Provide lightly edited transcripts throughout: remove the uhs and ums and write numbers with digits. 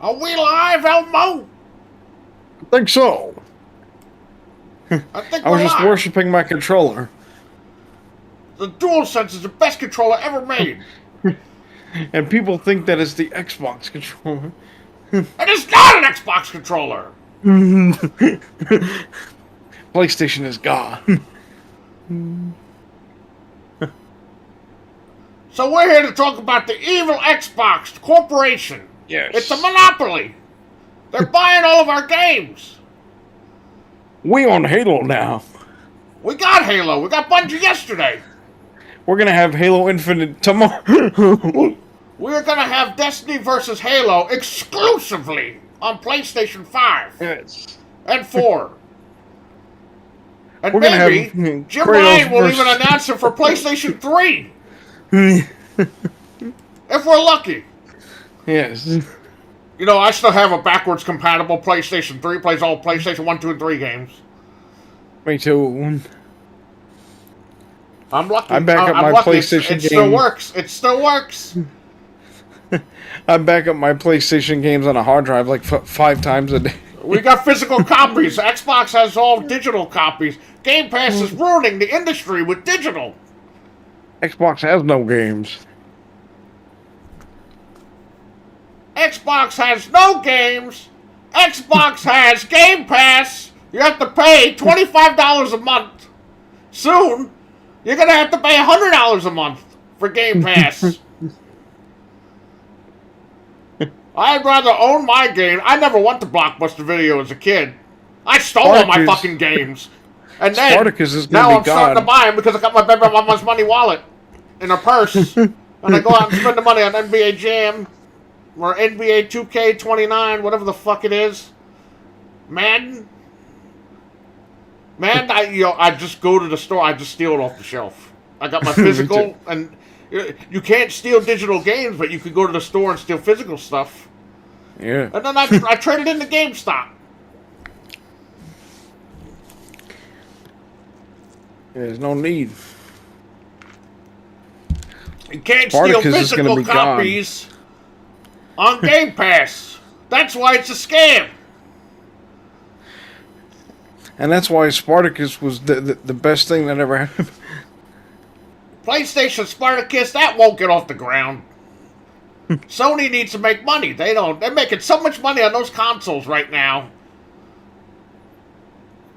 Are we live, Elmo? I think so. I think I was we're just live. worshiping my controller. The DualSense is the best controller ever made. And people think that it's the Xbox controller. It is not an Xbox controller. PlayStation is gone. So we're here to talk about the evil Xbox Corporation. Yes. It's a monopoly. They're buying all of our games. We on Halo now. We got Halo. We got Bungie yesterday. We're gonna have Halo Infinite tomorrow. We're gonna have Destiny versus Halo exclusively on PlayStation 5 Yes. and 4. And We're gonna maybe have Jim Kratos Ryan will versus- even announce it for PlayStation 3. If we're lucky. Yes. You know, I still have a backwards compatible PlayStation 3. Plays all PlayStation 1, 2, and 3 games. Me too. I'm lucky. I back up I'm my lucky. PlayStation It still game. works. It still works. I back up my PlayStation games on a hard drive like 5 times a day. We got physical copies. Xbox has all digital copies. Game Pass is ruining the industry with digital. Xbox has no games. Xbox has no games. Xbox has Game Pass. You have to pay $25 a month. Soon, you're going to have to pay $100 a month for Game Pass. I'd rather own my game. I never went to Blockbuster Video as a kid. I stole all my Spartacus. fucking games. And then, Spartacus is gonna now be I'm starting to gone. buy them because I got my baby mama's money wallet in a purse. And I go out and spend the money on NBA Jam or NBA 2K29, whatever the fuck it is. Madden. I just go to the store. I just steal it off the shelf. I got my physical, and you can't steal digital games, but you could go to the store and steal physical stuff. Yeah. And then I traded into GameStop. There's no need. You can't Spartacus steal is gonna physical be gone. copies on Game Pass. That's why it's a scam. And that's why Spartacus was the best thing that ever happened. PlayStation Spartacus, that won't get off the ground. Sony needs to make money. They're making so much money on those consoles right now.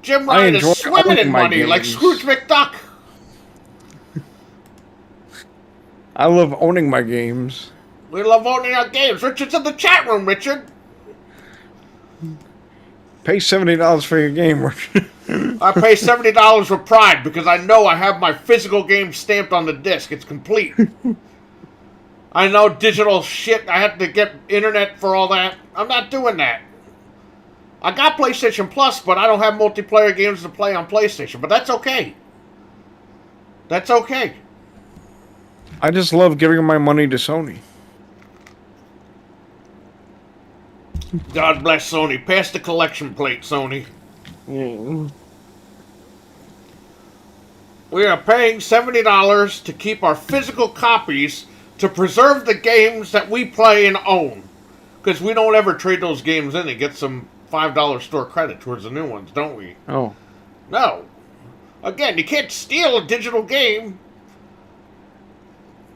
Jim Ryan enjoy is swimming owning in my money like games. Scrooge McDuck. I love owning my games. We love owning our games. Richard's in the chat room, Richard. Pay $70 for your game. I pay $70 for Pride because I know I have my physical game stamped on the disc. It's complete. I know digital shit. I have to get internet for all that. I'm not doing that. I got PlayStation Plus, but I don't have multiplayer games to play on PlayStation. But that's okay. That's okay. I just love giving my money to Sony. God bless Sony. Pass the collection plate, Sony. Yeah. We are paying $70 to keep our physical copies to preserve the games that we play and own. Because we don't ever trade those games in and get some $5 store credit towards the new ones, don't we? Oh. No. Again, you can't steal a digital game,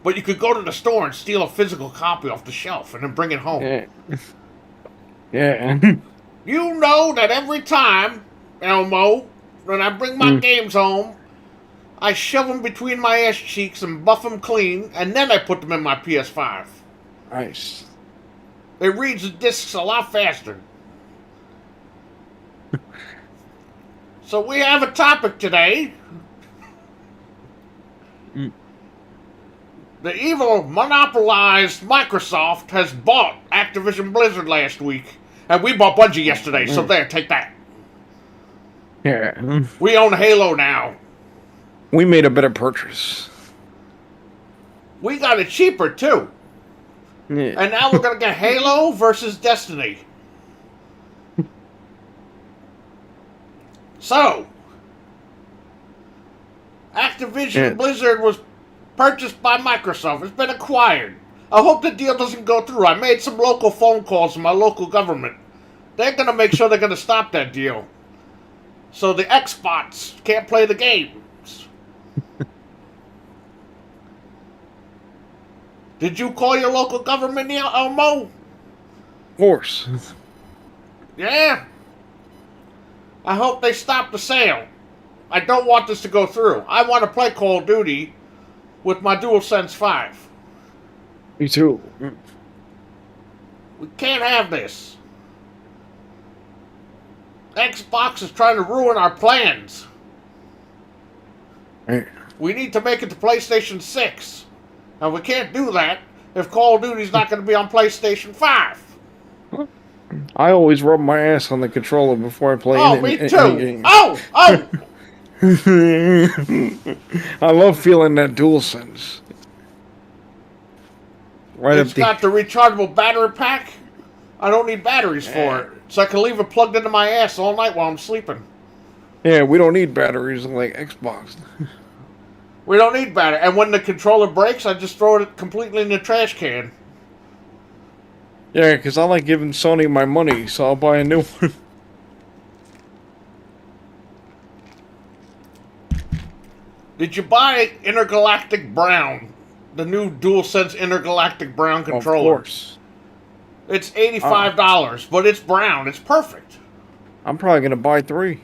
but you could go to the store and steal a physical copy off the shelf and then bring it home. Yeah. Yeah. You know that every time, Elmo, when I bring my games home, I shove them between my ass cheeks and buff them clean, and then I put them in my PS5. Nice. It reads the discs a lot faster. So we have a topic today. The evil monopolized Microsoft has bought Activision Blizzard last week. And we bought Bungie yesterday, so there, take that. Yeah. We own Halo now. We made a better purchase. We got it cheaper, too. Yeah. And now we're going to get Halo versus Destiny. So, Activision Yeah. Blizzard was purchased by Microsoft. It's been acquired. I hope the deal doesn't go through. I made some local phone calls to my local government. They're gonna make sure they're gonna stop that deal. So the Xbox can't play the games. Did you call your local government, Elmo? Of course. Yeah. I hope they stop the sale. I don't want this to go through. I want to play Call of Duty with my DualSense 5. Me too. We can't have this. Xbox is trying to ruin our plans. Hey, We need to make it to PlayStation 6. And we can't do that if Call of Duty's not going to be on PlayStation 5. I always rub my ass on the controller before I play Me any too. game. Oh! I love feeling that DualSense. Right It's up the... got the rechargeable battery pack. I don't need batteries for it. So I can leave it plugged into my ass all night while I'm sleeping. Yeah, we don't need batteries like Xbox. We don't need battery. And when the controller breaks, I just throw it completely in the trash can. Yeah, because I like giving Sony my money, so I'll buy a new one. Did you buy Intergalactic Brown? The new DualSense Intergalactic Brown controller. Of course. It's $85, but it's brown. It's perfect. I'm probably going to buy 3.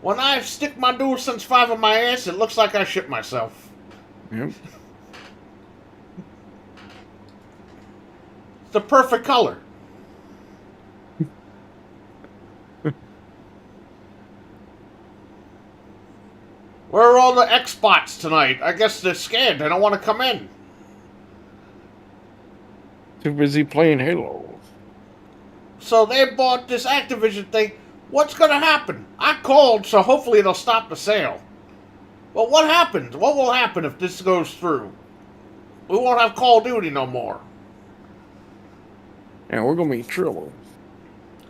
When I stick my DualSense 5 in my ass, it looks like I shit myself. Yep. It's the perfect color. Where are all the Xbots tonight? I guess they're scared. They don't want to come in. Too busy playing Halo. So they bought this Activision thing. What's going to happen? I called, so hopefully they'll stop the sale. But what happens? What will happen if this goes through? We won't have Call of Duty no more. Yeah, we're going to be in trouble.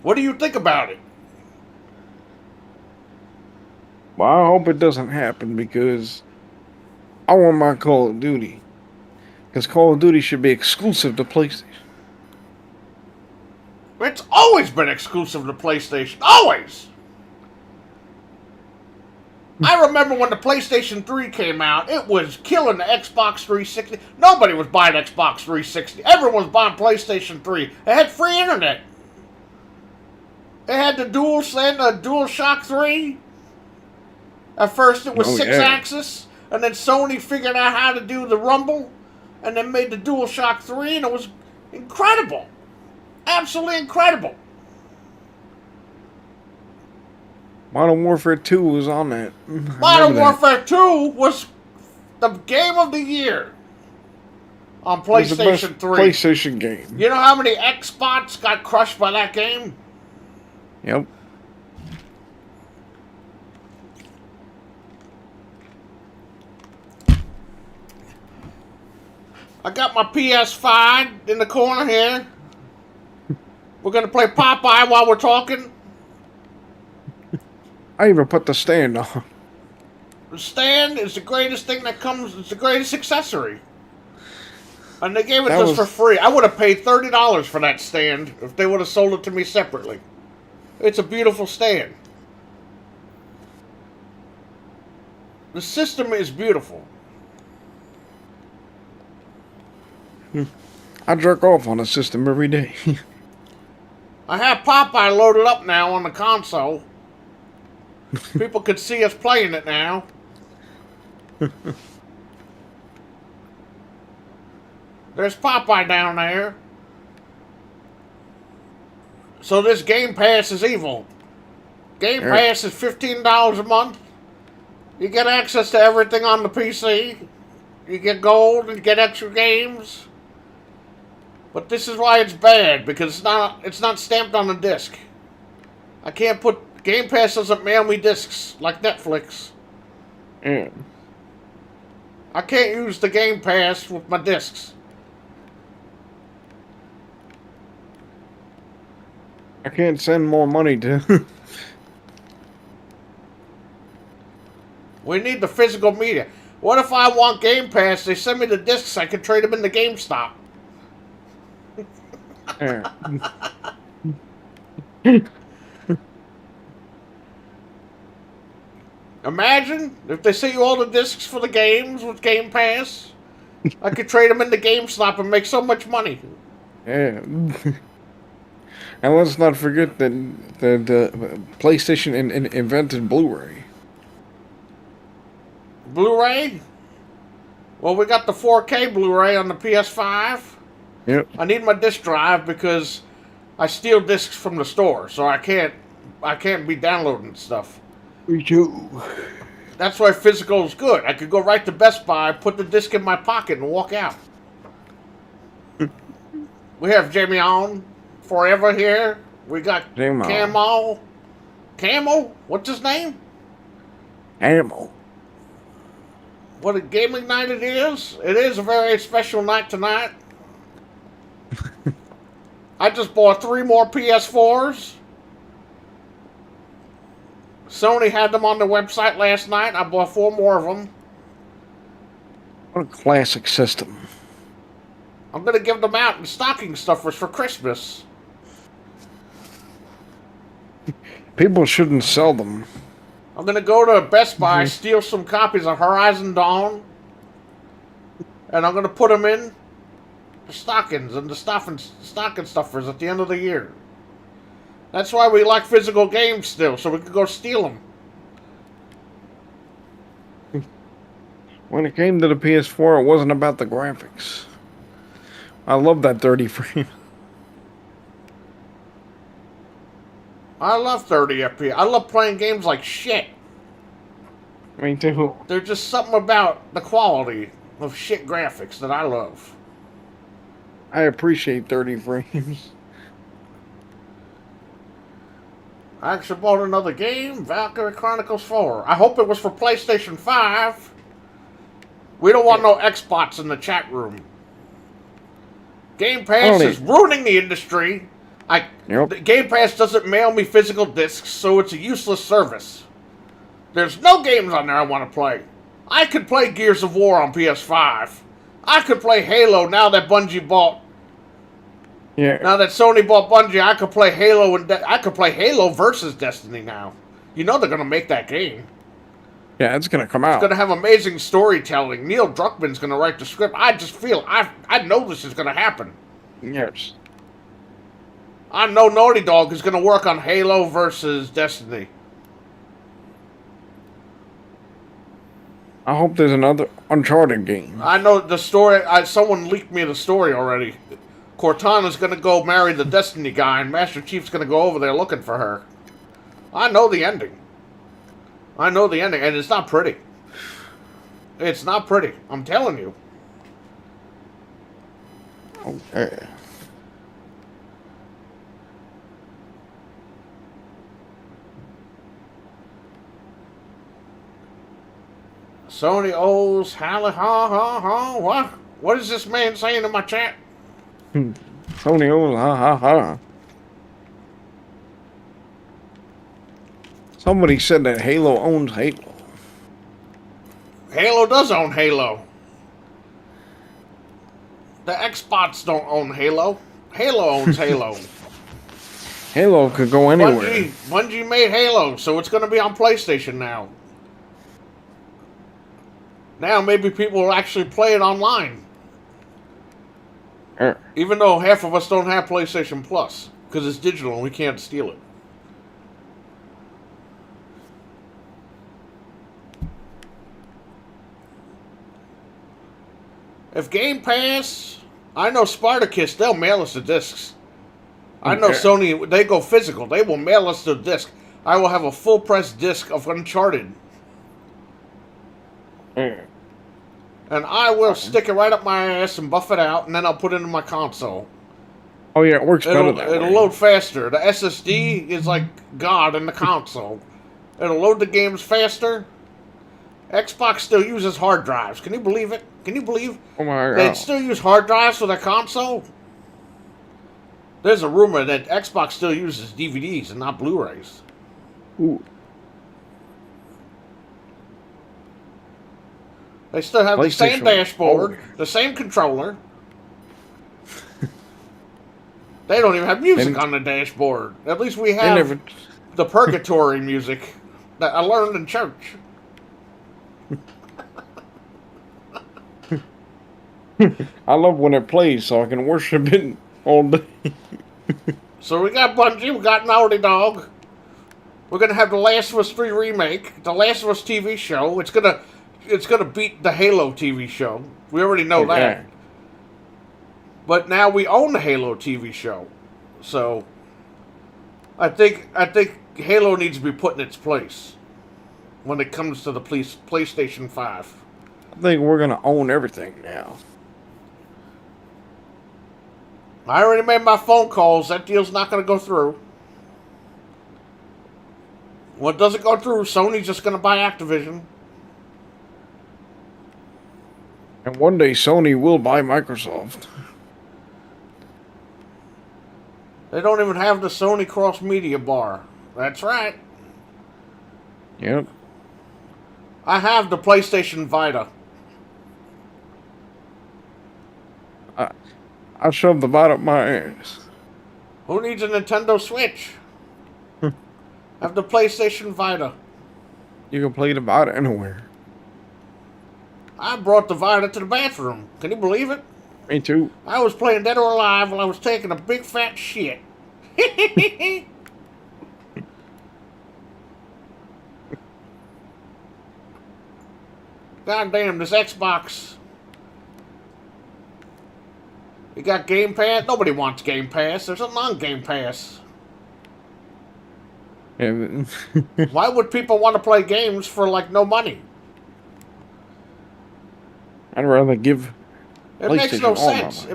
What do you think about it? Well, I hope it doesn't happen because I want my Call of Duty. Because Call of Duty should be exclusive to PlayStation. It's always been exclusive to PlayStation. Always! I remember when the PlayStation 3 came out, it was killing the Xbox 360. Nobody was buying Xbox 360. Everyone was buying PlayStation 3. It had free internet. It had the DualShock 3. At first it was 6-axis, and then Sony figured out how to do the rumble, and then made the DualShock 3, and it was incredible. Absolutely incredible. Modern Warfare 2 was on that. Modern Warfare 2 was the game of the year on PlayStation 3. PlayStation game. You know how many Xbots got crushed by that game? Yep. I got my PS5 in the corner here. We're going to play Popeye while we're talking. I even put the stand on. The stand is the greatest thing that comes. It's the greatest accessory. And they gave it to us for free. I would have paid $30 for that stand if they would have sold it to me separately. It's a beautiful stand. The system is beautiful. I jerk off on the system every day. I have Popeye loaded up now on the console. People could see us playing it now. There's Popeye down there. So this Game Pass is evil. Game Pass is $15 a month. You get access to everything on the PC. You get gold and you get extra games. But this is why it's bad, because it's not stamped on the disc. I can't put... Game Pass doesn't mail me discs like Netflix. Yeah. I can't use the Game Pass with my discs. I can't send more money to... We need the physical media. What if I want Game Pass? They send me the discs. I can trade them in the GameStop. Yeah. Imagine if they sent you all the discs for the games with Game Pass. I could trade them in the GameStop and make so much money. Yeah. And let's not forget that the PlayStation invented Blu-ray. Blu-ray? Well, we got the 4K Blu-ray on the PS5. Yep. I need my disc drive because I steal discs from the store, so I can't be downloading stuff. Me too. That's why physical is good. I could go right to Best Buy, put the disc in my pocket, and walk out. We have Jamie on forever here. We got Jamie. Camel? What's his name? Animal. What a gaming night it is. It is a very special night tonight. I just bought 3 more PS4s. Sony had them on the website last night. I bought 4 more of them. What a classic system. I'm going to give them out in stocking stuffers for Christmas. People shouldn't sell them. I'm going to go to Best Buy, steal some copies of Horizon Dawn, and I'm going to put them in the stockings and the stocking stuffers at the end of the year. That's why we like physical games still, so we can go steal them. When it came to the PS4, it wasn't about the graphics. I love that 30 frame. I love 30 FPS. I love playing games like shit. Me too. There's just something about the quality of shit graphics that I love. I appreciate 30 frames. I actually bought another game, Valkyrie Chronicles 4. I hope it was for PlayStation 5. We don't want no Xbox in the chat room. Game Pass is ruining the industry. Game Pass doesn't mail me physical discs, so it's a useless service. There's no games on there I want to play. I could play Gears of War on PS5. I could play Halo now that Bungie bought. Yeah. Now that Sony bought Bungie, I could play Halo and I could play Halo versus Destiny now. You know they're gonna make that game. Yeah, it's gonna come out. It's gonna have amazing storytelling. Neil Druckmann's gonna write the script. I just feel I know this is gonna happen. Yes. I know Naughty Dog is gonna work on Halo versus Destiny. I hope there's another Uncharted game. I know the story. Someone leaked me the story already. Cortana's gonna go marry the Destiny guy, and Master Chief's gonna go over there looking for her. I know the ending. I know the ending, and it's not pretty. It's not pretty. I'm telling you. Okay. Sony owes what? What is this man saying in my chat? Sony owns ha. Somebody said that Halo owns Halo. Halo does own Halo. The Xbox don't own Halo. Halo owns Halo. Halo could go anywhere. Bungie made Halo, so it's going to be on PlayStation now. Now maybe people will actually play it online. Even though half of us don't have PlayStation Plus, because it's digital and we can't steal it. If Game Pass, I know Spartacus, they'll mail us the discs. I know Sony, they go physical. They will mail us the disc. I will have a full press disc of Uncharted. And I will stick it right up my ass and buff it out, and then I'll put it in my console. Oh yeah, it works better that way. It'll load faster. The SSD is like God in the console. It'll load the games faster. Xbox still uses hard drives. Can you believe it? Can you believe they still use hard drives for their console? There's a rumor that Xbox still uses DVDs and not Blu-rays. Ooh. They still have the same PlayStation. dashboard, Oh, the same controller. They don't even have music they, on the dashboard. At least we they have never. the purgatory music that I learned in church. I love when it plays, so I can worship it all day. So we got Bungie, we got Naughty Dog. We're gonna have the Last of Us 3 remake, the Last of Us TV show. It's gonna beat the Halo TV show. We already know that. Okay. But now we own the Halo TV show, so I think Halo needs to be put in its place when it comes to the PlayStation 5. I think we're gonna own everything now. I already made my phone calls. That deal's not going to go through. When it doesn't go through, Sony's just going to buy Activision. And one day Sony will buy Microsoft. They don't even have the Sony cross media bar. That's right. Yep. I have the PlayStation Vita. I shoved the bite up my ass. Who needs a Nintendo Switch? I have the PlayStation Vita. You can play the bite anywhere. I brought the Vita to the bathroom. Can you believe it? Me too. I was playing Dead or Alive while I was taking a big fat shit. God damn, this Xbox. You got Game Pass? Nobody wants Game Pass. There's a non-Game Pass. Yeah, Why would people want to play games for like no money? I'd rather give It makes PlayStation no all my sense. money.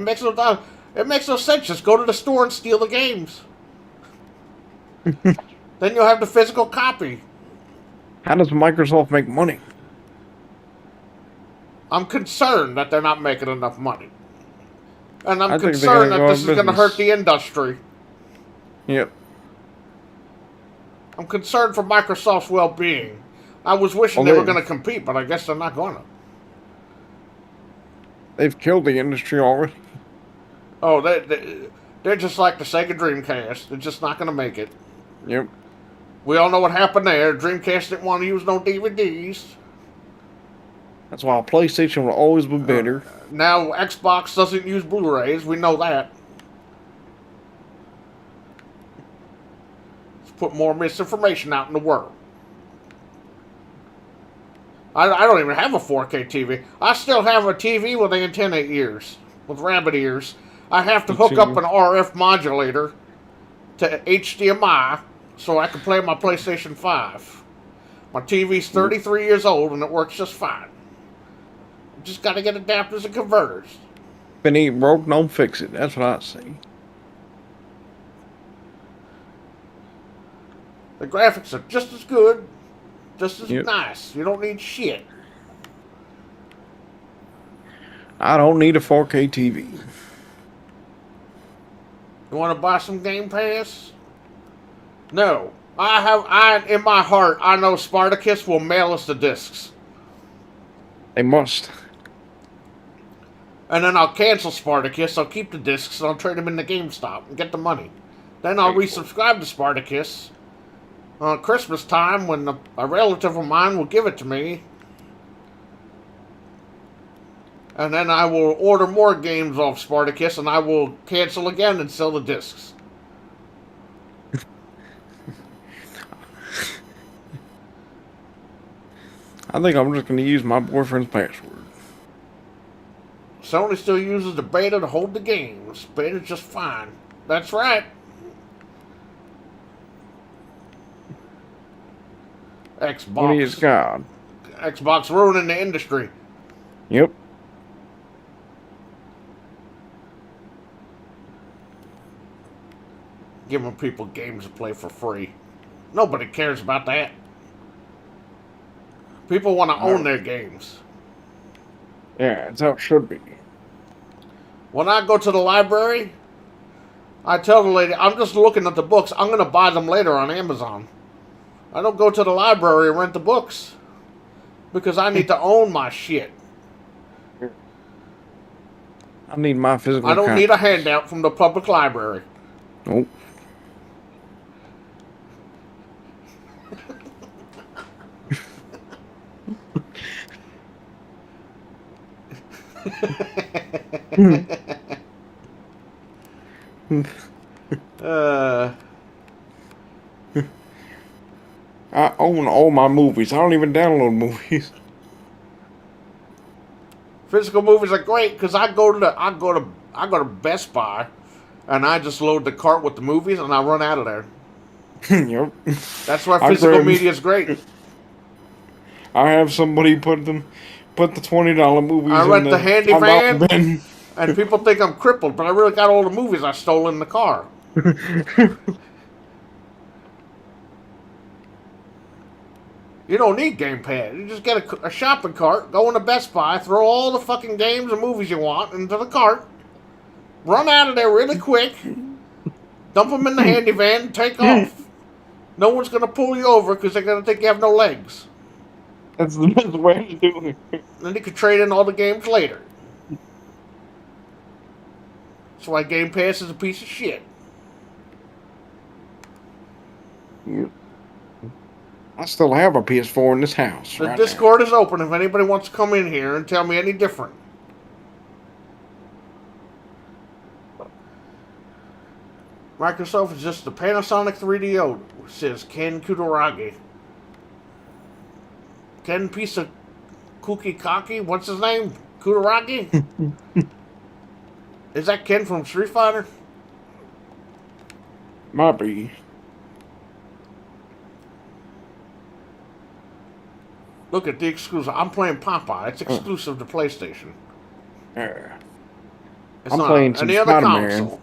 It makes no sense. Just go to the store and steal the games. Then you'll have the physical copy. How does Microsoft make money? I'm concerned that they're not making enough money. And I'm I think they're concerned gonna that go this out is of going to hurt business. the industry. Yep. I'm concerned for Microsoft's well-being. I was wishing Well, they were they- going to compete, but I guess they're not going to. They've killed the industry already. Oh, they're just like the Sega Dreamcast. They're just not going to make it. Yep. We all know what happened there. Dreamcast didn't want to use no DVDs. That's why PlayStation will always be better. Now Xbox doesn't use Blu-rays. We know that. Let's put more misinformation out in the world. I don't even have a 4K TV. I still have a TV with antenna ears, with rabbit ears. I have to hook up an RF modulator to HDMI so I can play my PlayStation 5. My TV's 33 years old and it works just fine. Just got to get adapters and converters. If it ain't broke, don't fix it. That's what I say. The graphics are just as good, just as Yep. nice. You don't need shit. I don't need a 4K TV. You want to buy some Game Pass? No. In my heart, I know Spartacus will mail us the discs. They must. And then I'll cancel Spartacus, I'll keep the discs, and I'll trade them into GameStop and get the money. Then I'll resubscribe to Spartacus on Christmas time when a relative of mine will give it to me. And then I will order more games off Spartacus, and I will cancel again and sell the discs. I think I'm just going to use my boyfriend's password. Sony still uses the beta to hold the games. Beta's just fine. That's right. What is God? Xbox ruining the industry. Yep. Giving people games to play for free. Nobody cares about that. People want to own their games. Yeah, that's how it should be. When I go to the library, I tell the lady, I'm just looking at the books. I'm going to buy them later on Amazon. I don't go to the library and rent the books. Because I need to own my shit. I need my I physical don't need a copies. handout from the public library. Nope. uh, I own all my movies. I don't even download movies. Physical movies are great because I go to Best Buy, and I just load the cart with the movies, and I run out of there. Yep. That's why I physical grab. media is great. I have somebody put the $20 I movies in rent the the handy $5 van, bin. and people think I'm crippled, but I really got all the movies I stole in the car. You don't need Game Pass. You just get a shopping cart, go into Best Buy, throw all the fucking games and movies you want into the cart, run out of there really quick, dump them in the handy van, and take off. No one's gonna pull you over because they're gonna think you have no legs. That's the best way to do it. Then you can trade in all the games later. That's why Game Pass is a piece of shit. I still have a PS4 in this house The right now. Discord is open if anybody wants to come in here and tell me any different. Microsoft is just the Panasonic 3DO, says Ken Kutaragi. Ken piece of kooky cocky, what's his name? Kutaragi? Is that Ken from Street Fighter? Might be. Look at the exclusive. I'm playing Popeye. It's exclusive to PlayStation. Yeah. It's I'm not playing on some any other Spider-Man. console.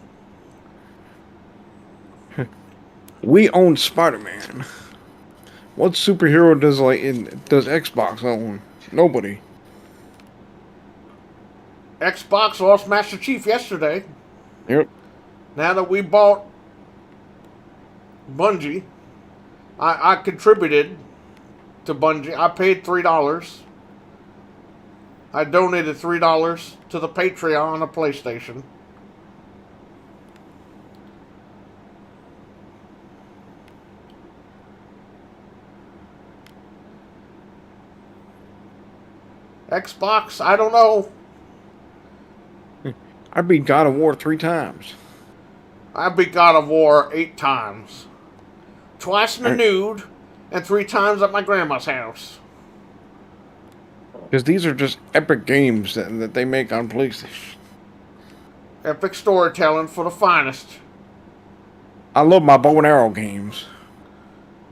We own Spider-Man. What superhero does Xbox own? Nobody. Xbox lost Master Chief yesterday. Yep. Now that we bought Bungie, I contributed to Bungie. I paid $3. I donated $3 to the Patreon of PlayStation. Xbox, I don't know. I beat God of War 3 times. I beat God of War 8 times. Twice in the nude, and 3 times at my grandma's house. Because these are just epic games that they make on PlayStation. Epic storytelling for the finest. I love my bow and arrow games.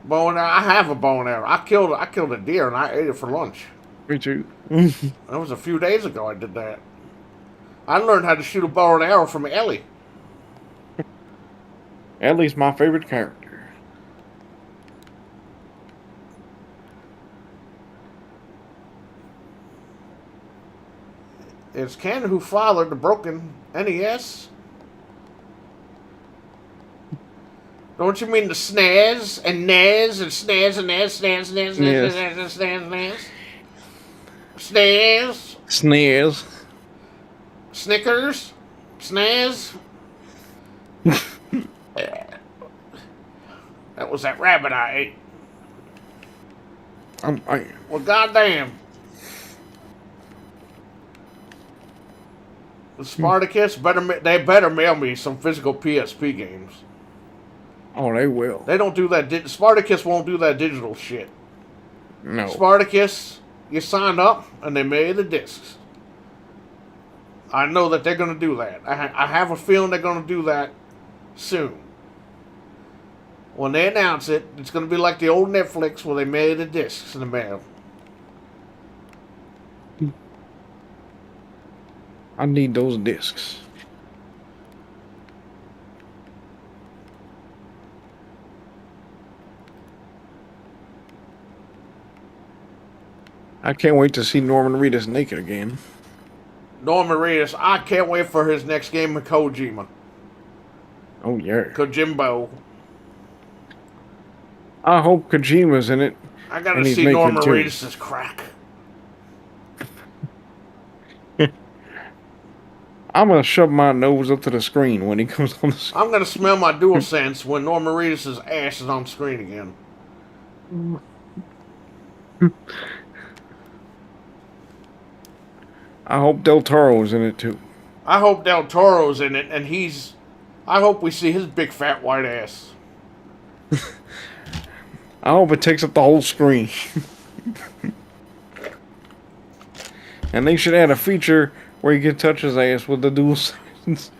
Bow and arrow. I have a bow and arrow. I killed a deer and I ate it for lunch. Me too. That was a few days ago I did that. I learned how to shoot a bow and arrow from Ellie. Ellie's my favorite character. It's Ken who fathered the broken NES. Don't you mean the SNES and NES and SNES and NES, SNES, NES, NES, NES, SNES, NES? SNES? SNES. Snickers? SNES? That was that rabbit I ate. Well, goddamn. The Spartacus they better mail me some physical PSP games. Oh, they will. They don't do that. Spartacus won't do that digital shit. No. Spartacus, you sign up and they mail the discs. I know that they're going to do that. I have a feeling they're going to do that soon. When they announce it, it's going to be like the old Netflix where they mail the discs in the mail. I need those discs. I can't wait to see Norman Reedus naked again. Norman Reedus, I can't wait for his next game with Kojima. Oh, yeah. Kojimbo. I hope Kojima's in it. I gotta see Norman Reedus' crack. I'm gonna shove my nose up to the screen when he comes on the I'm gonna smell my DualSense when Norman Reedus' ass is on screen again. screen. I hope Del Toro's in it too. I hope Del Toro's in it, and I hope we see his big fat white ass. I hope it takes up the whole screen. And they should add a feature where you can touch his ass with the dual sense.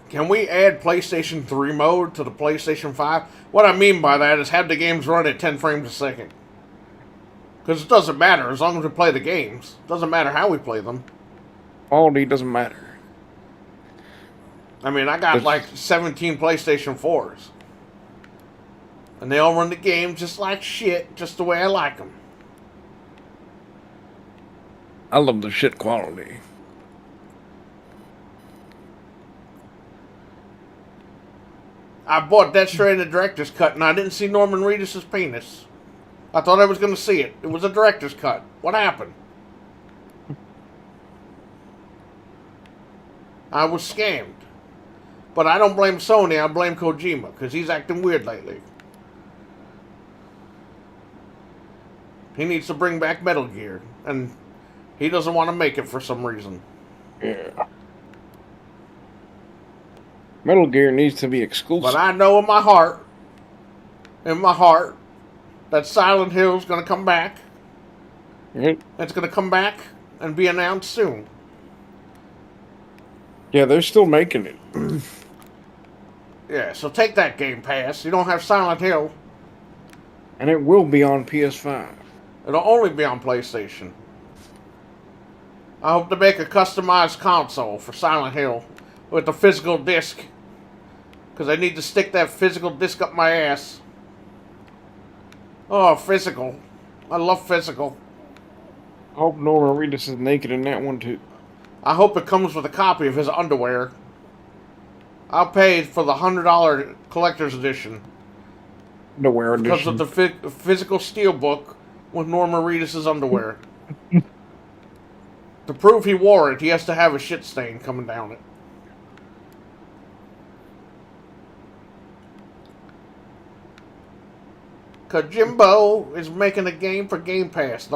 Can we add PlayStation 3 mode to the PlayStation 5? What I mean by that is have the games run at 10 frames a second. Because it doesn't matter as long as we play the games. It doesn't matter how we play them. Quality doesn't matter. I mean, I got like 17 PlayStation 4s. And they all run the game just like shit, just the way I like them. I love the shit quality. I bought Death Stranding director's cut, and I didn't see Norman Reedus' penis. I thought I was going to see it. It was a director's cut. What happened? I was scammed. But I don't blame Sony, I blame Kojima, because he's acting weird lately. He needs to bring back Metal Gear, and he doesn't want to make it for some reason. Yeah. Metal Gear needs to be exclusive. But I know in my heart, that Silent Hill's going to come back. It's going to come back and be announced soon. Yeah, they're still making it. Yeah, so take that, Game Pass. You don't have Silent Hill. And it will be on PS5. It'll only be on PlayStation. I hope to make a customized console for Silent Hill with the physical disc. Because I need to stick that physical disc up my ass. Oh, physical. I love physical. I hope Norman Reedus is naked in that one too. I hope it comes with a copy of his underwear. I'll pay for the $100 collector's edition. Underwear edition. Because of the physical steelbook with Norman Reedus' underwear. To prove he wore it, he has to have a shit stain coming down it. Kojimbo is making a game for Game Pass.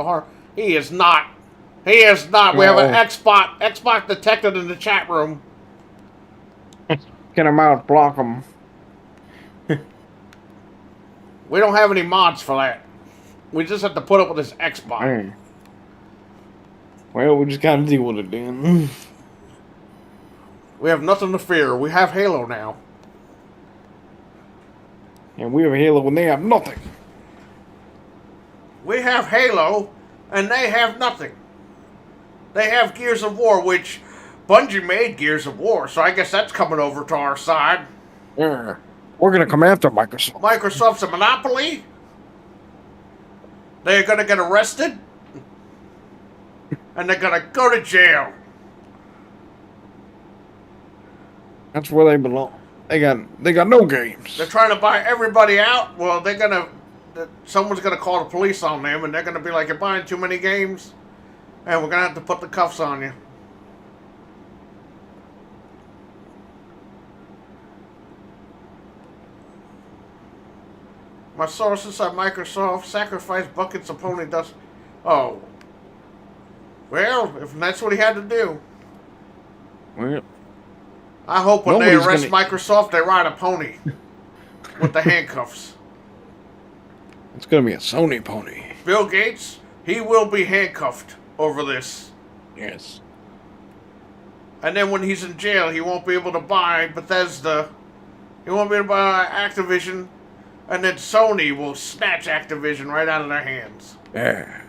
He is not. He is not. We have an Xbox detected in the chat room. Get him out, block him. We don't have any mods for that. We just have to put up with this Xbox. Man. Well, we just gotta deal with it then. We have nothing to fear. We have Halo now. And we have Halo when they have nothing. We have Halo, and they have nothing. They have Gears of War, which Bungie made Gears of War, so I guess that's coming over to our side. Yeah. We're gonna come after Microsoft. Microsoft's a monopoly. They're gonna get arrested. And they're gonna go to jail. That's where they belong. They got no games. They're trying to buy everybody out. Well, someone's gonna call the police on them, and they're gonna be like, "You're buying too many games, and we're gonna have to put the cuffs on you." My sources at Microsoft sacrificed buckets of pony dust. Oh. Well, if that's what he had to do. Well, I hope when they arrest Microsoft, they ride a pony with the handcuffs. It's gonna be a Sony pony. Bill Gates, he will be handcuffed over this. Yes. And then when he's in jail, he won't be able to buy Bethesda. He won't be able to buy Activision. And then Sony will snatch Activision right out of their hands. Yeah.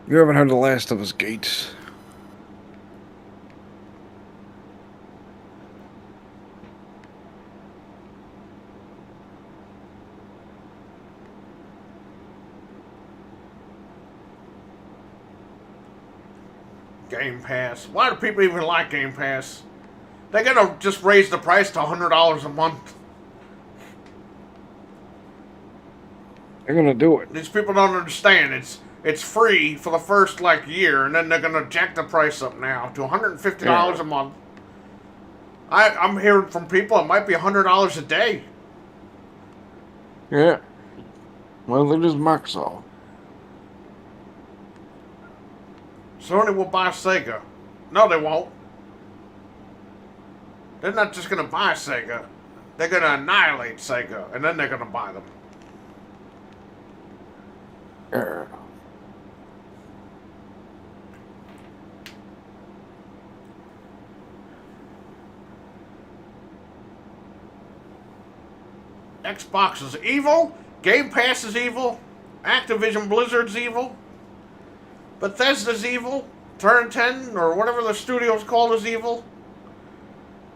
You haven't heard the last of us, Gates. Game Pass. Why do people even like Game Pass? They're gonna just raise the price to $100 a month. They're gonna do it. These people don't understand. it's free for the first like year, and then they're gonna jack the price up now to $150 Yeah. a month. I'm hearing from people it might be $100 a day. Yeah. Well, it is Microsoft. Sony will buy Sega. No, they won't. They're not just gonna buy Sega. They're gonna annihilate Sega, and then they're gonna buy them. Yeah. Xbox is evil. Game Pass is evil. Activision Blizzard's evil. Bethesda's evil. Turn 10 or whatever the studio's called is evil.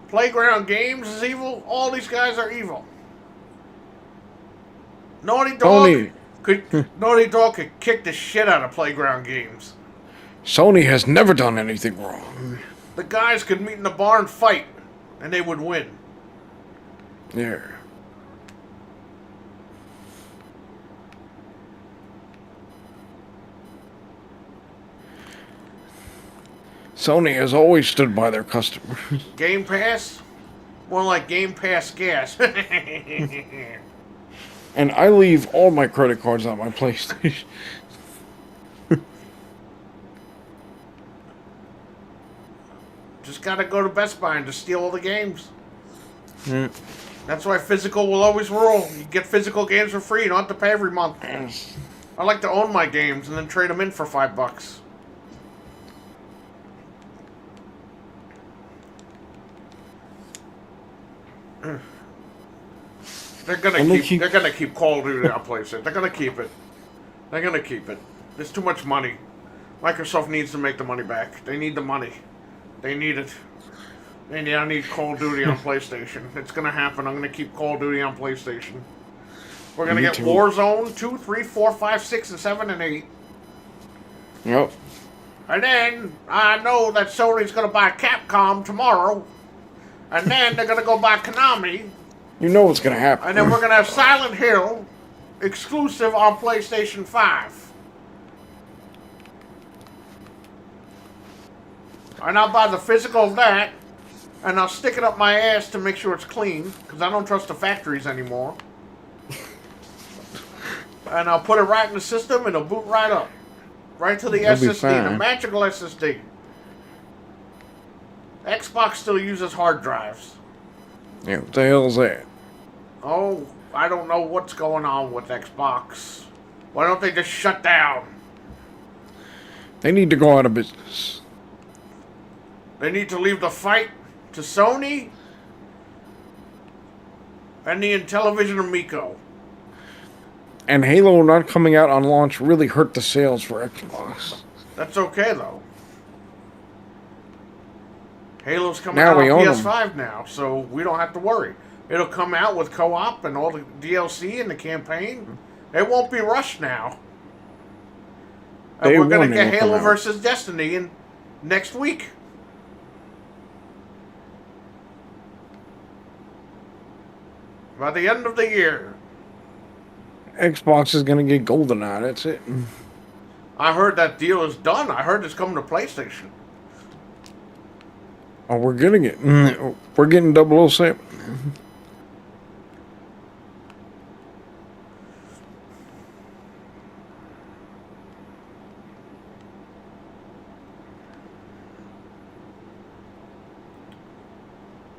Playground Games is evil. All these guys are evil. Naughty Dog Sony. Naughty Dog could kick the shit out of Playground Games. Sony has never done anything wrong. The guys could meet in the bar and fight, and they would win. Yeah. Sony has always stood by their customers. Game Pass? More like Game Pass gas. And I leave all my credit cards on my PlayStation. Just gotta go to Best Buy and just steal all the games. Yeah. That's why physical will always rule. You get physical games for free. You don't have to pay every month. Yes. I like to own my games and then trade them in for $5. They're gonna keep Call of Duty on PlayStation. They're gonna keep it. They're gonna keep it. There's too much money. Microsoft needs to make the money back. They need the money. They need it. I need Call of Duty on PlayStation. It's gonna happen. I'm gonna keep Call of Duty on PlayStation. We're gonna get Warzone 2, 3, 4, 5, 6, and 7, and 8. Yep. And then I know that Sony's gonna buy Capcom tomorrow. And then they're gonna go buy Konami. You know what's gonna happen. And then we're gonna have Silent Hill exclusive on PlayStation 5. And I'll buy the physical of that, and I'll stick it up my ass to make sure it's clean, because I don't trust the factories anymore. And I'll put it right in the system, and it'll boot right up. Right to the That'll be SSD, the fine. magical SSD. Xbox still uses hard drives. Yeah, what the hell is that? Oh, I don't know what's going on with Xbox. Why don't they just shut down? They need to go out of business. They need to leave the fight to Sony and the Intellivision Amico. And Halo not coming out on launch really hurt the sales for Xbox. That's okay, though. Halo's coming Now out we on own 'em. PS5 now, so we don't have to worry. It'll come out with co-op and all the DLC and the campaign. It won't be rushed now. And Day we're going one to get it'll Halo come out. versus Destiny in next week. By the end of the year. Xbox is gonna get GoldenEye, that's it. I heard that deal is done. I heard it's coming to PlayStation. Oh, we're getting it. We're getting 007.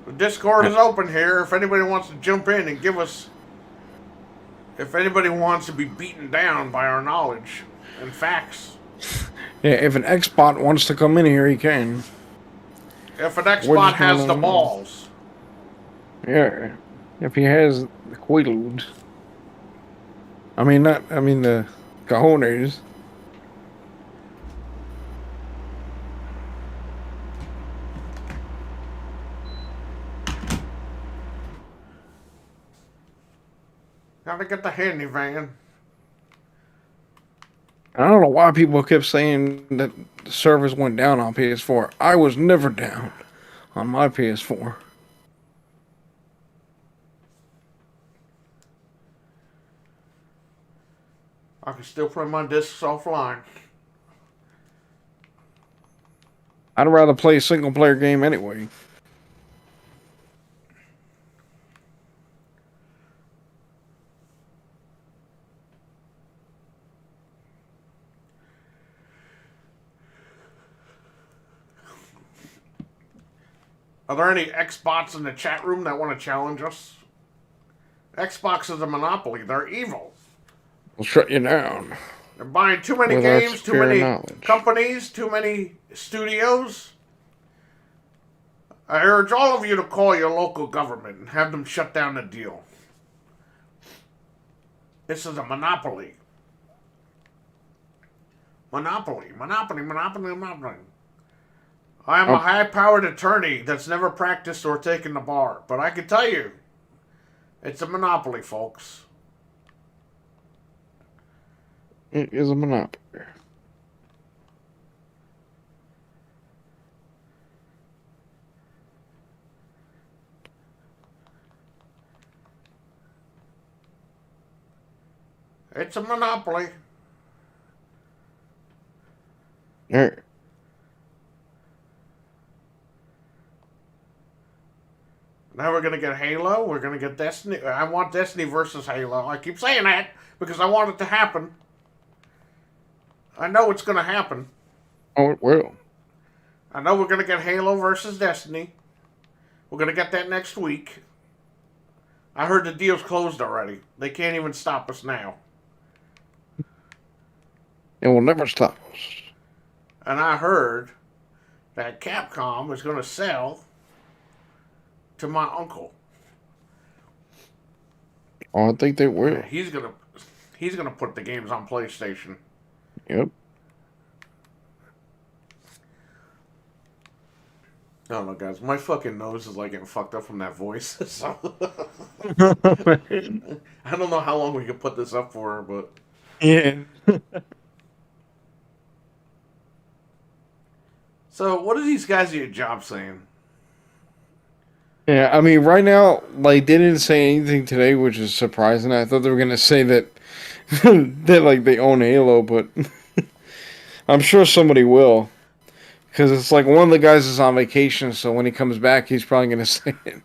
The Discord is open here. If anybody wants to jump in and give us... If anybody wants to be beaten down by our knowledge and facts. Yeah, if an Xbot wants to come in here, he can. If an We're Xbox just has gonna- the balls. Yeah, if he has the quaaludes. I mean, the cojones. Gotta get the handy van. I don't know why people kept saying that the servers went down on PS4. I was never down on my PS4. I can still print my discs offline. I'd rather play a single player game anyway. Are there any Xbots in the chat room that want to challenge us? Xbox is a monopoly. They're evil. We'll shut you down. They're buying too many Without games, too superior many knowledge. companies, too many studios. I urge all of you to call your local government and have them shut down the deal. This is a monopoly. Monopoly, monopoly, monopoly, monopoly. I am a high-powered attorney that's never practiced or taken the bar, but I can tell you, it's a monopoly, folks. It is a monopoly. It's a monopoly. Alright. Now we're gonna get Halo. We're gonna get Destiny. I want Destiny versus Halo. I keep saying that because I want it to happen. I know it's gonna happen. Oh, it will. I know we're gonna get Halo versus Destiny. We're gonna get that next week. I heard the deal's closed already. They can't even stop us now. It will never stop us. And I heard that Capcom is gonna sell to my uncle. Oh, I think they will. He's gonna put the games on PlayStation. Yep. I don't know, guys. My fucking nose is like getting fucked up from that voice. So I don't know how long we can put this up for, but Yeah. so what are these guys at your job saying? Yeah, I mean, right now, like, they didn't say anything today, which is surprising. I thought they were gonna say that, that like they own Halo, but I'm sure somebody will, because it's like one of the guys is on vacation, so when he comes back, he's probably gonna say it,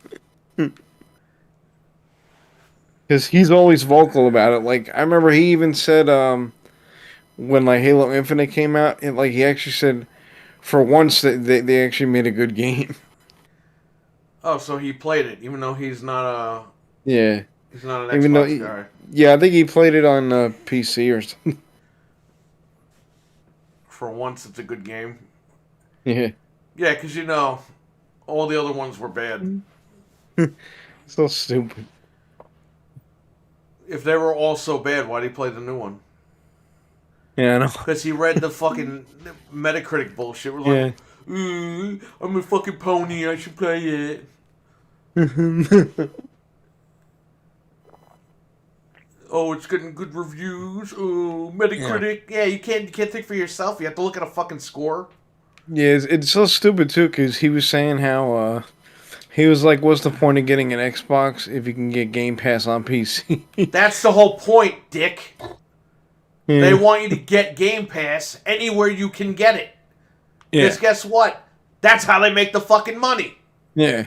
because he's always vocal about it. Like, I remember he even said, when like Halo Infinite came out, like he actually said, for once that they actually made a good game. Oh, so he played it, even though he's not Yeah. he's not an Even though, Xbox guy. yeah, I think he played it on PC or something. For once, it's a good game. Yeah. Yeah, because you know, all the other ones were bad. So stupid. If they were all so bad, why'd he play the new one? Yeah, I know. Because he read the fucking Metacritic bullshit. We're Yeah. like, I'm a fucking pony, I should play it. Oh, it's getting good reviews. Oh, Metacritic. Yeah, you can't think for yourself. You have to look at a fucking score. Yeah, it's so stupid too, because he was saying how he was like, "What's the point of getting an Xbox if you can get Game Pass on PC?" That's the whole point, dick. Yeah. They want you to get Game Pass anywhere you can get it. Yeah. Because guess what? That's how they make the fucking money. Yeah.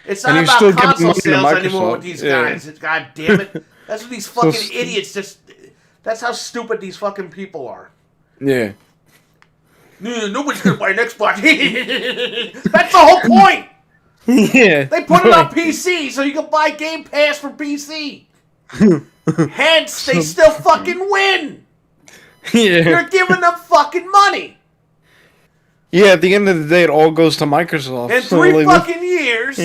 It's And not he's about still giving console money to sales anymore Microsoft. with these Yeah. guys. God damn it. That's what these fucking So- idiots just... That's how stupid these fucking people are. Yeah. Nobody's gonna buy an Xbox. That's the whole point. Yeah. They put it on PC so you can buy Game Pass for PC. Hence, they still fucking win. Yeah. You're giving them fucking money. Yeah. At the end of the day, it all goes to Microsoft. In So, 3 like, fucking years,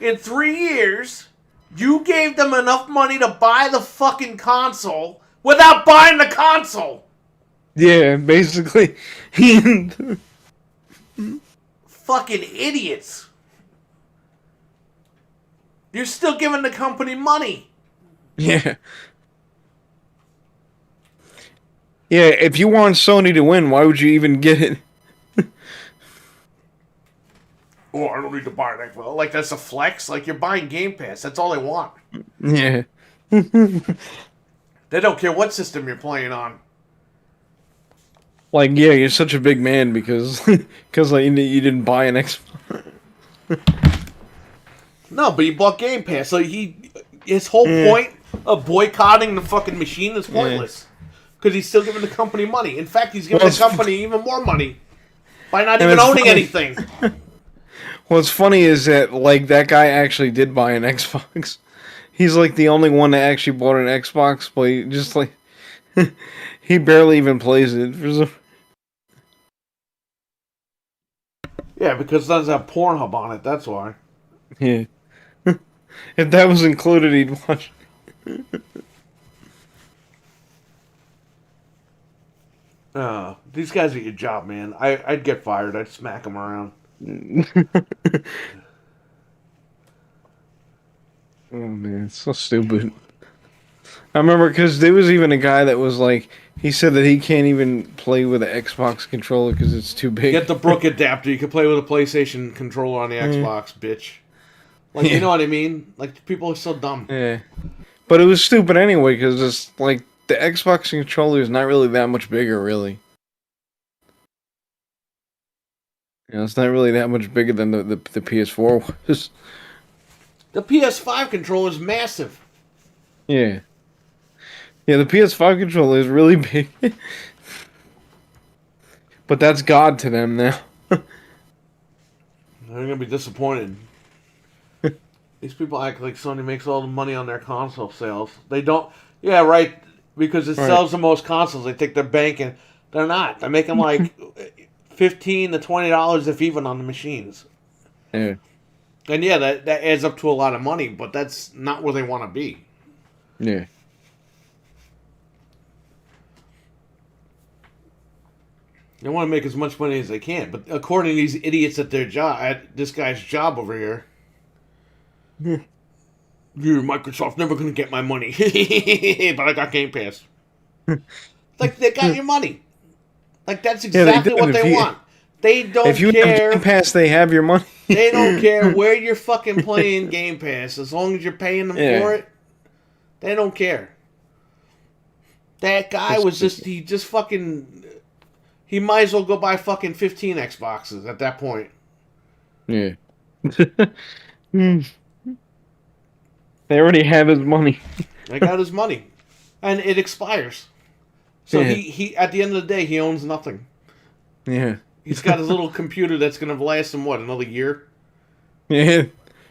in 3 years, you gave them enough money to buy the fucking console without buying the console. Yeah, basically. Fucking idiots. You're still giving the company money. Yeah. Yeah, if you want Sony to win, why would you even get it? Oh, I don't need to buy that. Well, like, that's a flex. Like, you're buying Game Pass. That's all they want. Yeah. They don't care what system you're playing on. Like, yeah, you're such a big man because like you didn't buy an Xbox. No, but he bought Game Pass, so his whole point of boycotting the fucking machine is pointless. Because he's still giving the company money. In fact, he's giving the company even more money by not even owning anything. What's funny is that, like, that guy actually did buy an Xbox. He's, like, the only one that actually bought an Xbox, but he just, like, he barely even plays it. Yeah, because it doesn't have Pornhub on it, that's why. Yeah. If that was included, he'd watch it. These guys at your job, man. I'd get fired. I'd smack them around. Oh, man, it's so stupid. I remember because there was even a guy that was like, he said that he can't even play with an Xbox controller because it's too big. Get the Brook adapter. You can play with a PlayStation controller on the Xbox, bitch. Like, you know what I mean? Like, people are so dumb. Yeah. But it was stupid anyway because it's like the Xbox controller is not really that much bigger, really. You know, it's not really that much bigger than the PS4 was. The PS5 controller is massive. Yeah. Yeah, the PS5 controller is really big. But that's God to them now. They're going to be disappointed. These people act like Sony makes all the money on their console sales. They don't. Yeah, right. Because it sells the most consoles. They think they're banking. They're not. They're making like $15 to $20 if even on the machines. Yeah. And yeah, that adds up to a lot of money, but that's not where they want to be. Yeah. They want to make as much money as they can. But according to these idiots at their job, at this guy's job over here, Microsoft's never going to get my money. But I got Game Pass. Like, they got your money. Like, that's exactly what they want. They don't care. If you have Game Pass, they have your money. They don't care where you're fucking playing Game Pass. As long as you're paying them for it, they don't care. That guy he might as well go buy fucking 15 Xboxes at that point. Yeah. They already have his money. They got his money. And it expires. So he at the end of the day, he owns nothing. Yeah. He's got his little computer that's going to last him, another year? Yeah.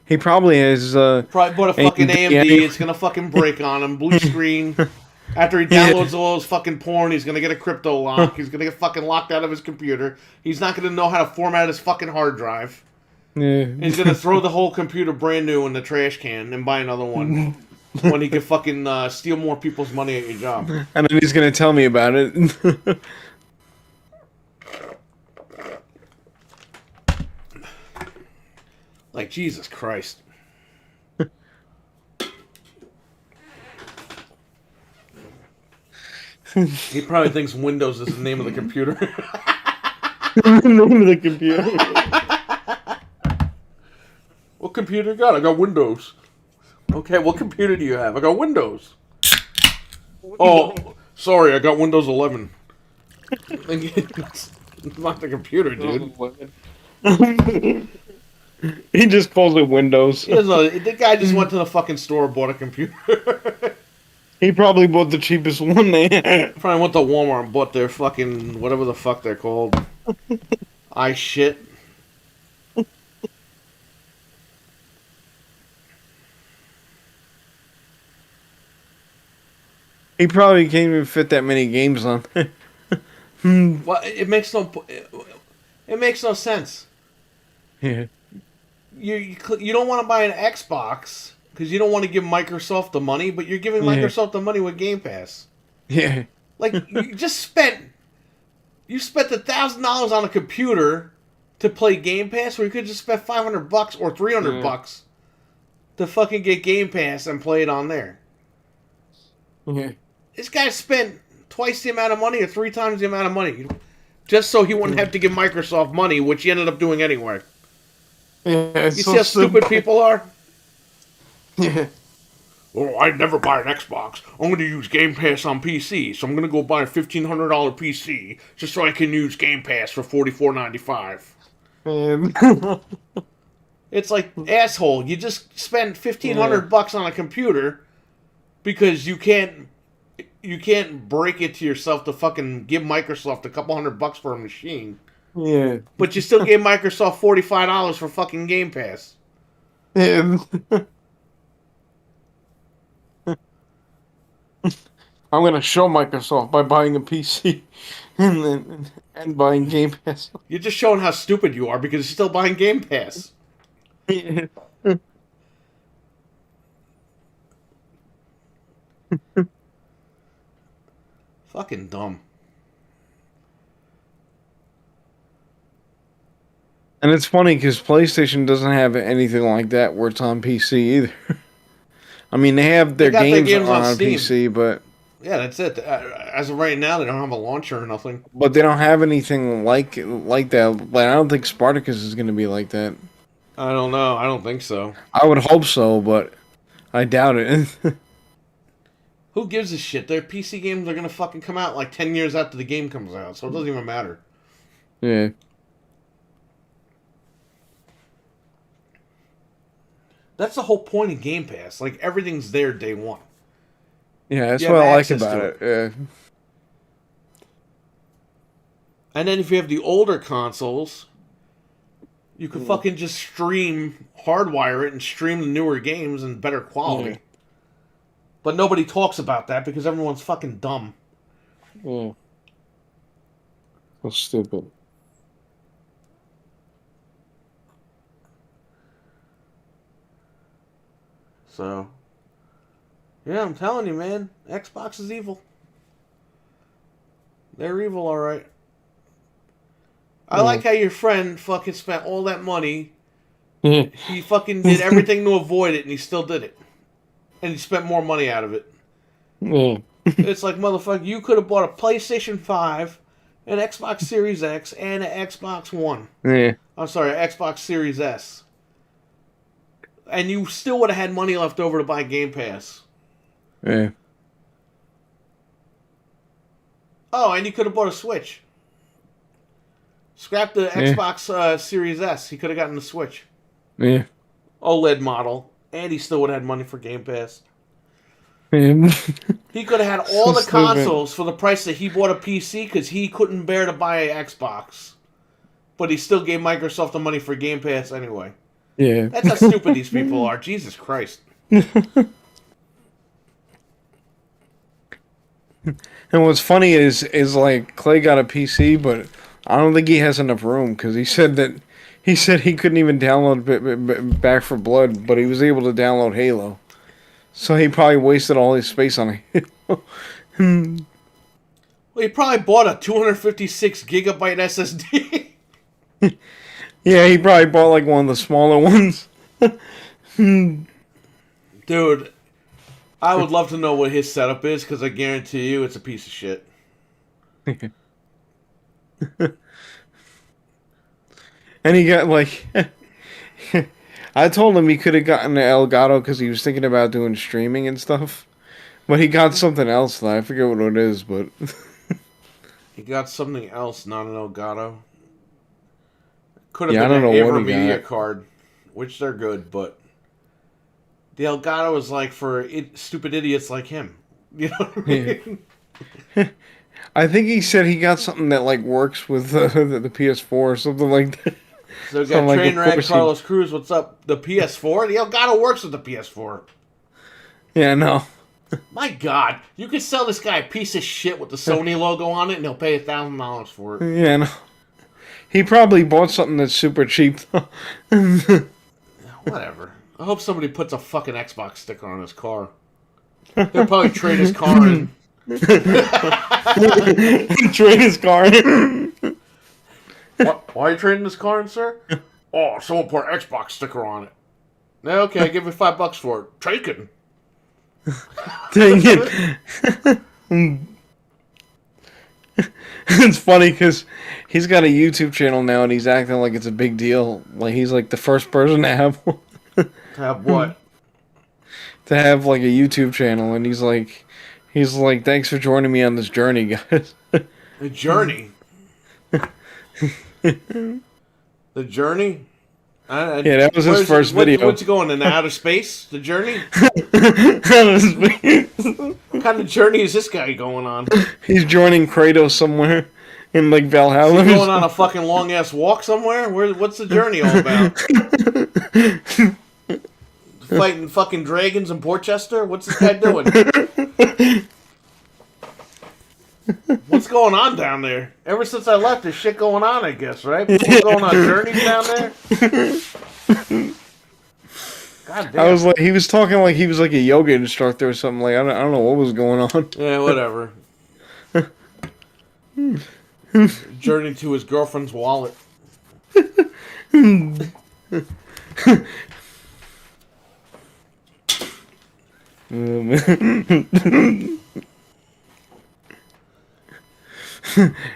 He probably has... probably bought a fucking AMD. It's going to fucking break on him. Blue screen. After he downloads all his fucking porn, he's going to get a crypto lock. He's going to get fucking locked out of his computer. He's not going to know how to format his fucking hard drive. Yeah. He's going to throw the whole computer brand new in the trash can and buy another one. When he can fucking steal more people's money at your job. And then he's going to tell me about it. Like, Jesus Christ. He probably thinks Windows is the name of the computer. The name of the computer. What computer you got? I got Windows. Okay, what computer do you have? I got Windows. Oh, sorry, I got Windows 11. It's not the computer, dude. He just calls it Windows. The guy just went to the fucking store and bought a computer. He probably bought the cheapest one there. Probably went to Walmart and bought their fucking, whatever the fuck they're called. I shit. He probably can't even fit that many games on. Well, it makes no sense. Yeah. You don't want to buy an Xbox because you don't want to give Microsoft the money, but you're giving Microsoft the money with Game Pass. Yeah. Like, you spent $1,000 on a computer to play Game Pass, where you could just spend $500 or $300 to fucking get Game Pass and play it on there. Yeah. This guy spent twice the amount of money or 3 times the amount of money just so he wouldn't have to give Microsoft money, which he ended up doing anyway. Yeah, you see how stupid people are? Yeah. Oh, I'd never buy an Xbox. I'm going to use Game Pass on PC, so I'm going to go buy a $1,500 PC just so I can use Game Pass for $44.95. And It's like, asshole, you just spent yeah, $1,500 on a computer because you can't break it to yourself to fucking give Microsoft a couple $100 for a machine. yeah, But you still gave Microsoft $45 for fucking Game Pass. and I'm gonna show Microsoft by buying a PC and buying Game Pass. You're just showing how stupid you are because you're still buying Game Pass. Yeah. Fucking dumb. And it's funny because PlayStation doesn't have anything like that where it's on PC either. I mean, they have They their got their games games on on Steam. PC, but Yeah, that's it. As of right now, they don't have a launcher or nothing. they don't have anything like that. Like I don't think Spartacus is going to be like that. I don't know. I don't think so. I would hope so, but I doubt it. Who gives a shit? Their PC games are gonna fucking come out like 10 years after the game comes out, so it doesn't even matter. Yeah, That's the whole point of Game Pass. Like, everything's there day one. yeah, that's You have what I like access about to it. it. Yeah, And then if you have the older consoles, you can fucking just hardwire it and stream the newer games in better yeah, quality. But nobody talks about that because everyone's fucking dumb. yeah. So stupid. So, yeah, I'm telling you, man. Xbox is evil. They're evil, alright. I Yeah, like how your friend fucking spent all that money. yeah, He fucking did everything to avoid it, and he still did it. And he spent more money out of it. yeah, It's like, motherfucker, you could have bought a PlayStation 5, an Xbox Series X, and an Xbox One. yeah, I'm sorry, Xbox Series S. And you still would have had money left over to buy Game Pass. yeah, Oh, and you could have bought a Switch. Scrap the yeah, Xbox Series S. He could have gotten the Switch. yeah. OLED model. And he still would have had money for Game Pass. Yeah. He could have had So all the stupid. consoles for the price that he bought a PC because he couldn't bear to buy an Xbox. But he still gave Microsoft the money for Game Pass anyway. Yeah. That's how stupid these people are. Jesus Christ. And what's funny is like Clay got a PC, but I don't think he has enough room because he said he couldn't even download Back for Blood, but he was able to download Halo. So he probably wasted all his space on Halo. Well, he probably bought a 256 gigabyte SSD. Yeah, he probably bought like one of the smaller ones. Dude, I would love to know what his setup is because I guarantee you it's a piece of shit. And he got like, I told him he could have gotten the Elgato because he was thinking about doing streaming and stuff. But he got something else though. I forget what it is, but He got something else, not an Elgato. Could have yeah, I been don't an know what he Avermedia got. card, which they're good, but the Elgato is like for stupid idiots like him. You know what I Yeah. mean? I think he said he got something that like works with the PS4 or something like that. So we So I'm got like, of Trainwreck, course he. Carlos Cruz. What's up? The PS4. The Elgato works with the PS4. Yeah, no. My God, you could sell this guy a piece of shit with the Sony logo on it, and he'll pay $1,000 for it. Yeah, no. He probably bought something that's super cheap though. Whatever. I hope somebody puts a fucking Xbox sticker on his car. He'll probably trade his car in. Trade his car. What? Why are you trading this car in, sir? Oh, someone put an Xbox sticker on it. Okay, give me $5 for it. Taken. Dang it. It's funny because he's got a YouTube channel now and he's acting like it's a big deal. Like he's like the first person to have one. Have what? to have like a YouTube channel, and he's like, thanks for joining me on this journey, guys. The Journey. The Journey. Yeah, that was his first video. What's going in outer space? The Journey. What kind of journey is this guy going on? He's joining Kratos somewhere in like Valhalla. Is he going on a fucking long ass walk somewhere? What's the journey all about? Fighting fucking dragons in Portchester? What's this guy doing? What's going on down there? Ever since I left, there's shit going on, I guess, right? People going on journeys down there? God damn. I was like, he was talking like he was like a yoga instructor or something. Like I don't know what was going on. Yeah, whatever. Journey to his girlfriend's wallet.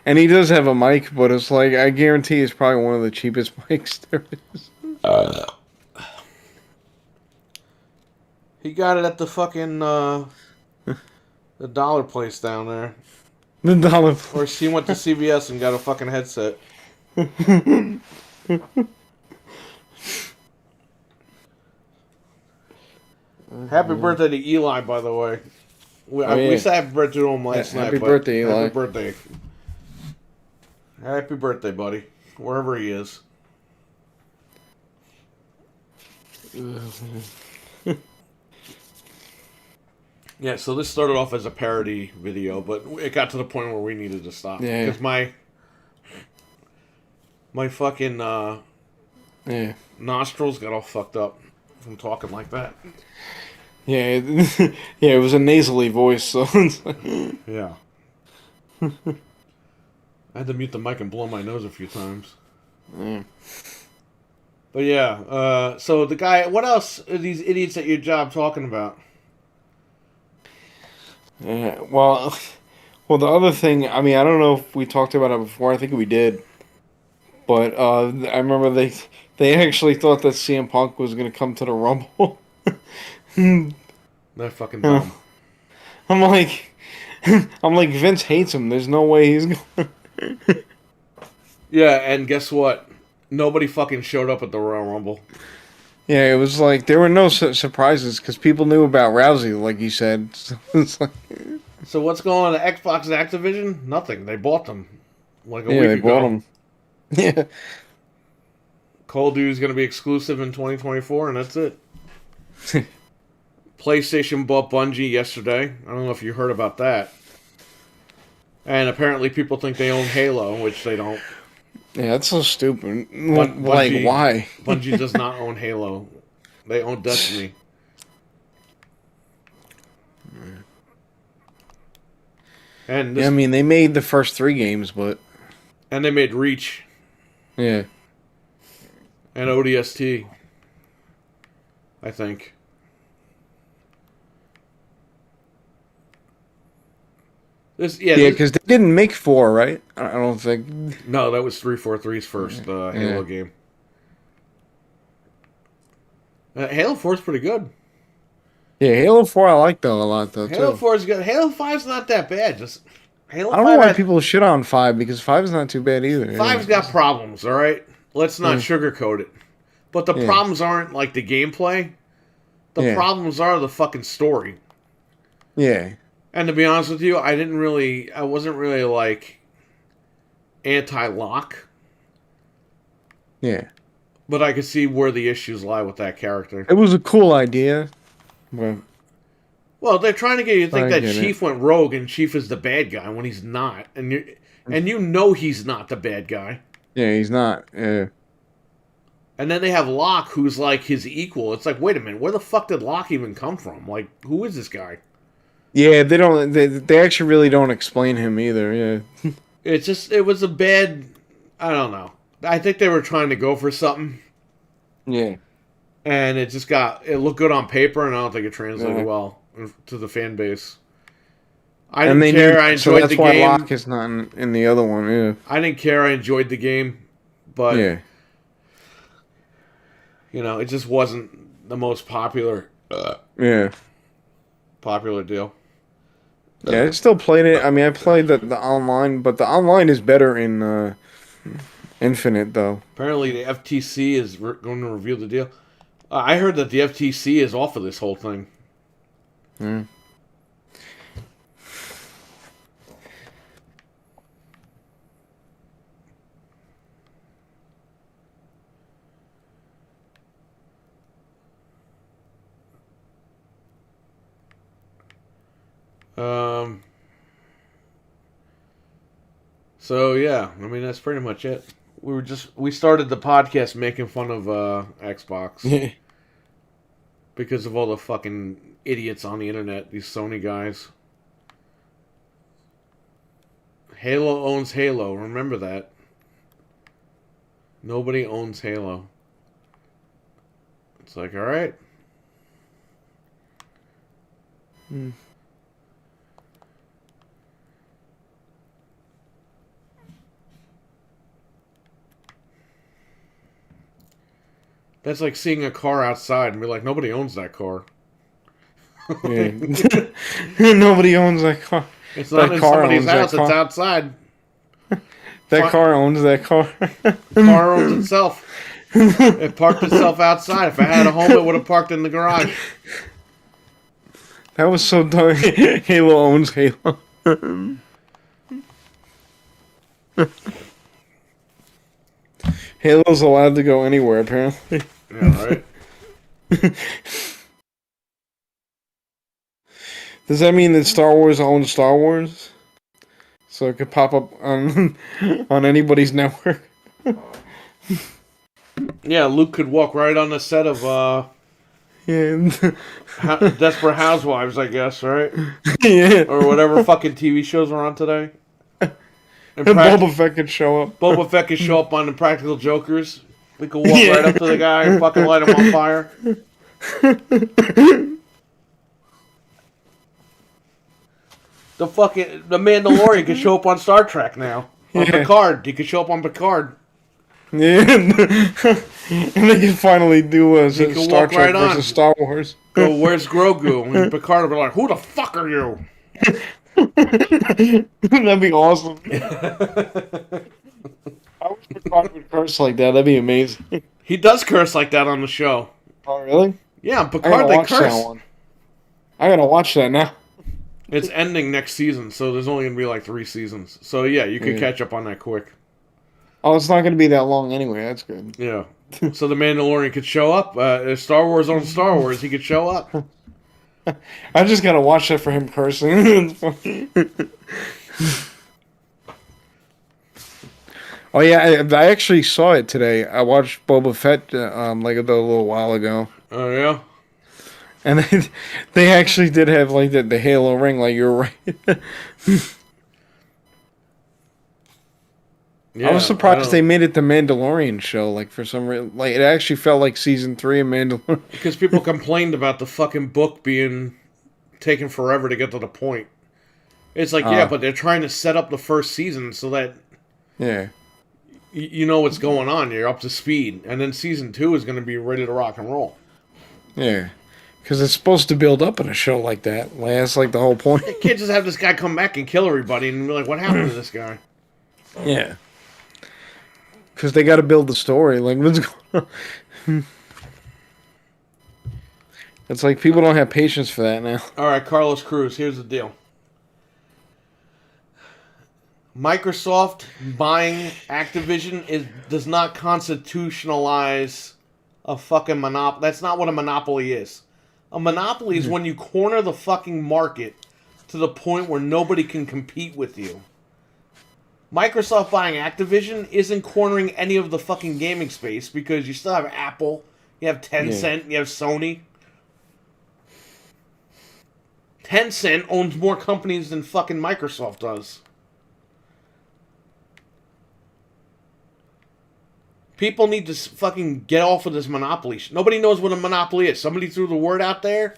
And he does have a mic, but it's like I guarantee it's probably one of the cheapest mics there is. He got it at the fucking the dollar place down there. The dollar. Or she went to CVS and got a fucking headset. Happy birthday to Eli, by the way. We said happy birthday to him last night. Happy birthday, Eli. Happy birthday. Happy birthday, buddy. Wherever he is. Yeah, so this started off as a parody video, but it got to the point where we needed to stop. Yeah. Because my fucking nostrils got all fucked up from talking like that. Yeah, yeah, it was a nasally voice, so. Yeah. I had to mute the mic and blow my nose a few times. But yeah, so the guy, what else are these idiots at your job talking about? Yeah, well, the other thing, I mean, I don't know if we talked about it before. I think we did, but I remember they actually thought that CM Punk was going to come to the Rumble. That fucking dumb. I'm like, Vince hates him. There's no way he's going. Yeah, and guess what? Nobody fucking showed up at the Royal Rumble. Yeah, it was like there were no surprises because people knew about Rousey, like you said. So it's like, so what's going on at Xbox and Activision? Nothing. They bought them like a week they ago. bought them. Yeah. Call of Duty is going to be exclusive in 2024, and that's it. PlayStation bought Bungie yesterday. I don't know if you heard about that. And apparently people think they own Halo, which they don't. Yeah, that's so stupid. Bungie, like, why? Bungie does not own Halo. They own Destiny. And I mean, they made the first 3 games, but... And they made Reach. Yeah. And ODST. I think. Yeah, because they didn't make 4, right? I don't think. No, that was 343's first Halo game. Halo 4 is pretty good. Yeah, Halo 4 I like though a lot though. Halo too. 4 is good. Halo 5's not that bad. Just Halo 5. I don't know why people shit on 5 because 5 is not too bad either. 5's got problems. All right, let's not sugarcoat it. But the problems aren't like the gameplay. The problems are the fucking story. Yeah. And to be honest with you, I wasn't really like anti-Locke. Yeah. But I could see where the issues lie with that character. It was a cool idea. But well, they're trying to get you to think that Chief went rogue and Chief is the bad guy when he's not. And you know he's not the bad guy. Yeah, he's not. Yeah. And then they have Locke, who's like his equal. It's like, wait a minute, where the fuck did Locke even come from? Like, who is this guy? Yeah, they don't. They actually really don't explain him either. Yeah. It was a bad. I don't know. I think they were trying to go for something. Yeah. And it looked good on paper, and I don't think it translated well to the fan base. I didn't care. I enjoyed the game. That's why Locke is not in the other one. Yeah. I didn't care. I enjoyed the game, but yeah. You know, it just wasn't the most popular Yeah. Popular deal. Yeah, I still played it. I mean, I played the online, but the online is better in Infinite, though. Apparently, the FTC is going to review the deal. I heard that the FTC is off of this whole thing. Mm. Um. So yeah, I mean that's pretty much it. We started the podcast making fun of Xbox Yeah. because of all the fucking idiots on the internet. These Sony guys. Halo owns Halo. Remember that. Nobody owns Halo. It's like, all right. Mm. That's like seeing a car outside and be like, nobody owns that car. Yeah. Nobody owns that car. It's not That in car somebody's owns that house. It's car. outside. That car owns that car. Car owns itself. It parked itself outside. If I had a home, it would have parked in the garage. That was so dumb. Halo owns Halo. Halo's allowed to go anywhere, apparently. Yeah, right. Does that mean that Star Wars owns Star Wars? So it could pop up on on anybody's network? Yeah, Luke could walk right on the set of Yeah. Desperate Housewives, I guess, right? Yeah. Or whatever fucking TV shows are on today. And Boba Fett could show up. Boba Fett could show up on the Practical Jokers. We could walk right up to the guy and fucking light him on fire. The Mandalorian could show up on Star Trek now. On Picard. He could show up on Picard. Yeah. And they can finally do Star Trek right versus Star Wars. Go, where's Grogu? And Picard will be like, who the fuck are you? That'd be awesome. I wish Picard would curse like that. That'd be amazing. He does curse like that on the show. Oh, really? Yeah, on I Picard gotta they watch curse. that one. I gotta watch that now. It's ending next season, so there's only gonna be like 3 seasons. So yeah, you could catch up on that quick. Oh, it's not gonna be that long anyway. That's good. Yeah. So the Mandalorian could show up. If Star Wars on Star Wars, he could show up. I just gotta watch that for him cursing. Oh yeah, I actually saw it today. I watched Boba Fett like a little while ago, Oh yeah. and they actually did have like the Halo ring. Like you're right. Yeah, I was surprised they made it the Mandalorian show. Like for some reason, like it actually felt like season 3 of Mandalorian. because people complained about the fucking book being taking forever to get to the point. It's like, yeah, but they're trying to set up the first season so that Yeah. you know what's going on. You're up to speed, and then season 2 is going to be ready to rock and roll. Yeah. Because it's supposed to build up in a show like that. Like, that's like the whole point. You can't just have this guy come back and kill everybody and be like, what happened to this guy? Yeah. Because they got to build the story. Like, what's going on? It's like people don't have patience for that now. All right, Carlos Cruz, here's the deal. Microsoft buying Activision does not constitutionalize a fucking monopoly. That's not what a monopoly is. A monopoly is when you corner the fucking market to the point where nobody can compete with you. Microsoft buying Activision isn't cornering any of the fucking gaming space because you still have Apple, you have Tencent, you have Sony. Tencent owns more companies than fucking Microsoft does. People need to fucking get off of this monopoly. Nobody knows what a monopoly is. Somebody threw the word out there,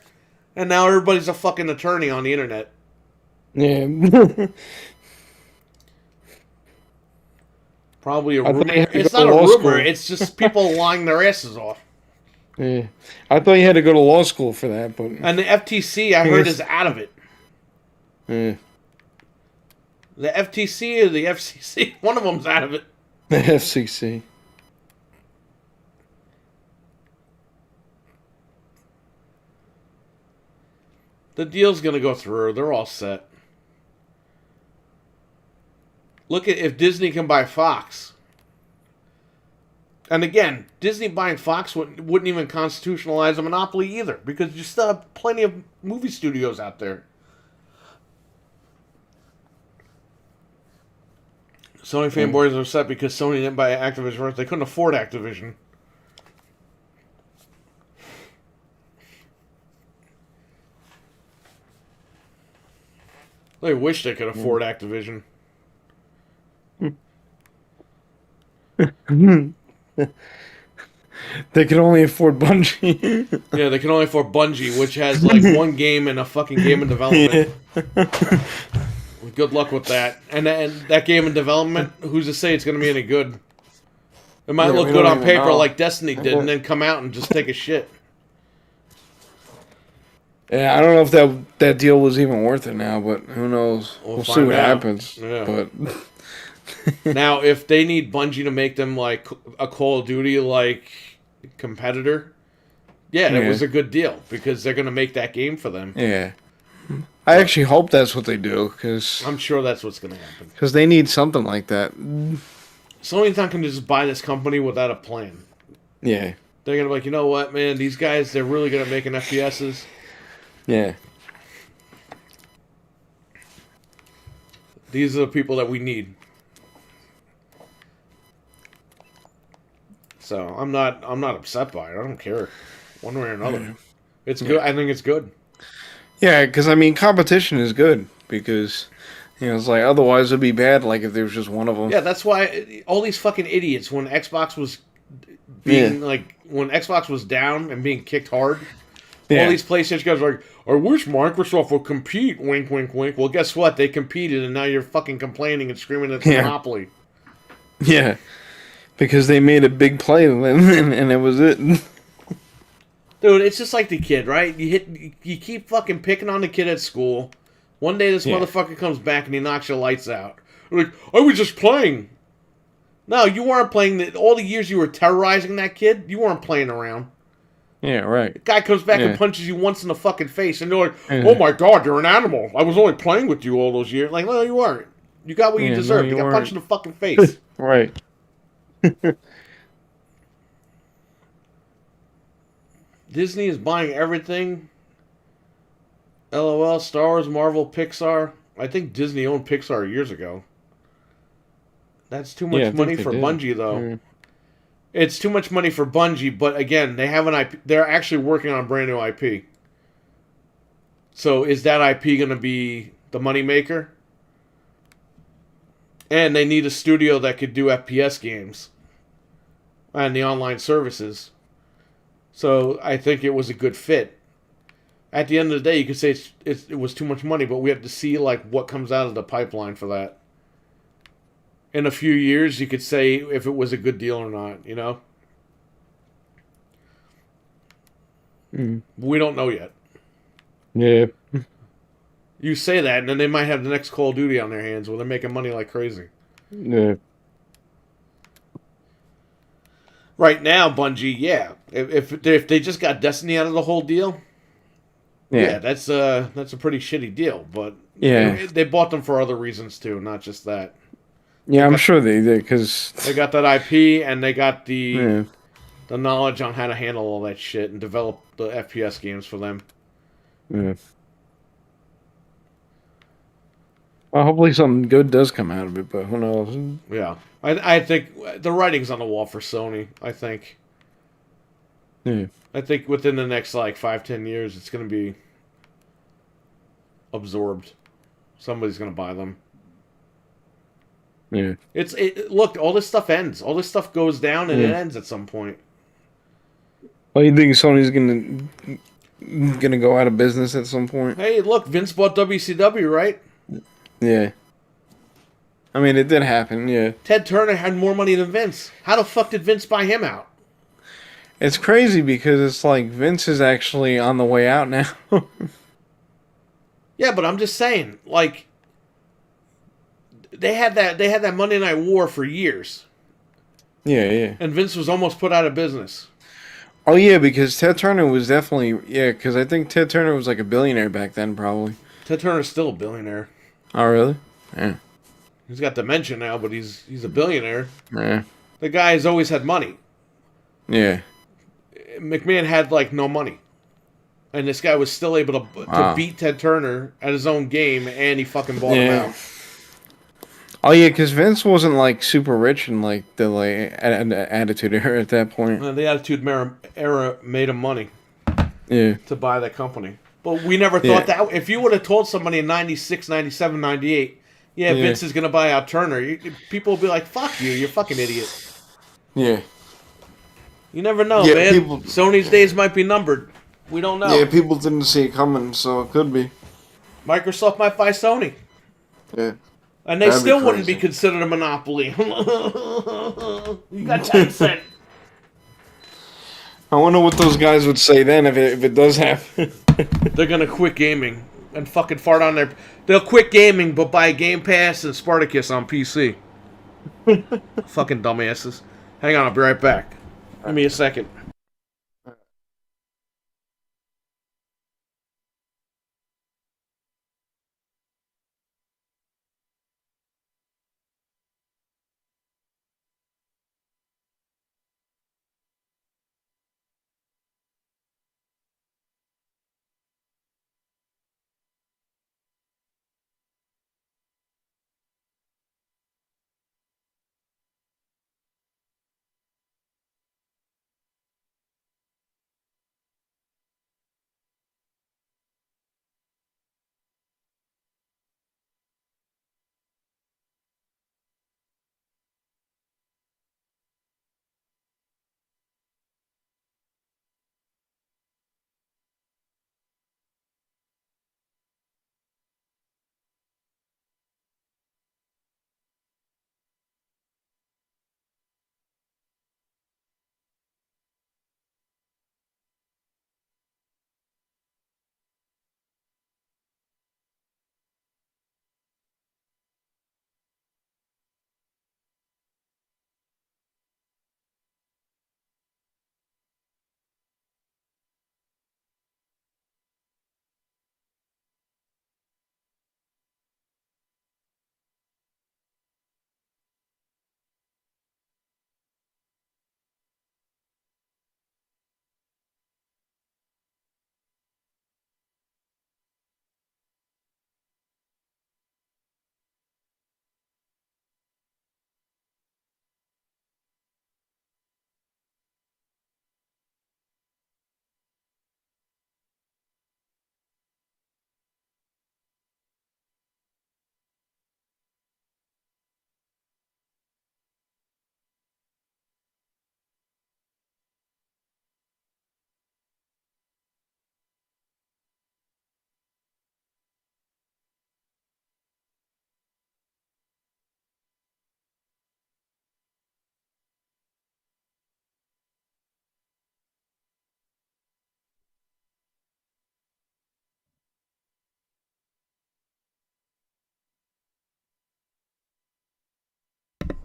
and now everybody's a fucking attorney on the internet. Yeah. Probably a rumor. It's not a rumor. It's just people lying their asses off. Yeah. I thought you had to go to law school for that, but And the FTC, I heard, is out of it. yeah. The FTC or the FCC, one of them's out of it. The FCC. The deal's gonna go through. They're all set. Look at if Disney can buy Fox. And again, Disney buying Fox wouldn't even constitutionalize a monopoly either, because you still have plenty of movie studios out there. Sony fanboys are upset because Sony didn't buy Activision first. They couldn't afford Activision. They wish they could afford Activision. They can only afford Bungie. Yeah, they can only afford Bungie, which has like one game and a fucking game in development. Good luck with that. And that game in development, who's to say it's going to be any good? It might look good on paper like Destiny did, and then come out and just take a shit. Yeah, I don't know if that deal was even worth it now, but who knows? We'll see what happens. Yeah. But now, if they need Bungie to make them like a Call of Duty like competitor, yeah, it was a good deal because they're going to make that game for them. Yeah. I actually hope that's what they do, because I'm sure that's what's going to happen. Because they need something like that. Sony's not going to just buy this company without a plan. Yeah. They're going to be like, you know what, man, these guys, they're really good at making FPSs. Yeah. These are the people that we need. So I'm not upset by it. I don't care, one way or another. Yeah. It's good. I think it's good. Yeah, because I mean, competition is good because it's like otherwise it'd be bad. Like if there was just one of them. Yeah, that's why all these fucking idiots when Xbox was being when Xbox was down and being kicked hard. Yeah. All these PlayStation guys are like, I wish Microsoft would compete. Wink, wink, wink. Well, guess what? They competed, and now you're fucking complaining and screaming at the monopoly. Yeah, because they made a big play, and it was it. Dude, it's just like the kid, right? You keep fucking picking on the kid at school. One day this motherfucker comes back and he knocks your lights out. You're like, I was just playing. No, you weren't playing. All the years you were terrorizing that kid, you weren't playing around. Yeah, right. The guy comes back and punches you once in the fucking face, and you're like, oh my god, you're an animal. I was only playing with you all those years. Like, no, you weren't. You got what you deserved. No, you got punched in the fucking face. Right. Disney is buying everything. LOL, Star Wars, Marvel, Pixar. I think Disney owned Pixar years ago. That's too much money for Bungie, though. Yeah. It's too much money for Bungie, but again, they have an IP. They're actually working on a brand new IP. So is that IP going to be the moneymaker? And they need a studio that could do FPS games and the online services. So I think it was a good fit. At the end of the day, you could say it was too much money, but we have to see like what comes out of the pipeline for that. In a few years, you could say if it was a good deal or not, you know? We don't know yet. Yeah. You say that, and then they might have the next Call of Duty on their hands where they're making money like crazy. Yeah. Right now, Bungie, yeah. If they just got Destiny out of the whole deal, yeah, that's a pretty shitty deal. But they bought them for other reasons too, not just that. Yeah, I'm sure they did because they got that IP and they got the knowledge on how to handle all that shit and develop the FPS games for them. Yeah. Well, hopefully something good does come out of it, but who knows? Yeah. I think the writing's on the wall for Sony, I think. Yeah. I think within the next, 5-10 years, it's going to be absorbed. Somebody's going to buy them. Yeah. Look, all this stuff ends. All this stuff goes down and it ends at some point. Well, you think Sony's gonna go out of business at some point? Hey, look, Vince bought WCW, right? Yeah. I mean, it did happen, yeah. Ted Turner had more money than Vince. How the fuck did Vince buy him out? It's crazy because it's like Vince is actually on the way out now. Yeah, but I'm just saying, like they had that Monday Night War for years, Yeah, yeah. and Vince was almost put out of business. Oh yeah, because Ted Turner was definitely because I think Ted Turner was like a billionaire back then, probably. Ted Turner's still a billionaire. Oh really? Yeah, He's got dementia now, but he's a billionaire. yeah, The guy has always had money. yeah. McMahon had like no money, and this guy was still able to Wow. beat Ted Turner at his own game, and he fucking bought him Yeah. out. Oh yeah, because Vince wasn't like super rich in like the attitude era at that point. The Attitude Era made him money Yeah, to buy that company. But we never thought yeah, that. If you would have told somebody in 96, 97, 98, yeah, yeah, Vince is going to buy out Turner, people will be like, fuck you, you're a fucking idiot. yeah, You never know, yeah. man. Sony's days might be numbered. We don't know. People didn't see it coming, so it could be. Microsoft might buy Sony. Yeah, And they that'd be still wouldn't be crazy. considered a monopoly. You got Tencent. I wonder what those guys would say then if it does happen. They're going to quit gaming and fucking fart on their... They'll quit gaming, but buy Game Pass and Spartacus on PC. Fucking dumbasses. Hang on, I'll be right back. Give me a second.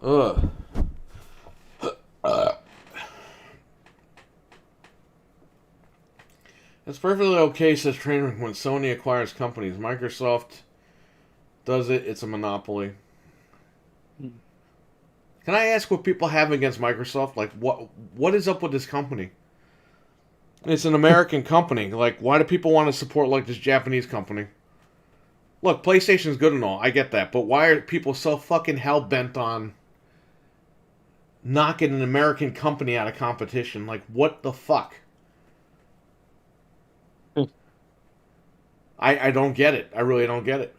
Ugh. It's perfectly okay, says Trainer, when Sony acquires companies. Microsoft does it, it's a monopoly. Can I ask what people have against Microsoft? Like, what is up with this company? It's an American company. Like, why do people want to support, like, this Japanese company? Look, PlayStation's good and all. I get that. But why are people so fucking hell-bent on knocking an American company out of competition? Like, what the fuck? I don't get it. I really don't get it.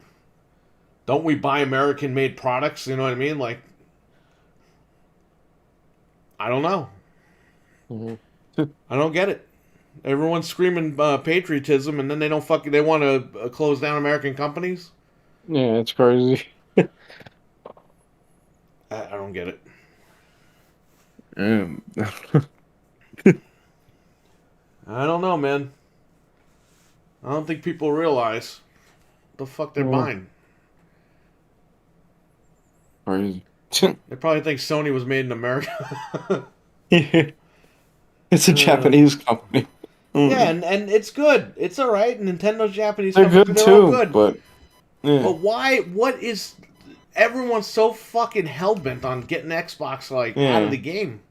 Don't we buy American made products? You know what I mean? Like, I don't know. Mhm. I don't get it. Everyone's screaming patriotism, and then they don't fucking. They want to close down American companies. Yeah, it's crazy. I don't get it. Um, I don't know, man. I don't think people realize the fuck they're buying. Crazy. They probably think Sony was made in America. It's a Japanese company. Yeah, and it's good. It's all right. Nintendo's Japanese They're company. good They're all too, good. but yeah, But why? What is everyone's so fucking hell bent on getting Xbox out of yeah, the game?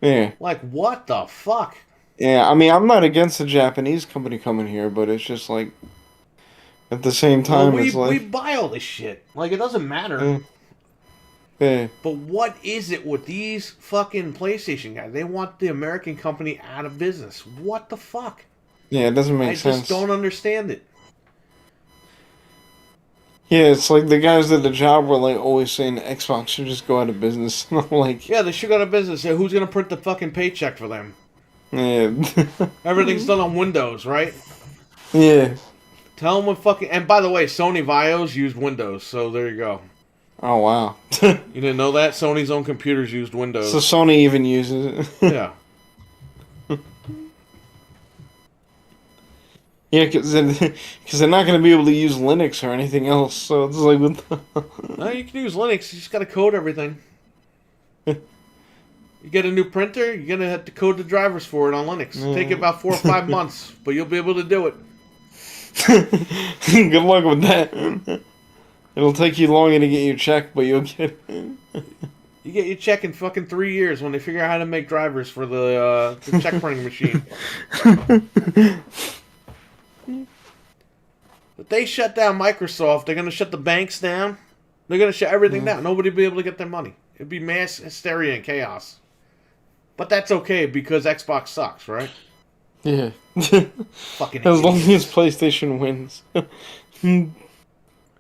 yeah, Like what the fuck? yeah. I mean, I'm not against the Japanese company coming here, but it's just like at the same Well, time, it's we like, buy all this shit. Like it doesn't matter. yeah, yeah, But what is it with these fucking PlayStation guys? They want the American company out of business. What the fuck? yeah, it doesn't I make just sense. don't understand it. Yeah, it's like the guys at the job were like always saying Xbox should just go out of business. And I'm like, Yeah, they should go out of business. So who's gonna print the fucking paycheck for them? yeah, Everything's done on Windows, right? yeah. Tell them what fucking. And by the way, Sony Vios used Windows, so there you go. Oh wow. You didn't know that? Sony's own computers used So Windows. Sony even uses it. Yeah. Yeah, because they're not going to be able to use Linux or anything else. So it's like, No, you can use Linux. You just gotta code everything. You get a new printer, you're gonna have to code the drivers for it on Linux. Take it about 4 or 5 months, but you'll be able to do it. good luck with that. It'll take you longer to get your check, but you'll get. You get your check in fucking 3 years when they figure out how to make drivers for the check printing machine. But they shut down Microsoft. They're gonna shut the banks down. They're gonna shut everything down. Nobody will be able to get their money. It'd be mass hysteria and chaos. But that's okay because Xbox sucks, right? Yeah. Fucking As long idiots. as PlayStation wins.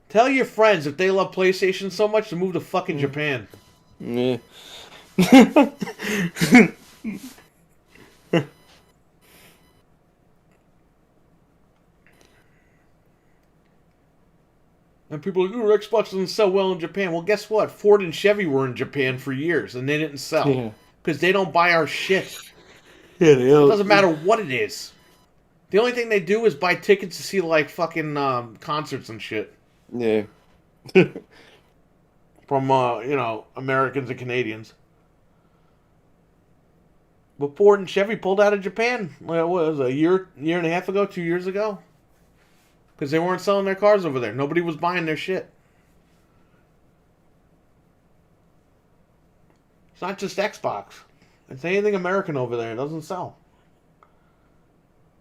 Tell your friends if they love PlayStation so much to move to fucking Japan. Yeah. And people are like, "Ooh, Xbox doesn't sell well in Japan." Well, guess what? Ford and Chevy were in Japan for years and they didn't sell Yeah. because they don't buy our shit. Yeah, they It doesn't matter what it is. The only thing they do is buy tickets to see like fucking concerts and shit Yeah. from Americans and Canadians. But Ford and Chevy pulled out of Japan. What was it, a year and a half ago, 2 years ago? Because they weren't selling their cars over there. Nobody was buying their shit. It's not just Xbox. It's anything American over there. It doesn't sell.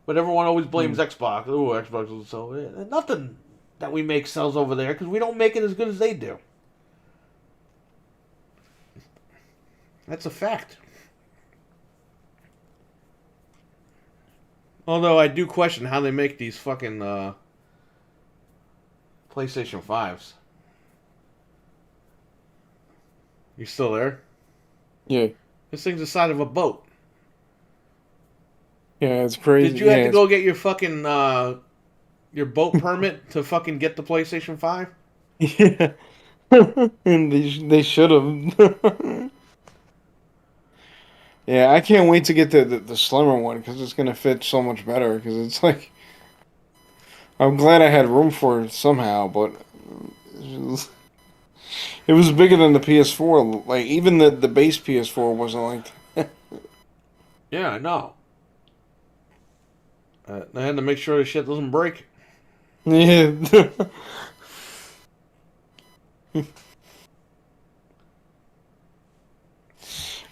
But everyone always blames Xbox. Oh, Xbox doesn't sell. Nothing that we make sells over there because we don't make it as good as they do. That's a fact. Although I do question how they make these fucking PlayStation 5s. You still there? Yeah. This thing's the size of a boat. Yeah, it's crazy. Did you have to go get your fucking your boat permit to fucking get the PlayStation 5? Yeah. And they should have. Yeah, I can't wait to get the slimmer one because it's gonna fit so much better. Because it's like, I'm glad I had room for it somehow, but it was bigger than the PS4. Like even the base PS4 wasn't like. Yeah, I know. I had to make sure the shit doesn't break. Yeah.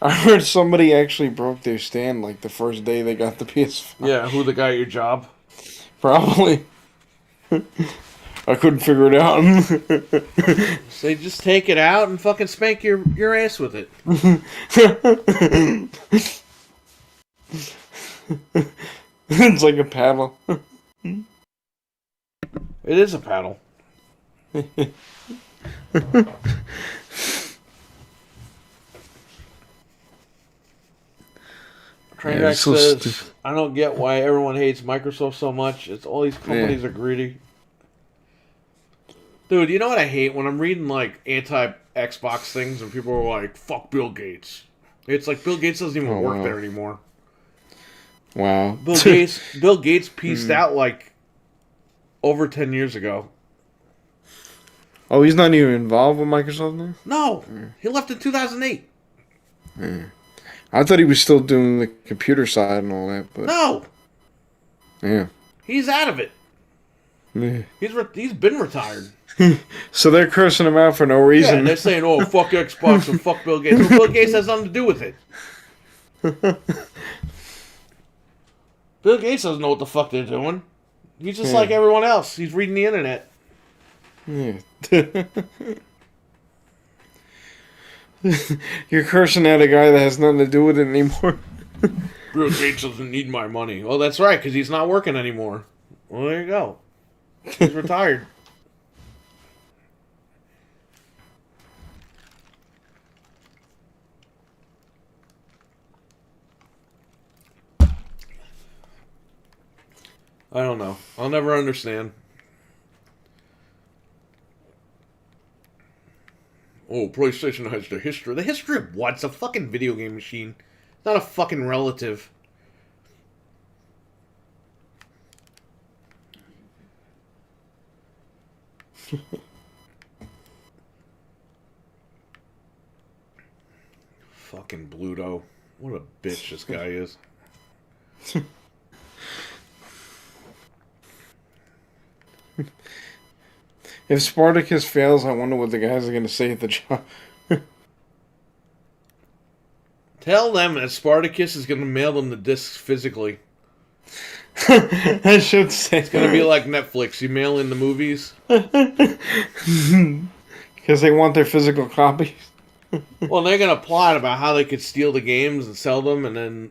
I heard somebody actually broke their stand like the first day they got the PS5. Yeah, who the guy at your job? Probably. I couldn't figure it out. Say just take it out and fucking spank your ass with it. It's like a paddle. It is a paddle. Trainwreck so says, stupid. I don't get why everyone hates Microsoft so much. It's all these companies are greedy. Dude, you know what I hate? When I'm reading, like, anti-Xbox things and people are like, fuck Bill Gates. It's like Bill Gates doesn't even work wow. there anymore. Wow. Bill Gates pieced out like over 10 years ago. Oh, he's not even involved with Microsoft now? No, he left in 2008. I thought he was still doing the computer side and all that, but No, yeah. he's out of it. Yeah. He's been retired. So they're cursing him out for no reason. Yeah, they're saying, "Oh, fuck Xbox and fuck Bill Gates." Well, Bill Gates has nothing to do with it. Bill Gates doesn't know what the fuck they're doing. He's just like everyone else. He's reading the internet. Yeah. You're cursing at a guy that has nothing to do with it anymore. Bill Gates doesn't need my money. Well, that's right, because he's not working anymore. Well, there you go. He's retired. I don't know. I'll never understand. Oh, PlayStation has the history. The history of what? It's a fucking video game machine. It's not a fucking relative. Fucking Bluto. What a bitch this guy is. If Spartacus fails, I wonder what the guys are going to say at the job. Tell them that Spartacus is going to mail them the discs physically. I should say. It's going to be like Netflix. You mail in the movies. Because they want their physical copies. Well, they're going to plot about how they could steal the games and sell them and then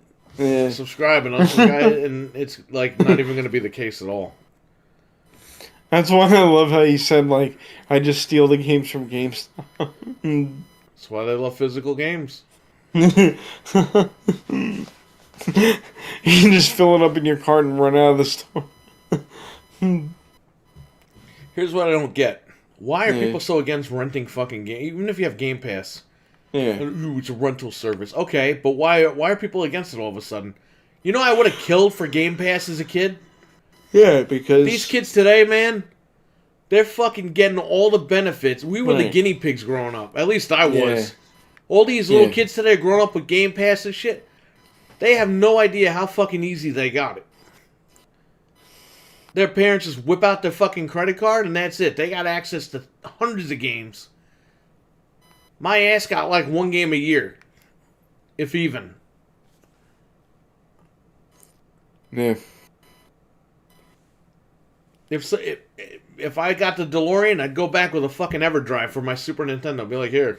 subscribe and unsubscribe. And it's like not even going to be the case at all. That's why I love how you said, like, I just steal the games from GameStop. That's why they love physical games. You can just fill it up in your cart and run out of the store. Here's what I don't get. Why are people so against renting fucking games? Even if you have Game Pass. Yeah. Ooh, it's a rental service. Okay, but why are people against it all of a sudden? You know I would have killed for Game Pass as a kid? Yeah, because These kids today, man, they're fucking getting all the benefits. We were the guinea pigs growing up. At least I was. Yeah. All these little kids today growing up with Game Pass and shit, they have no idea how fucking easy they got it. Their parents just whip out their fucking credit card and that's it. They got access to hundreds of games. My ass got like one game a year. If even. Yeah. If I got the DeLorean, I'd go back with a fucking EverDrive for my Super Nintendo. Be like, here.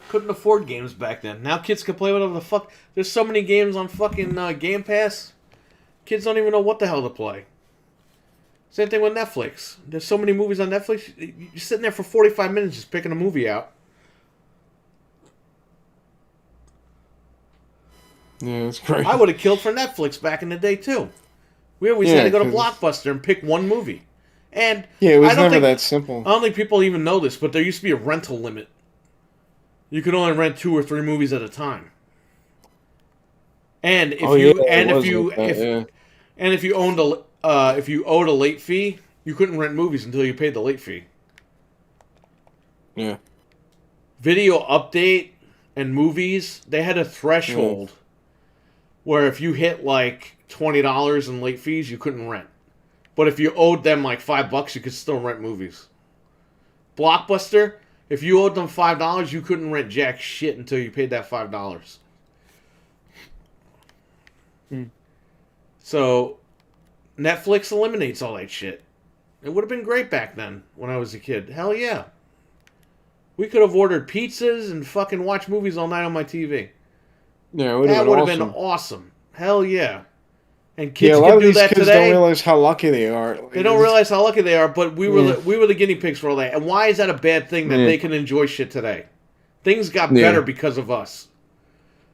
Couldn't afford games back then. Now kids can play whatever the fuck. There's so many games on fucking Game Pass. Kids don't even know what the hell to play. Same thing with Netflix. There's so many movies on Netflix. You're sitting there for 45 minutes just picking a movie out. Yeah, it's great. I would have killed for Netflix back in the day too. We always had to go to Blockbuster and pick one movie. And it was never that simple. I don't think people even know this, but there used to be a rental limit. You could only rent 2 or 3 movies at a time. And if if you owed a late fee, you couldn't rent movies until you paid the late fee. Yeah. Video update and movies, they had a threshold where if you hit like $20 in late fees, you couldn't rent. But if you owed them like $5, you could still rent movies. Blockbuster, if you owed them $5, you couldn't rent jack shit until you paid that $5. So, Netflix eliminates all that shit. It would have been great back then when I was a kid. Hell yeah. We could have ordered pizzas and fucking watched movies all night on my TV. Yeah, that would have been awesome. Hell yeah. And kids can do that today. Don't realize how lucky they are. They don't realize how lucky they are, but we were the guinea pigs for all that. And why is that a bad thing that they can enjoy shit today? Things got better because of us.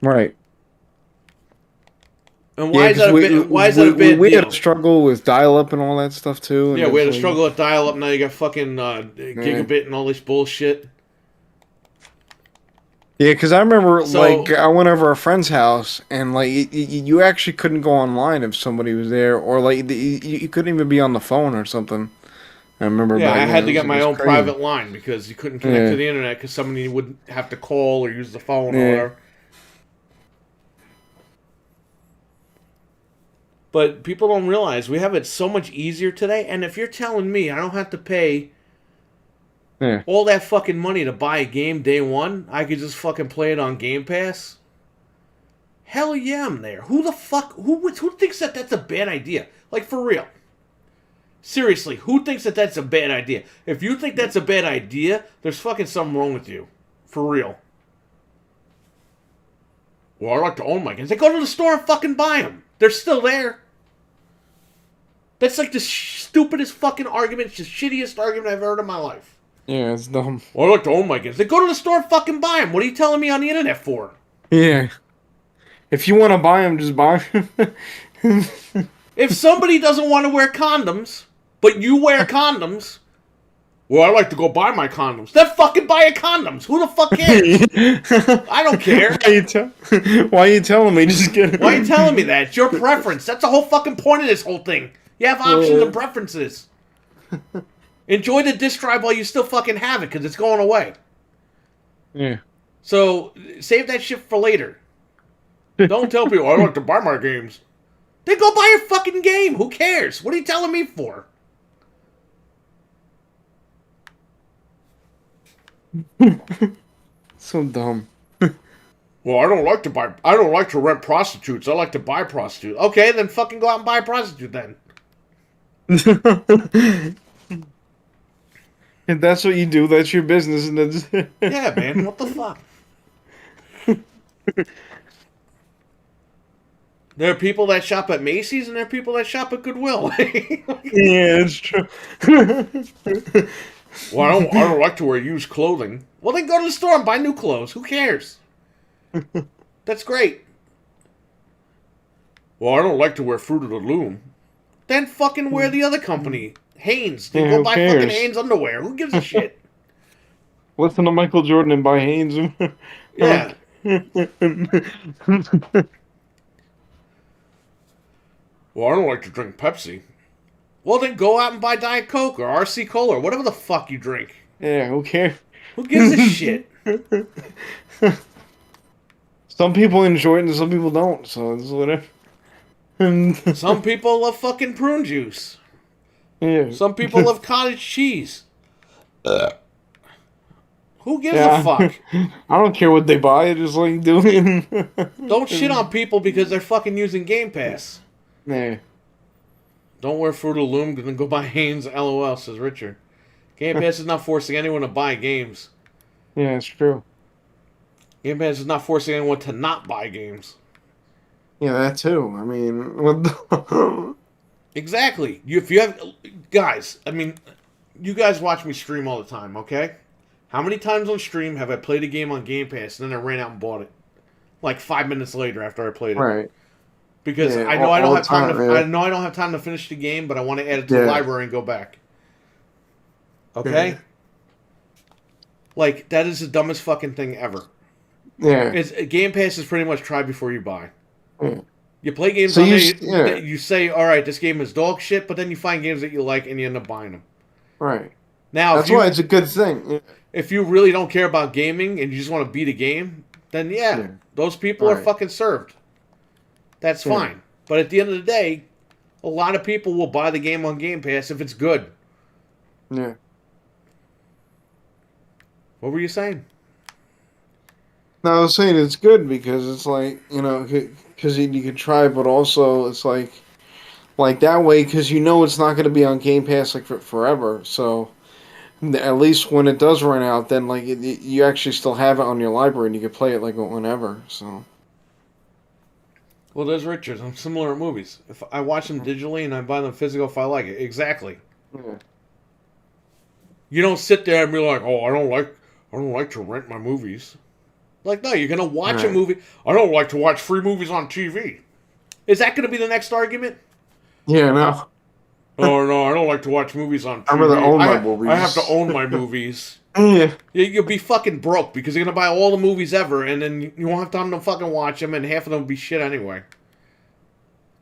Right. And why is that a bad deal? We had to struggle with dial-up and all that stuff, too. Yeah, we had to struggle with dial-up. Now you got fucking gigabit and all this bullshit. Yeah, because I remember, like, So I went over a friend's house, and, like, you actually couldn't go online if somebody was there, or, like, you couldn't even be on the phone or something. I remember yeah, back I then. had to get It my was own crazy. private line because you couldn't connect to Yeah, the internet because somebody would have to call or use the phone or yeah, whatever. But people don't realize we have it so much easier today. And if you're telling me I don't have to pay yeah. all that fucking money to buy a game day one, I could just fucking play it on Game Pass. Hell yeah, I'm there. Who the fuck? Who thinks that that's a bad idea? Like for real. Seriously, who thinks that that's a bad idea? If you think that's a bad idea, there's fucking something wrong with you. For real. Well, I like to own my games. They go to the store and fucking buy them. They're still there. That's like the stupidest fucking argument, the shittiest argument I've heard in my life. Yeah, it's dumb. Well, I like to own my games. They go to the store and fucking buy them. What are you telling me on the internet for? Yeah. If you want to buy them, just buy them. If somebody doesn't want to wear condoms, but you wear condoms, well, I like to go buy my condoms. Then fucking buy your condoms. Who the fuck cares? I don't care. Why are you telling me? Just get Why are you telling me that? It's your preference. That's the whole fucking point of this whole thing. You have options and preferences. Enjoy the disk drive while you still fucking have it, because it's going away. Yeah. So, save that shit for later. Don't tell people, I like to buy my games. Then go buy your fucking game. Who cares? What are you telling me for? So dumb. Well, I don't like to rent prostitutes. I like to buy prostitutes. Okay, then fucking go out and buy a prostitute then. If that's what you do, that's your business, and that's Yeah, man, what the fuck? There are people that shop at Macy's and there are people that shop at Goodwill. yeah, it's true. Well, I don't like to wear used clothing. Well, then go to the store and buy new clothes. Who cares? That's great. Well, I don't like to wear Fruit of the Loom. Then fucking wear the other company. Hanes. Then Yeah, go who buy fucking cares? Hanes underwear. Who gives a shit? Listen to Michael Jordan and buy Hanes. Yeah. Well, I don't like to drink Pepsi. Well, then go out and buy Diet Coke or RC Cola or whatever the fuck you drink. Yeah, who cares? Who gives a shit? Some people enjoy it and some people don't, so it's whatever. Some people love fucking prune juice. Yeah. Some people love cottage cheese. Who gives Yeah. a fuck? I don't care what they buy, I just like doing it. Don't shit on people because they're fucking using Game Pass. Yeah. Don't wear Fruit of the Loom, then go buy Hanes. LOL, says Richard. Game Pass is not forcing anyone to buy games. Yeah, it's true. Game Pass is not forcing anyone to not buy games. Yeah, that too. I mean, what the... Exactly. If you have guys, I mean, you guys watch me stream all the time, okay? How many times on stream have I played a game on Game Pass and then I ran out and bought it? Like 5 minutes later after I played it. Right. Because Yeah, I know I don't all have the time time, to yeah. I know I don't have time to finish the game, but I want to add it to the Yeah. library and go back. Okay? Yeah. Like that is the dumbest fucking thing ever. Yeah. It's Game Pass is pretty much try before you buy. Yeah. You play games So on you there, yeah. you say, all right, this game is dog shit, but then you find games that you like and you end up buying them. Right. Now, That's why it's a good thing. Yeah. if you really don't care about gaming and you just want to beat a game, then yeah. Those people are Right. fucking served. That's Yeah. fine. But at the end of the day, a lot of people will buy the game on Game Pass if it's good. Yeah. What were you saying? No, I was saying it's good because it's like, because you can try, but also it's like that way, because it's not going to be on Game Pass like for forever. So at least when it does run out, then like you actually still have it on your library and you can play it like whenever. So Well, there's Richards. I'm similar at movies. If I watch them digitally and I buy them physical if I like it. Exactly. yeah, You don't sit there and be like, oh, I don't like to rent my movies. Like, no, you're gonna watch a Right. movie. I don't like to watch free movies on TV. Is that gonna be the next argument? yeah, no, Oh no, I don't like to watch movies on I'd rather TV. own my I have to movies. own my movies. Yeah. You'll be fucking broke because you're gonna buy all the movies ever, and then you won't have time to fucking watch them, and half of them will be shit anyway.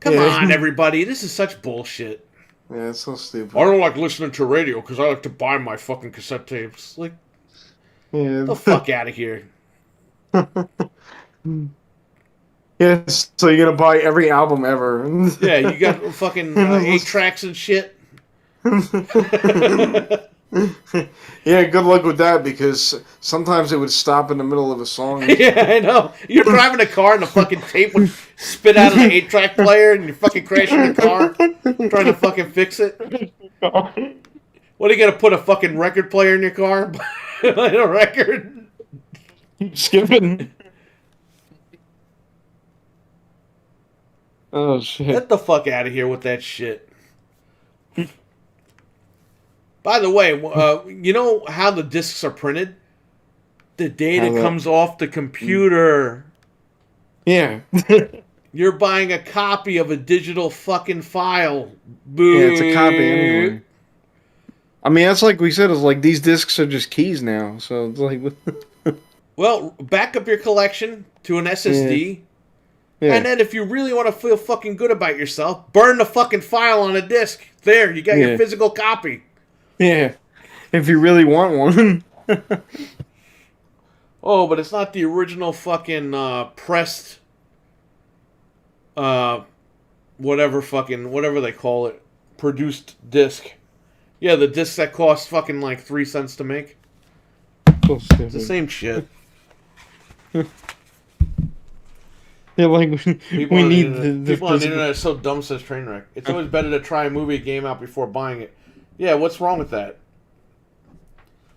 Come Yeah. on, everybody, this is such bullshit. Yeah, it's so I stupid. don't like listening to radio because I like to buy my fucking cassette tapes. Like, Yeah. the fuck out of here. Yes, so you're gonna buy every album ever. Yeah, you got fucking 8 tracks and shit. Yeah, good luck with that because sometimes it would stop in the middle of a song. Yeah, I know. You're driving a car and the fucking tape would spit out of the 8-track player and you're fucking crashing the car trying to fucking fix it. What, are you gonna put a fucking record player in your car? Like a record? Skipping. Oh shit. Get the fuck out of here with that shit. By the way, you know how the discs are printed? The data comes off the computer. Yeah. You're buying a copy of a digital fucking file. Yeah, it's a copy anyway. I mean, that's like we said, it's like these discs are just keys now. So it's like. Well, back up your collection to an SSD. Yeah. And then if you really want to feel fucking good about yourself, burn the fucking file on a disc. There, you got your physical copy. Yeah. If you really want one. Oh, but it's not the original fucking pressed whatever they call it, produced disc. Yeah, the discs that cost fucking like 3 cents to make. So stupid. It's the same shit. Yeah, like People we on need the people on the internet are so dumb, says Trainwreck. It's always better to try a movie or game out before buying it. Yeah, what's wrong with that?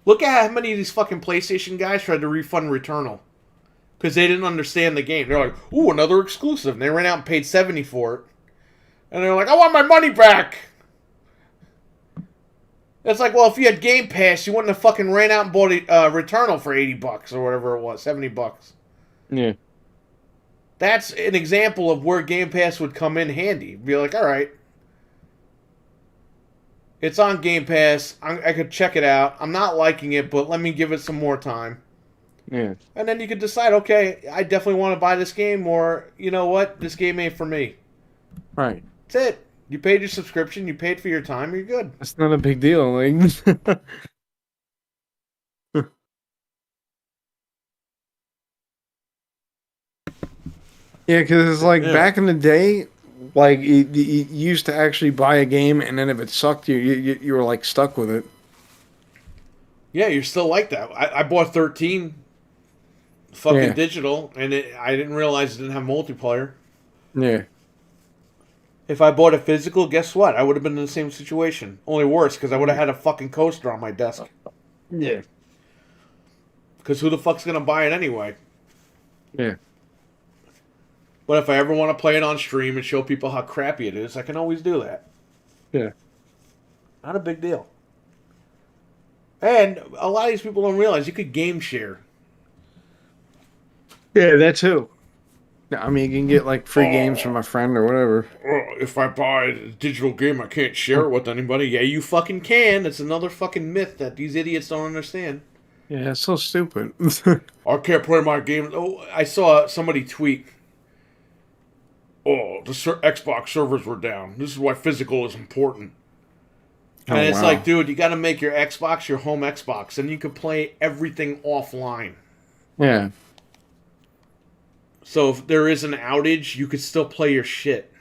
Look at how many of these fucking PlayStation guys tried to refund Returnal. Because they didn't understand the game. They're like, ooh, another exclusive. And they ran out and paid $70 for it. And they're like, I want my money back. It's like, well, if you had Game Pass, you wouldn't have fucking ran out and bought Returnal for $80 or whatever it was, $70. Yeah. That's an example of where Game Pass would come in handy. Be like, all right, it's on Game Pass. I could check it out. I'm not liking it, but let me give it some more time. Yeah. And then you could decide, okay, I definitely want to buy this game, or, you know what, this game ain't for me. Right. That's it. You paid your subscription, you paid for your time, you're good. It's not a big deal. Like. Yeah, because it's like back in the day, like you used to actually buy a game, and then if it sucked, you were like stuck with it. Yeah, you're still like that. I bought 13 fucking digital, and I didn't realize it didn't have multiplayer. Yeah. If I bought a physical, guess what? I would have been in the same situation. Only worse, because I would have had a fucking coaster on my desk. Yeah. Because who the fuck's going to buy it anyway? Yeah. But if I ever want to play it on stream and show people how crappy it is, I can always do that. Yeah. Not a big deal. And a lot of these people don't realize you could game share. Yeah, that too. I mean, you can get like free games from a friend or whatever. If I buy a digital game, I can't share it with anybody. Yeah, you fucking can. It's another fucking myth that these idiots don't understand. Yeah, it's so stupid. I can't play my game. Oh, I saw somebody tweet. Oh, the Xbox servers were down. This is why physical is important. And it's like, dude, you got to make your Xbox your home Xbox, and you can play everything offline. Yeah. So if there is an outage, you could still play your shit.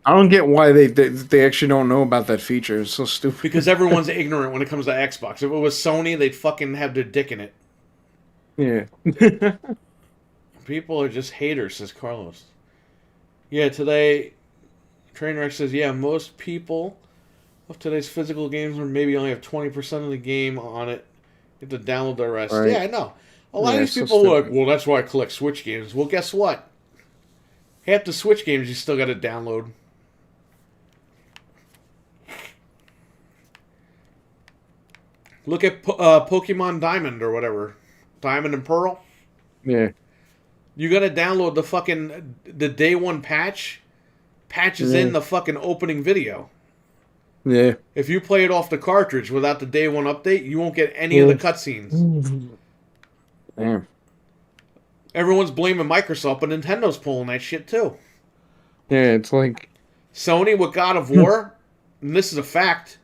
I don't get why they actually don't know about that feature. It's so stupid. Because everyone's ignorant when it comes to Xbox. If it was Sony, they'd fucking have their dick in it. Yeah. People are just haters, says Carlos. Yeah, today, Trainwreck says, yeah, most people of today's physical games maybe only have 20% of the game on it. You have to download the rest. Right. Yeah, I know. A lot of these people are like, well, that's why I collect Switch games. Well, guess what? Half the Switch games you still got to download. Look at Pokemon Diamond or whatever. Diamond and Pearl. Yeah. You got to download the day one patch. Patches in the fucking opening video. Yeah. If you play it off the cartridge without the day one update, you won't get any of the cutscenes. Damn. Everyone's blaming Microsoft, but Nintendo's pulling that shit too. Yeah, it's like. Sony with God of War, and this is a fact.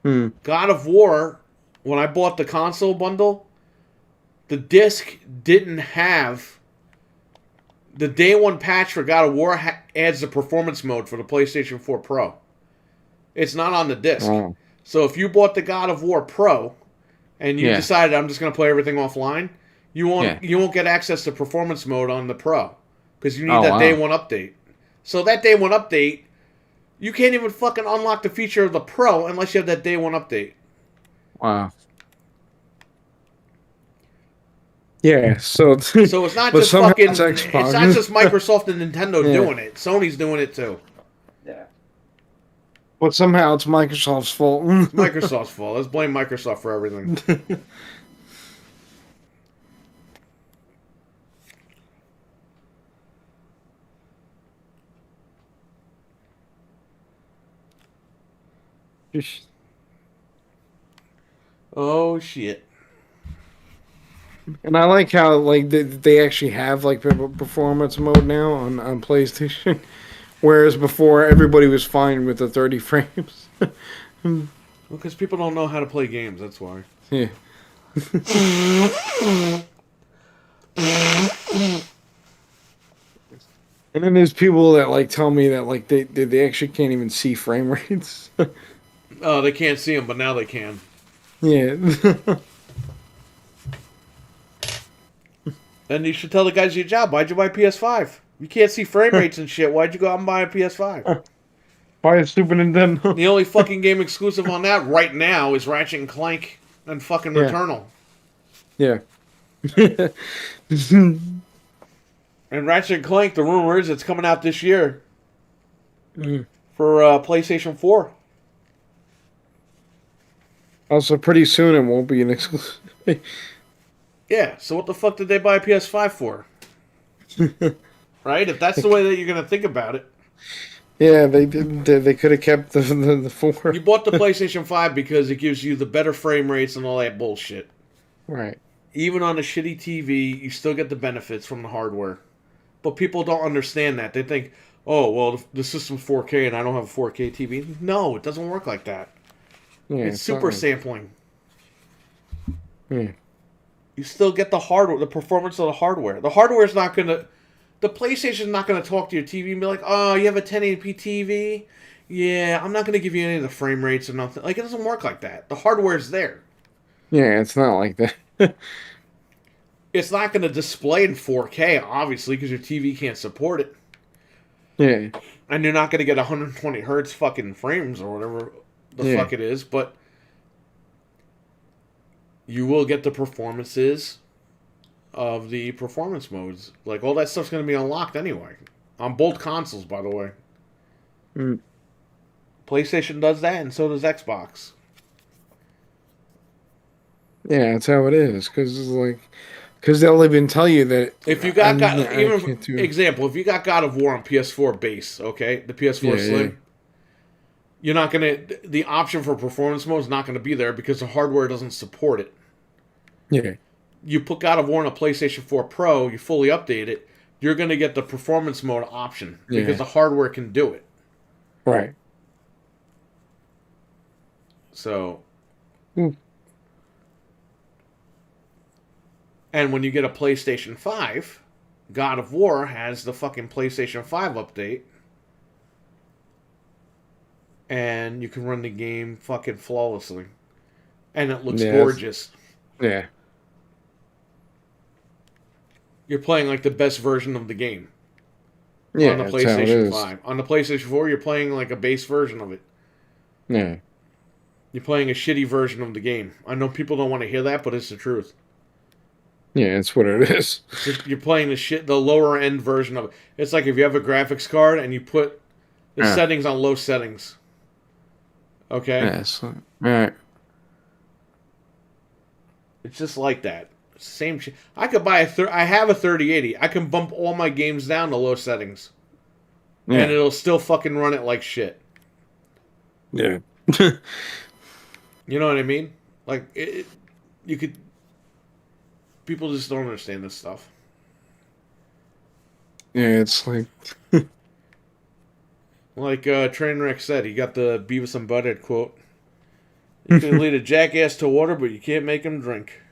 Hmm. God of War, when I bought the console bundle, the disc didn't have the day one patch for God of War adds the performance mode for the PlayStation 4 Pro. It's not on the disc. Oh. So if you bought the God of War Pro and you Yeah. decided I'm just going to play everything offline, you won't Yeah. you won't get access to performance mode on the Pro because you need Oh, that day wow. one update. So that day one update, you can't even fucking unlock the feature of the Pro unless you have that day one update. Wow. Yeah, so So it's not but just somehow it's fucking. It's not Xbox. just Microsoft and Nintendo Yeah. doing it. Sony's doing it too. Yeah. But somehow it's Microsoft's fault. It's Microsoft's fault. Let's blame Microsoft for everything. Oh shit. And I like how like they actually have like performance mode now on PlayStation, whereas before everybody was fine with the 30 frames. Well, because people don't know how to play games. That's why. Yeah. And then there's people that like tell me that like they actually can't even see frame rates. Oh, they can't see them, but now they can. Yeah. Then you should tell the guys your job. Why'd you buy PS5? You can't see frame rates and shit. Why'd you go out and buy a PS5? Buy a Super Nintendo. The only fucking game exclusive on that right now is Ratchet and Clank and fucking Yeah. Returnal. Yeah. And Ratchet and Clank, the rumor is it's coming out this year Mm. for PlayStation 4. Also, pretty soon it won't be an exclusive. Yeah, so what the fuck did they buy a PS5 for? Right? If that's the way that you're going to think about it. Yeah, they didn't. They could have kept the 4. You bought the PlayStation 5 because it gives you the better frame rates and all that bullshit. Right. Even on a shitty TV, you still get the benefits from the hardware. But people don't understand that. They think, oh, well, the system's 4K and I don't have a 4K TV. No, it doesn't work like that. Yeah, It's super not like- sampling. Yeah. You still get the hardware, the performance of the hardware. The hardware is not going to... The PlayStation's not going to talk to your TV and be like, oh, you have a 1080p TV? Yeah, I'm not going to give you any of the frame rates or nothing. Like, it doesn't work like that. The hardware's there. Yeah, it's not like that. It's not going to display in 4K, obviously, because your TV can't support it. Yeah. And you're not going to get 120 hertz fucking frames or whatever the fuck it is, but you will get the performances of the performance modes. Like, all that stuff's going to be unlocked anyway. On both consoles, by the way. Mm. PlayStation does that, and so does Xbox. Yeah, that's how it is. Because they'll even tell you that If you got, I even can't do- example, if you got God of War on PS4 base, okay, the PS4 Yeah, Slim, yeah. you're not gonna. The option for performance mode is not gonna be there because the hardware doesn't support it. Yeah. You put God of War on a PlayStation 4 Pro, you fully update it, you're gonna get the performance mode option because Yeah. the hardware can do it. Right. So. Mm. And when you get a PlayStation 5, God of War has the fucking PlayStation 5 update. And you can run the game fucking flawlessly. And it looks Yeah, gorgeous. Yeah. You're playing like the best version of the game. Yeah. On the That's how it PlayStation is. 5. On the PlayStation 4, you're playing like a base version of it. Yeah. You're playing a shitty version of the game. I know people don't want to hear that, but it's the truth. Yeah, that's what it is. You're playing the lower end version of it. It's like if you have a graphics card and you put the Yeah. settings on low settings. Okay? Yes. All right. It's just like that. Same shit. I could buy I have a 3080. I can bump all my games down to low settings. Yeah. And it'll still fucking run it like shit. Yeah. You know what I mean? Like you could. People just don't understand this stuff. Yeah, it's like Like Trainwreck said, he got the Beavis and Butthead quote. You can lead a jackass to water, but you can't make him drink.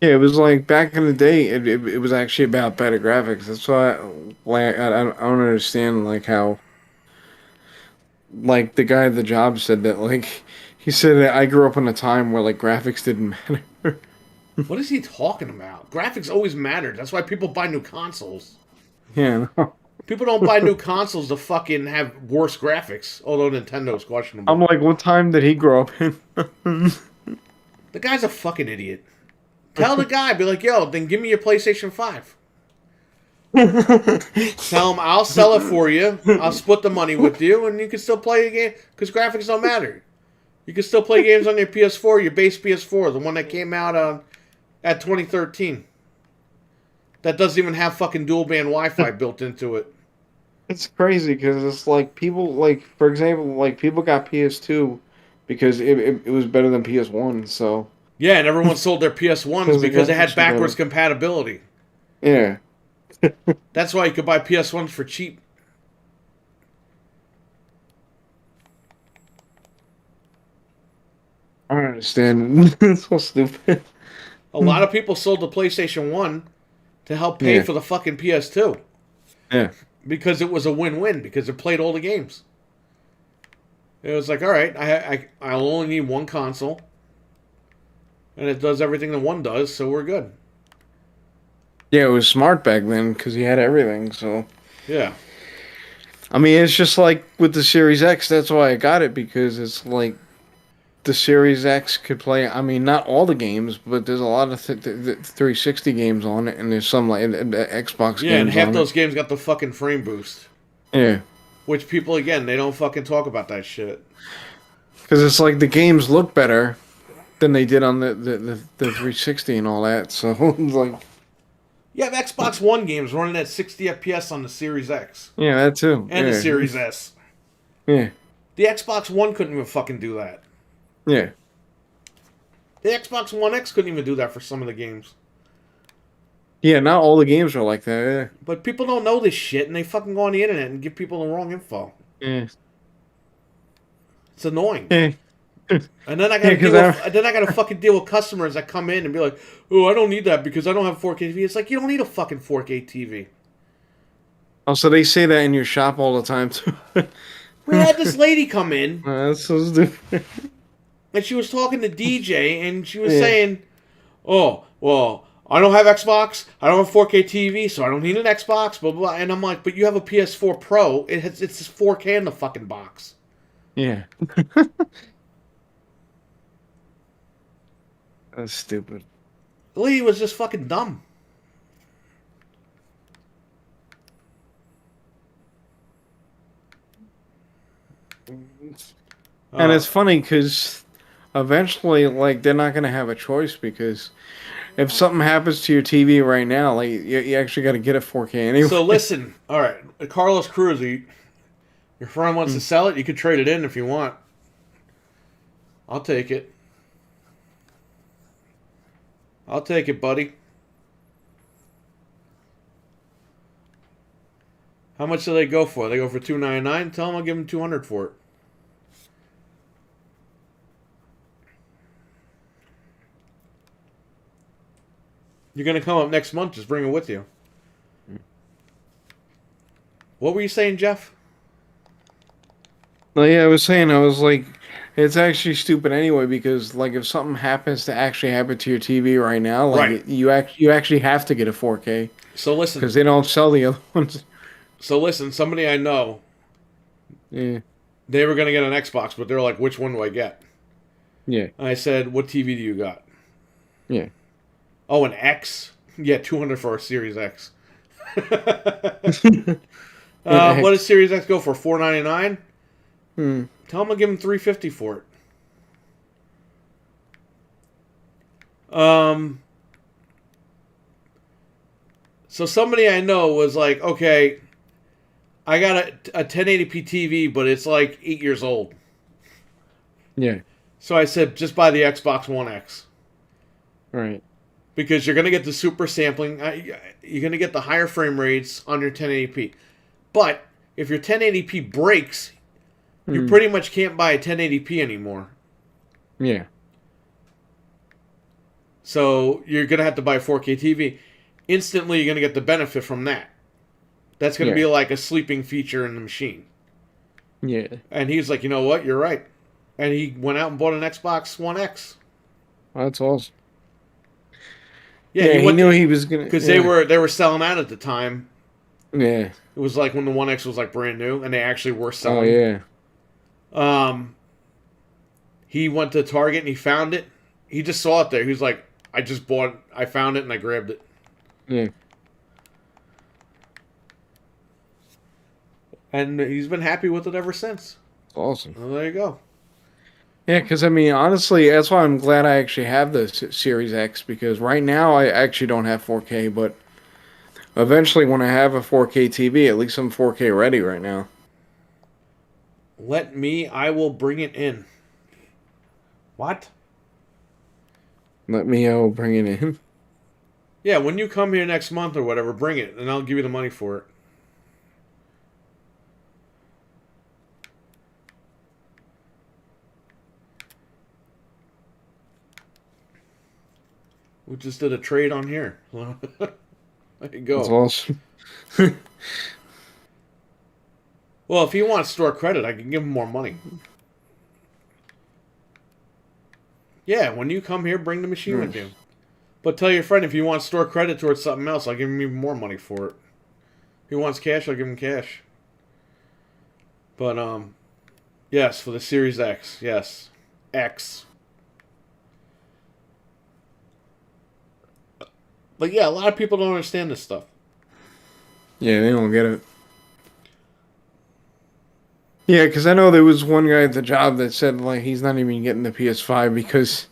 Yeah, it was like back in the day. It was actually about better graphics. That's why, like, I don't understand like how like the guy at the job said that like he said that I grew up in a time where like graphics didn't matter. What is he talking about? Graphics always mattered. That's why people buy new consoles. Yeah, no. People don't buy new consoles to fucking have worse graphics, although Nintendo's I'm questionable. like, what time did he grow up in? The guy's a fucking idiot. Tell the guy, be like, yo, then give me your PlayStation 5. Tell him I'll sell it for you. I'll split the money with you, and you can still play a game because graphics don't matter. You can still play games on your PS4, your base PS4, the one that came out at 2013. That doesn't even have fucking dual band Wi-Fi built into it. It's crazy because it's like people like, for example, like people got PS2 because it was better than PS1. So Yeah, and everyone sold their PS1s because the because it had graphics were backwards better. compatibility. Yeah, That's why you could buy PS1s for cheap. I don't understand. It's so stupid. A lot of people sold the PlayStation 1 to help pay Yeah, for the fucking PS2 yeah, because it was a win-win because it played all the games. It was like, all right, I'll only need one console, and it does everything the one does, so we're good. yeah. It was smart back then because he had everything. So Yeah, I mean, it's just like with the Series X. That's why I got it because it's like the Series X could play. I mean, not all the games, but there's a lot of 360 games on it, and there's some like Xbox yeah, and games half on it. those games got the fucking frame boost, Yeah, which people again they don't fucking talk about that shit. because it's like the games look better than they did on the 360 and all that. So it's like, You have Xbox One games running at 60 FPS on the Series X yeah, that too. and the Yeah, Series S. yeah, The Xbox One couldn't even fucking do that. yeah. The Xbox One X couldn't even do that for some of the games. Yeah, not all the games are like that. But people don't know this shit, and they fucking go on the internet and give people the wrong info. Yeah, It's annoying. yeah, yeah. And then I Yeah, gotta because deal with, then I gotta fucking deal with customers that come in and be like, "Oh, I don't need that because I don't have 4K TV." It's like you don't need a fucking 4K TV. Also, they say that in your shop all the time too. We had this lady come in That's so stupid. and she was talking to DJ and she was Yeah. saying, "Oh, well, I don't have Xbox. I don't have 4K TV, so I don't need an Xbox." Blah blah. Blah. And I'm like, "But you have a PS4 Pro. It's 4K in the fucking box." Yeah. That's stupid. The lady was just fucking dumb. And Uh, it's funny because eventually, like, they're not gonna have a choice because if something happens to your TV right now, like, you actually got to get a 4K anyway. so listen, all right, Carlos Cruz, your friend wants to sell it. You could trade it in if you want. I'll take it. I'll take it, buddy. How much do they go for? They go for $299. Tell them I'll give them $200 for it. You're gonna come up next month. Just bring it with you. What were you saying, Jeff? Like, yeah, I was saying, I was like, it's actually stupid anyway because, like, if something happens to actually happen to your TV right now, like, Right. you actually have to get a 4K So listen. because they don't sell the other ones. So listen. Somebody I know, Yeah, they were gonna get an Xbox, but they're like, "Which one do I get?" yeah, I said, "What TV do you got?" yeah. Oh, an X. Yeah, 200 for a Series X. What does Series X go for? $499. Hmm. Tell them I'll give them $350 for it. So somebody I know was like, okay, I got a 1080p TV, but it's like 8 years old. Yeah. So I said, just buy the Xbox One X. Right. Because you're going to get the super sampling. You're going to get the higher frame rates on your 1080p. But if your 1080p breaks, you Mm. pretty much can't buy a 1080p anymore. Yeah. So you're going to have to buy a 4K TV. Instantly, you're going to get the benefit from that. That's going to be Yeah. like a sleeping feature in the machine. Yeah. And he's like, you know what? You're right. And he went out and bought an Xbox One X. That's awesome. Yeah, Yeah, he he went knew to, he was gonna. because Yeah. they were selling out at the time. Yeah. It was like when the One X was like brand new, and they actually were Oh selling. yeah. Um, he went to Target and he found it. He just saw it there. He was like, I just bought it. I found it and I grabbed it. Yeah. And he's been happy with it ever since. Awesome. Well, there you go. Yeah, because I mean, honestly, that's why I'm glad I actually have the Series X because right now I actually don't have 4K, but eventually when I have a 4K TV, at least I'm 4K ready right now. I will bring it in. What? Let me bring it in. Yeah, when you come here next month or whatever, bring it, and I'll give you the money for it. We just did a trade on here. There you That's go. awesome. Well, if he wants store credit, I can give him more money. Yeah, when you come here, bring the machine with you. But tell your friend if you want store credit towards something else, I'll give him even more money for it. If he wants cash, I'll give him cash. But yes, for the Series X, yes, X. But yeah, a lot of people don't understand this stuff. Yeah, they don't get it. Yeah, because I know there was one guy at the job that said like he's not even getting the PS5 because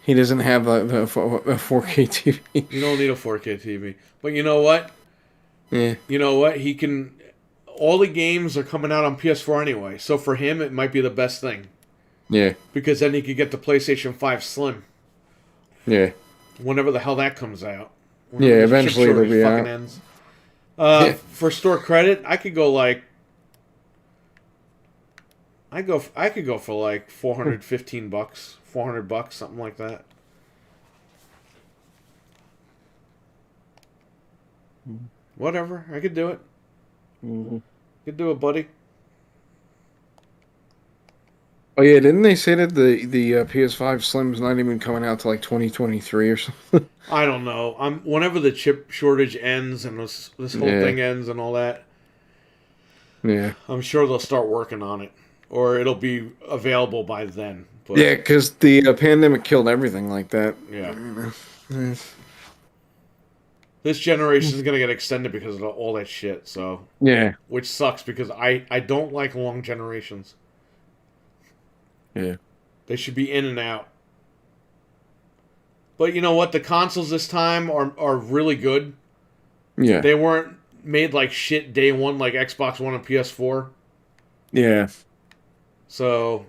he doesn't have a 4K TV. You don't need a 4K TV. But you know what? Yeah, You know what? He can. All the games are coming out on PS4 anyway, so for him, it might be the best thing yeah, because then he could get the PlayStation 5 Slim yeah, whenever the hell that comes out. yeah. Whenever this chip Eventually it'll shortage be fucking out. ends. Yeah. For store credit, I could go like. I could go for like $415, $400, something like that. Whatever, I could do it. Mhm. Could do it, buddy. Oh yeah, didn't they say that the PS5 Slim's not even coming out to like 2023 or something? I don't know. Whenever the chip shortage ends and this whole Yeah, thing ends and all that, yeah, I'm sure they'll start working on it, or it'll be available by then. But yeah. Because the pandemic killed everything like that. yeah, Yeah. this generation is gonna get extended because of all that shit. So, Yeah, which sucks because I don't like long generations. yeah, They should be in and out. But you know what? The consoles this time are really good. yeah, They weren't made like shit day one like Xbox One and PS4. yeah. So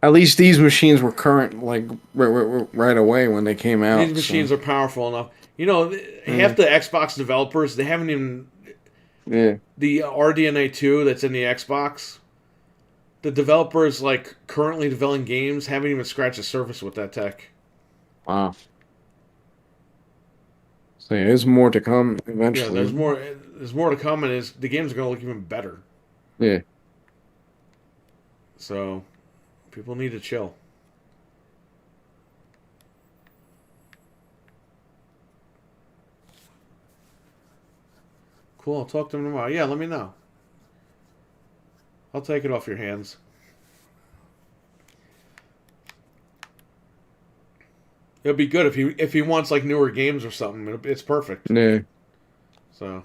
At least these machines were current, like right away when they came out. these machines are powerful enough. You know, half the Xbox developers, they haven't even Yeah, the RDNA 2 that's in the Xbox. The developers like currently developing games haven't even scratched the surface with that tech. wow. So yeah, there's more to come Yeah, eventually. there's more. There's more to come, and the games are going to look even better. Yeah, So, people need to chill. Cool. I'll talk to them tomorrow. Yeah, let me know. I'll take it off your hands. It'll be good if he wants like newer games or something. It's perfect. yeah, So,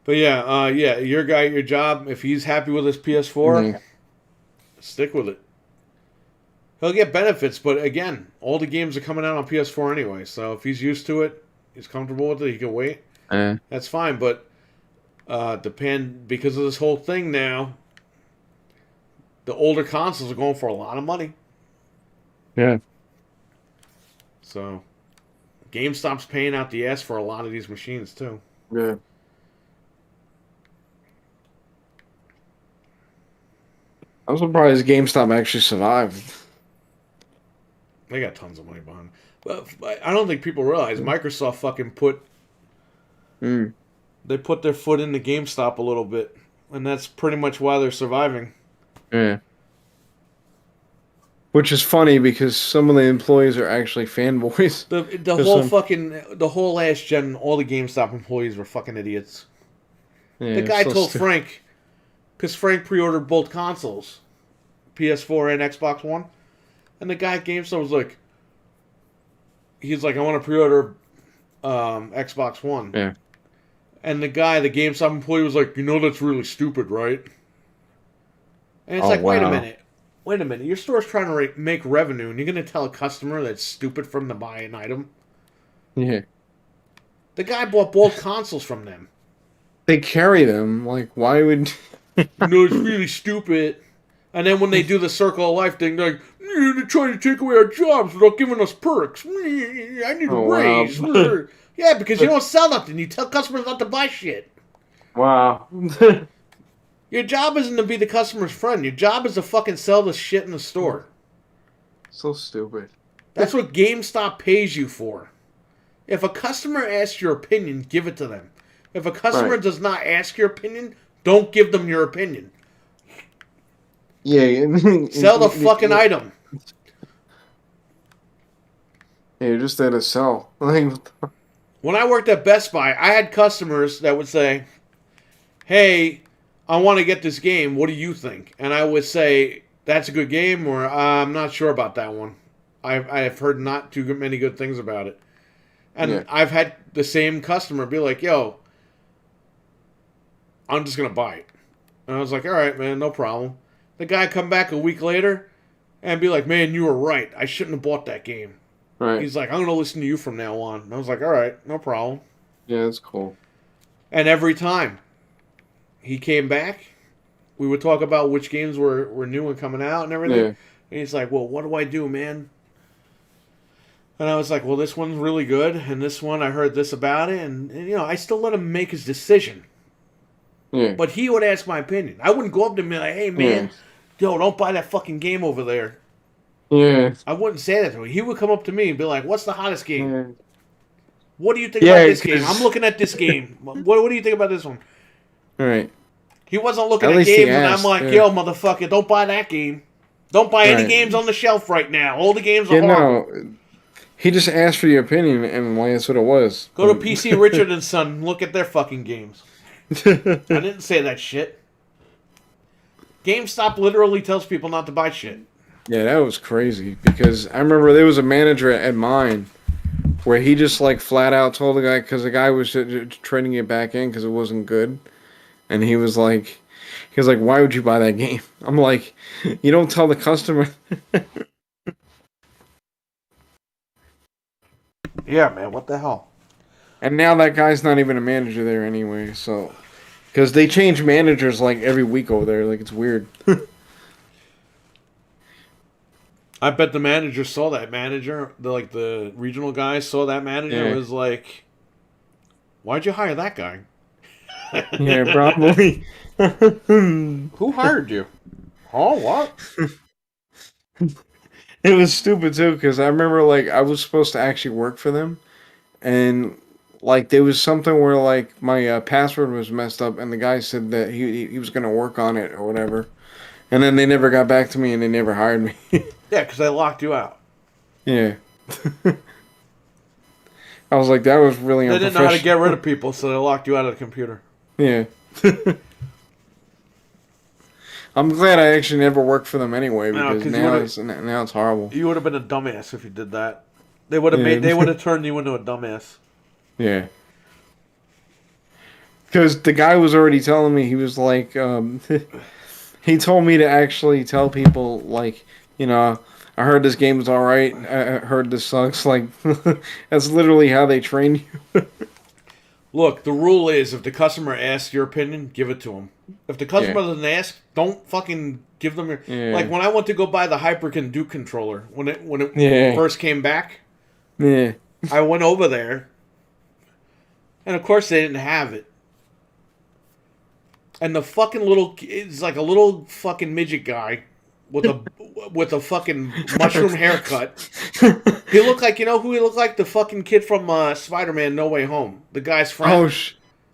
but yeah, yeah, your guy at your job, if he's happy with his PS4, yeah, stick with it. He'll get benefits, but again, all the games are coming out on PS4 anyway. So if he's used to it, he's comfortable with it, he can wait. Eh. That's fine. But because of this whole thing now, the older consoles are going for a lot of money. Yeah. So GameStop's paying out the ass for a lot of these machines too. Yeah. I'm surprised GameStop actually survived. They got tons of money behind them. But I don't think people realize Microsoft fucking put Mm. they put their foot in the GameStop a little bit, and that's pretty much why they're surviving. Yeah. Which is funny because some of the employees are actually fanboys. The whole last gen, all the GameStop employees were fucking idiots. Yeah, The guy so told Frank, because Frank pre-ordered both consoles, PS4 and Xbox One, and the guy at GameStop was like, he's like, I want to pre-order Xbox One. Yeah. And the GameStop employee was like, that's really stupid, right? And it's Oh, wait a wow. minute. Wait a minute. Your store's trying to make revenue, and you're going to tell a customer that's stupid for them to buy an item? Yeah. The guy bought both consoles from them. They carry them. Like, why would... It's really stupid. And then when they do the Circle of Life thing, they're like, they're trying to take away our jobs without giving us perks. I need a raise. Wow. Yeah, because you don't sell nothing. You tell customers not to buy shit. Wow. Your job isn't to be the customer's friend. Your job is to fucking sell the shit in the store. So stupid. That's what GameStop pays you for. If a customer asks your opinion, give it to them. If a customer does not ask your opinion, don't give them your opinion. Yeah. Sell the fucking item. Yeah, you're just there to sell. Like, When I worked at Best Buy, I had customers that would say, hey, I want to get this game. What do you think? And I would say, that's a good game, or I'm not sure about that one. I've heard not too many good things about it. And I've had the same customer be like, yo, I'm just going to buy it. And I was like, all right, man, no problem. The guy come back a week later and be like, man, you were right. I shouldn't have bought that game. right. He's like, I'm going to listen to you from now on. And I was like, all right, no problem. Yeah, that's cool. And every time he came back, we would talk about which games were new and coming out and everything. Yeah. And he's like, well, what do I do, man? And I was like, well, this one's really good. And this one, I heard this about it. And I still let him make his decision. Yeah. But he would ask my opinion. I wouldn't go up to him and be like, hey, man, yo, don't buy that fucking game over there. Yeah. I wouldn't say that to him. He would come up to me and be like, what's the hottest game? Yeah. What do you think about this game? I'm looking at this game. What do you think about this one? Right. He wasn't looking At at least he games, and asked, I'm like, yo, motherfucker, don't buy that game. Don't buy any games on the shelf right now. All the games are horrible. No. He just asked for your opinion, and like, that's what it was. Go to PC Richard and Son and look at their fucking games. I didn't say that shit. GameStop literally tells people not to buy shit. Yeah, that was crazy, because I remember there was a manager at mine where he just like flat out told the guy, because the guy was trading it back in because it wasn't good, and he was like, why would you buy that game? I'm like, you don't tell the customer. Yeah, man, what the hell? And now that guy's not even a manager there anyway, so because they change managers like every week over there, like it's weird. I bet the manager saw that manager, the regional guy saw that manager and was like, why'd you hire that guy? Yeah, probably. Who hired you? Oh, what? It was stupid too, because I remember like I was supposed to actually work for them, and like there was something where like my password was messed up, and the guy said that he was gonna work on it or whatever, and then they never got back to me, and they never hired me. Yeah, because they locked you out. Yeah. I was like, that was really They unprofessional. didn't know how to get rid of people, so they locked you out of the computer. Yeah. I'm glad I actually never worked for them anyway, because now it's horrible. You would have been a dumbass if you did that. They would have turned you into a dumbass. Yeah. Because the guy was already telling me, he was like, he told me to actually tell people, like, you know, I heard this game is all right. I heard this sucks. Like, that's literally how they train you. Look, the rule is if the customer asks your opinion, give it to them. If the customer Yeah. doesn't ask, don't fucking give them your. Yeah. Like when I went to go buy the Hyperkin Duke controller when it Yeah. first came back, Yeah. I went over there, and of course they didn't have it. And the fucking it's like a little fucking midget guy with a fucking mushroom haircut. He looked like, you know who he looked like? The fucking kid from Spider-Man No Way Home. The guy's friend.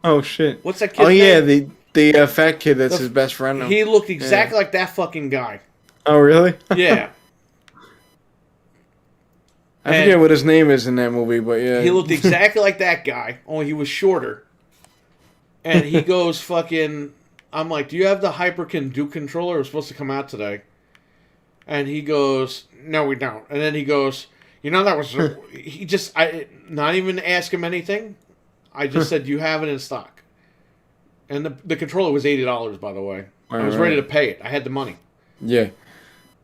Oh shit. What's that kid's Oh yeah, name? the fat kid that's his best friend. Now. He looked exactly like that fucking guy. Oh really? Yeah. I forget what his name is in that movie, but yeah. He looked exactly like that guy, only he was shorter. And he goes fucking... I'm like, do you have the Hyperkin Duke controller? It was supposed to come out today. And he goes, no, we don't. And then he goes, you know, that was... he just... not even ask him anything. I just said, you have it in stock. And the controller was $80, by the way. I was ready to pay it. I had the money. Yeah.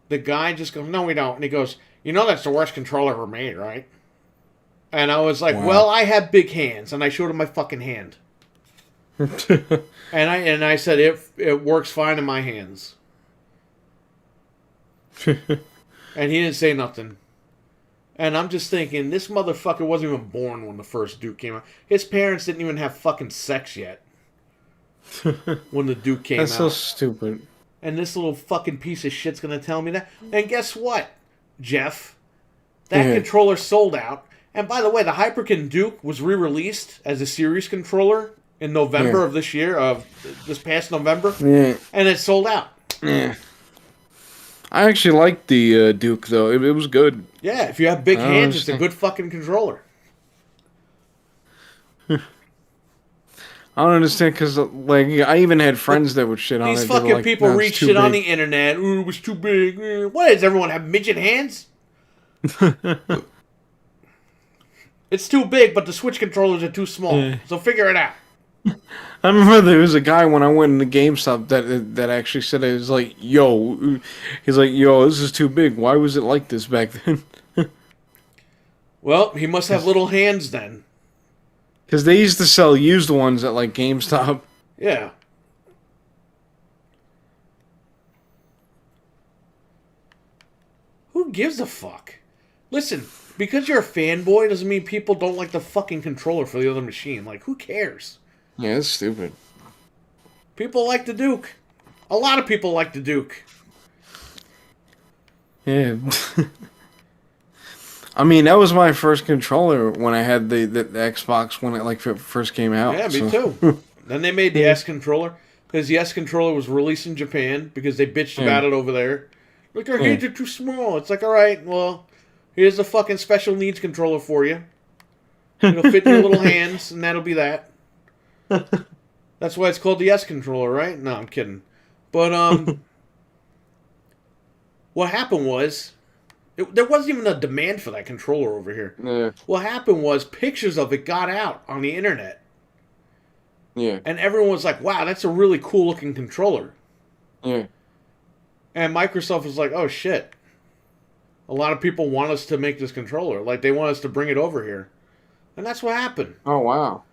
The guy just goes, no, we don't. And he goes, you know that's the worst controller ever made, right? And I was like, well, I have big hands. And I showed him my fucking hand. and I said, it works fine in my hands. And he didn't say nothing. And I'm just thinking, this motherfucker wasn't even born when the first Duke came out. His parents didn't even have fucking sex yet. When the Duke came out. That's so stupid. And this little fucking piece of shit's gonna tell me that. And guess what, Jeff? That controller sold out. And by the way, the Hyperkin Duke was re-released as a series controller in November of this year, of this past November. Yeah. And it sold out. Yeah. I actually liked the Duke, though. It was good. Yeah, if you have big hands, it's a good fucking controller. I don't understand, because, like, I even had friends that would shit on it. These fucking like, people "No, read it's too shit on the big." internet. Ooh, it was too big. What is everyone have midget hands? It's too big, but the Switch controllers are too small. So figure it out. I remember there was a guy when I went into GameStop that actually said it was like, yo, he's like, yo, this is too big. Why was it like this back then? Well, he must have little hands then. Because they used to sell used ones at like GameStop. Yeah. Who gives a fuck? Listen, because you're a fanboy doesn't mean people don't like the fucking controller for the other machine. Like, who cares? Yeah, that's stupid. People like the Duke. A lot of people like the Duke. Yeah. I mean, that was my first controller when I had the Xbox when it like first came out. Yeah, me too. Then they made the S controller because the S controller was released in Japan because they bitched about it over there. Like, our hands are too small. It's like, all right, well, here's a fucking special needs controller for you. It'll fit in your little hands, and that'll be that. That's why it's called the S controller, right? No, I'm kidding. But what happened was there wasn't even a demand for that controller over here. Yeah. What happened was pictures of it got out on the internet. Yeah. And everyone was like, wow, that's a really cool looking controller. Yeah. And Microsoft was like, oh shit. A lot of people want us to make this controller. Like, they want us to bring it over here. And that's what happened. Oh, wow.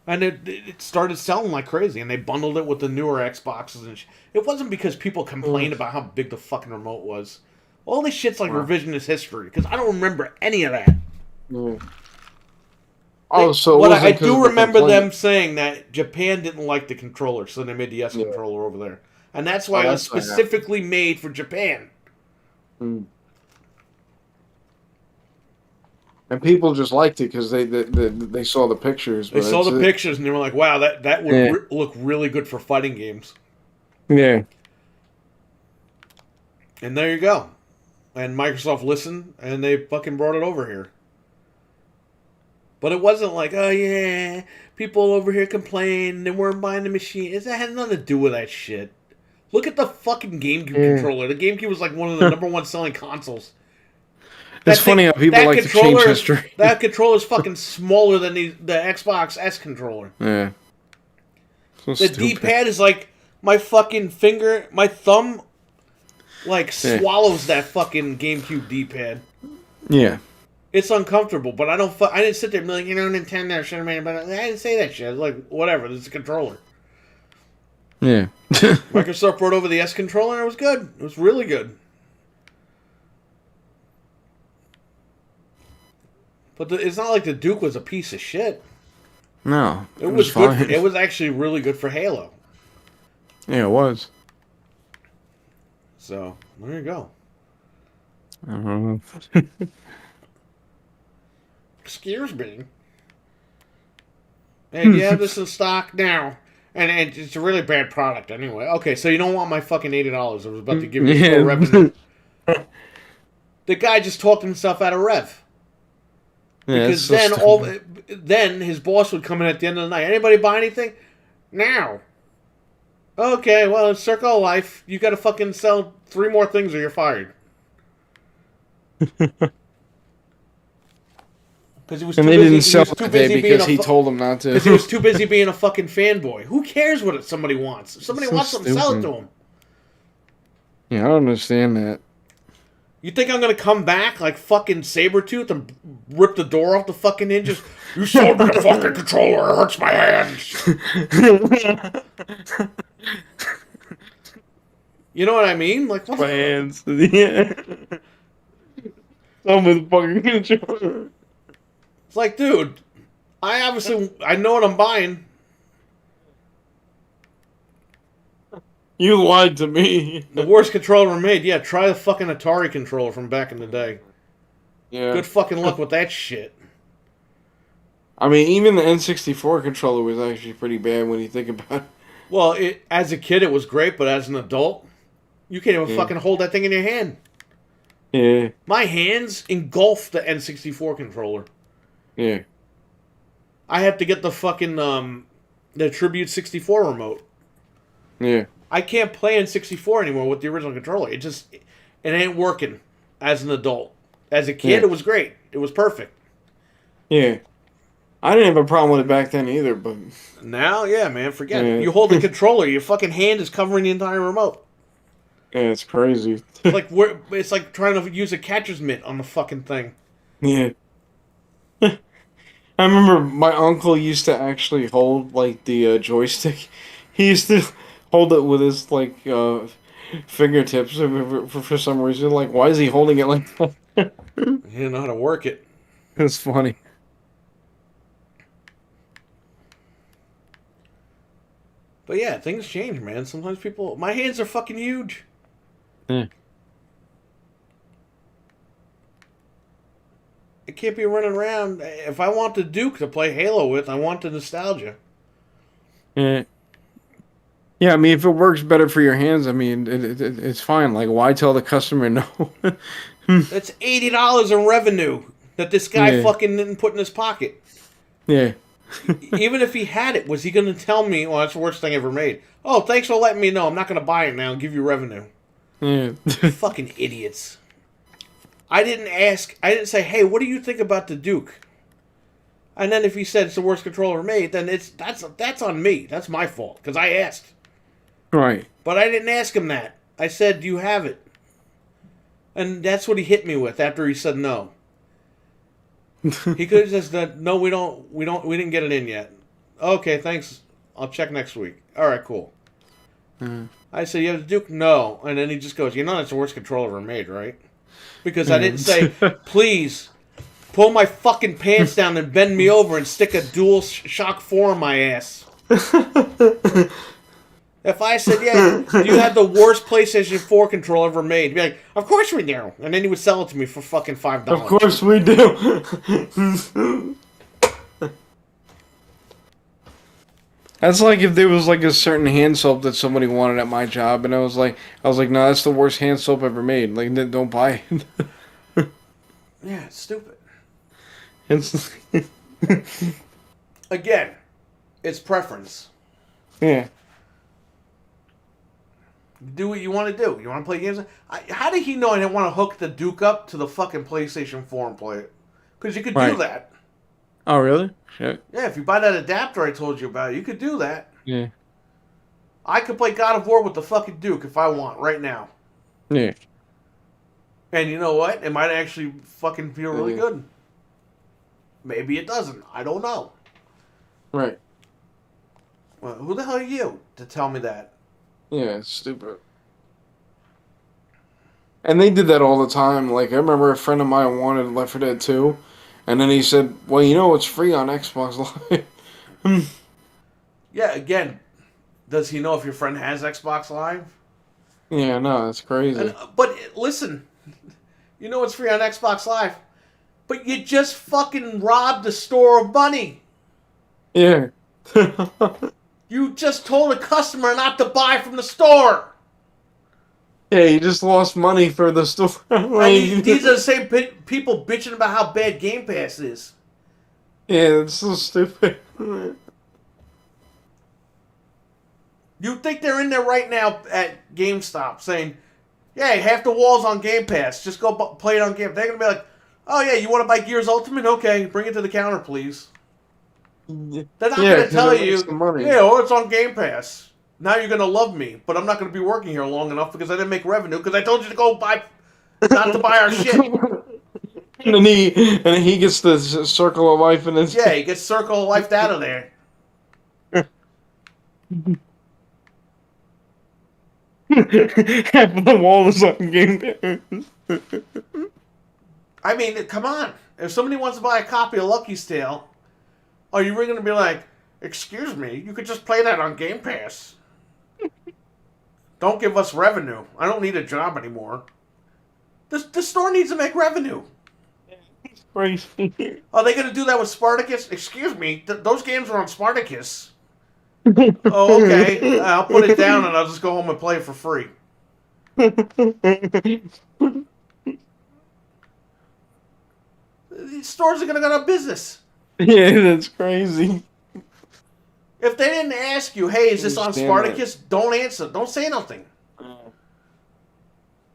And it started selling like crazy. And they bundled it with the newer Xboxes. And it wasn't because people complained about how big the fucking remote was. All this shit's like revisionist history. Because I don't remember any of that. Yeah. Oh, so But I do remember them saying that Japan didn't like the controller. So they made the S controller over there. And that's why it was specifically made for Japan. Mm. And people just liked it because they saw the pictures. They saw the pictures and they were like, wow, that would look really good for fighting games. Yeah. And there you go. And Microsoft listened and they fucking brought it over here. But it wasn't like, oh yeah, people over here complain, they weren't buying the machine. That had nothing to do with that shit. Look at the fucking GameCube controller. The GameCube was like one of the number one selling consoles. It's funny how people like to change history. That controller is fucking smaller than the Xbox S controller. Yeah. So the D-pad is like my fucking finger, my thumb like Yeah. swallows that fucking GameCube D-pad. Yeah. It's uncomfortable, but I don't. I didn't sit there and be like, Nintendo should have made it better. I didn't say that shit. I was like, whatever. This is a controller. Yeah. Microsoft brought over the S controller, and it was good. It was really good. But it's not like the Duke was a piece of shit. No. It was good. fine. It was actually really good for Halo. Yeah, it was. So there you go. Excuse me. Hey, do you have this in stock now? And it's a really bad product anyway. Okay, so you don't want my fucking $80. I was about to give you full revenue. The guy just talked himself out of rev. Yeah, Because it's so then his boss would come in at the end of the night. Anybody buy anything? Now. Okay, well, it's Circle of Life. You got to fucking sell 3 more things or you're fired. Because he was and too they busy. didn't sell it Busy because he told them not to. Because he was too busy being a fucking fanboy. Who cares what somebody wants? If somebody So wants something, sell it to them. Yeah, I don't understand that. You think I'm gonna come back like fucking Sabretooth and rip the door off the fucking hinges? You sold me the fucking controller, it hurts my hands. You know what I mean? Like, what My hands. Yeah. Some with fucking controller. It's like, dude, I know what I'm buying. You lied to me. The worst controller ever made. Yeah, try the fucking Atari controller from back in the day. Yeah. Good fucking luck with that shit. I mean, even the N64 controller was actually pretty bad when you think about it. Well, as a kid it was great, but as an adult, you can't even fucking hold that thing in your hand. Yeah. My hands engulf the N64 controller. Yeah. I have to get the fucking the Tribute 64 remote. Yeah. I can't play N64 anymore with the original controller. It ain't working as an adult. As a kid, It was great. It was perfect. Yeah. I didn't have a problem with it back then either, but Now, yeah, man, forget it. You hold the controller, your fucking hand is covering the entire remote. yeah, it's crazy. It's like trying to use a catcher's mitt on the fucking thing. Yeah. I remember my uncle used to actually hold like the joystick. He used to hold it with his like fingertips for some reason. Like, why is he holding it like that? You don't know how to work it. It's funny. But yeah, things change, man. Sometimes my hands are fucking huge. Yeah. I can't be running around. If I want the Duke to play Halo with, I want the nostalgia. Yeah. Yeah, I mean, if it works better for your hands, I mean, it's fine. Like, why tell the customer no? That's $80 in revenue that this guy fucking didn't put in his pocket. Yeah. Even if he had it, was he going to tell me, well, that's the worst thing ever made? Oh, thanks for letting me know. I'm not going to buy it now and give you revenue. Yeah. Fucking idiots. I didn't say, hey, what do you think about the Duke? And then if he said it's the worst controller ever made, then that's on me. That's my fault, because I asked. Right. But I didn't ask him that. I said, do you have it? And that's what he hit me with after he said no. He could have just said, no, we didn't get it in yet. Okay, thanks. I'll check next week. All right, cool. I said, you have the Duke? No. And then he just goes, that's the worst controller ever made, right? Because I didn't say, please, pull my fucking pants down and bend me over and stick a dual shock 4 in my ass. If I said, yeah, you have the worst PlayStation 4 controller ever made, he'd be like, of course we do. And then he would sell it to me for fucking $5. Of course we do. That's like if there was like a certain hand soap that somebody wanted at my job, and I was like, no, that's the worst hand soap ever made. Like, don't buy it. Yeah, it's stupid. It's Again, it's preference. Yeah. Do what you want to do. You want to play games? How did he know I didn't want to hook the Duke up to the fucking PlayStation 4 and play it? Because you could do that. Oh, really? Shit. Yeah, if you buy that adapter I told you about, you could do that. Yeah. I could play God of War with the fucking Duke if I want, right now. Yeah. And you know what? It might actually fucking feel really Yeah. good. Maybe it doesn't. I don't know. Right. Well, who the hell are you to tell me that? Yeah, it's stupid. And they did that all the time. Like I remember a friend of mine wanted Left 4 Dead 2, and then he said, "Well, you know it's free on Xbox Live." Yeah, again, does he know if your friend has Xbox Live? Yeah, no, that's crazy. But listen, you know it's free on Xbox Live, but you just fucking robbed the store of money. Yeah. You just told a customer not to buy from the store. Yeah, you just lost money for the store. And Like, these are the same people bitching about how bad Game Pass is. yeah, it's so stupid. You think they're in there right now at GameStop saying, "Yeah, half the walls on Game Pass. Just go play it on Game." They're gonna be like, "Oh yeah, you want to buy Gears Ultimate? Okay, bring it to the counter, please." They're not Yeah, gonna because tell it makes you, the money. "Yeah, oh, it's on Game Pass. Now you're gonna love me, but I'm not gonna be working here long enough because I didn't make revenue because I told you to go buy, not to buy our shit." And then he gets the circle of life in his. Yeah, he gets Circle of Life out of there. Half of the wall is on Game Pass. I mean, come on. If somebody wants to buy a copy of Lucky's Tale, are you really gonna be like, "Excuse me, you could just play that on Game Pass. Don't give us revenue. I don't need a job anymore." The store needs to make revenue. Crazy. Are they going to do that with Spartacus? Excuse me, those games are on Spartacus. Oh, okay. I'll put it down and I'll just go home and play it for free. These stores are going to go out of business. Yeah, that's crazy. If they didn't ask you, "Hey, is this on Understand that. Spartacus?" Don't answer. Don't say nothing.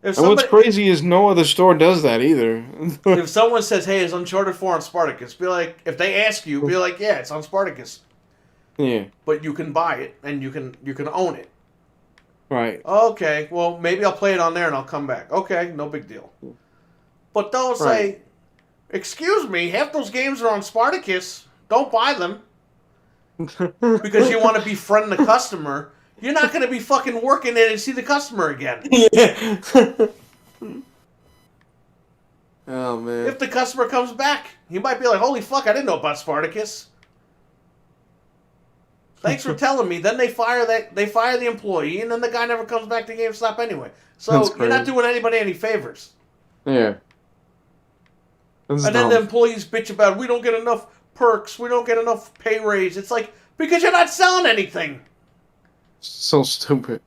If And what's somebody, crazy is no other store does that either. if someone says, "Hey, is Uncharted 4 on Spartacus?" Be like, if they ask you, be like, "Yeah, it's on Spartacus, Yeah, but you can buy it and you can own it." right, Okay, well, maybe I'll play it on there and I'll come back. Okay, no big deal. But don't right. say, "Excuse me, half those games are on Spartacus. Don't buy them because you want to befriend the customer." You're not going to be fucking working it and see the customer again. Yeah. Oh man. If the customer comes back, he might be like, "Holy fuck, I didn't know about Spartacus. Thanks for telling me." Then they fire the employee, and then the guy never comes back to GameStop anyway. That's So you're not crazy. doing anybody any favors. Yeah, that's And then the dumb. employees bitch about, "We don't get enough perks, we don't get enough pay raise." It's like, because you're not selling anything. So stupid.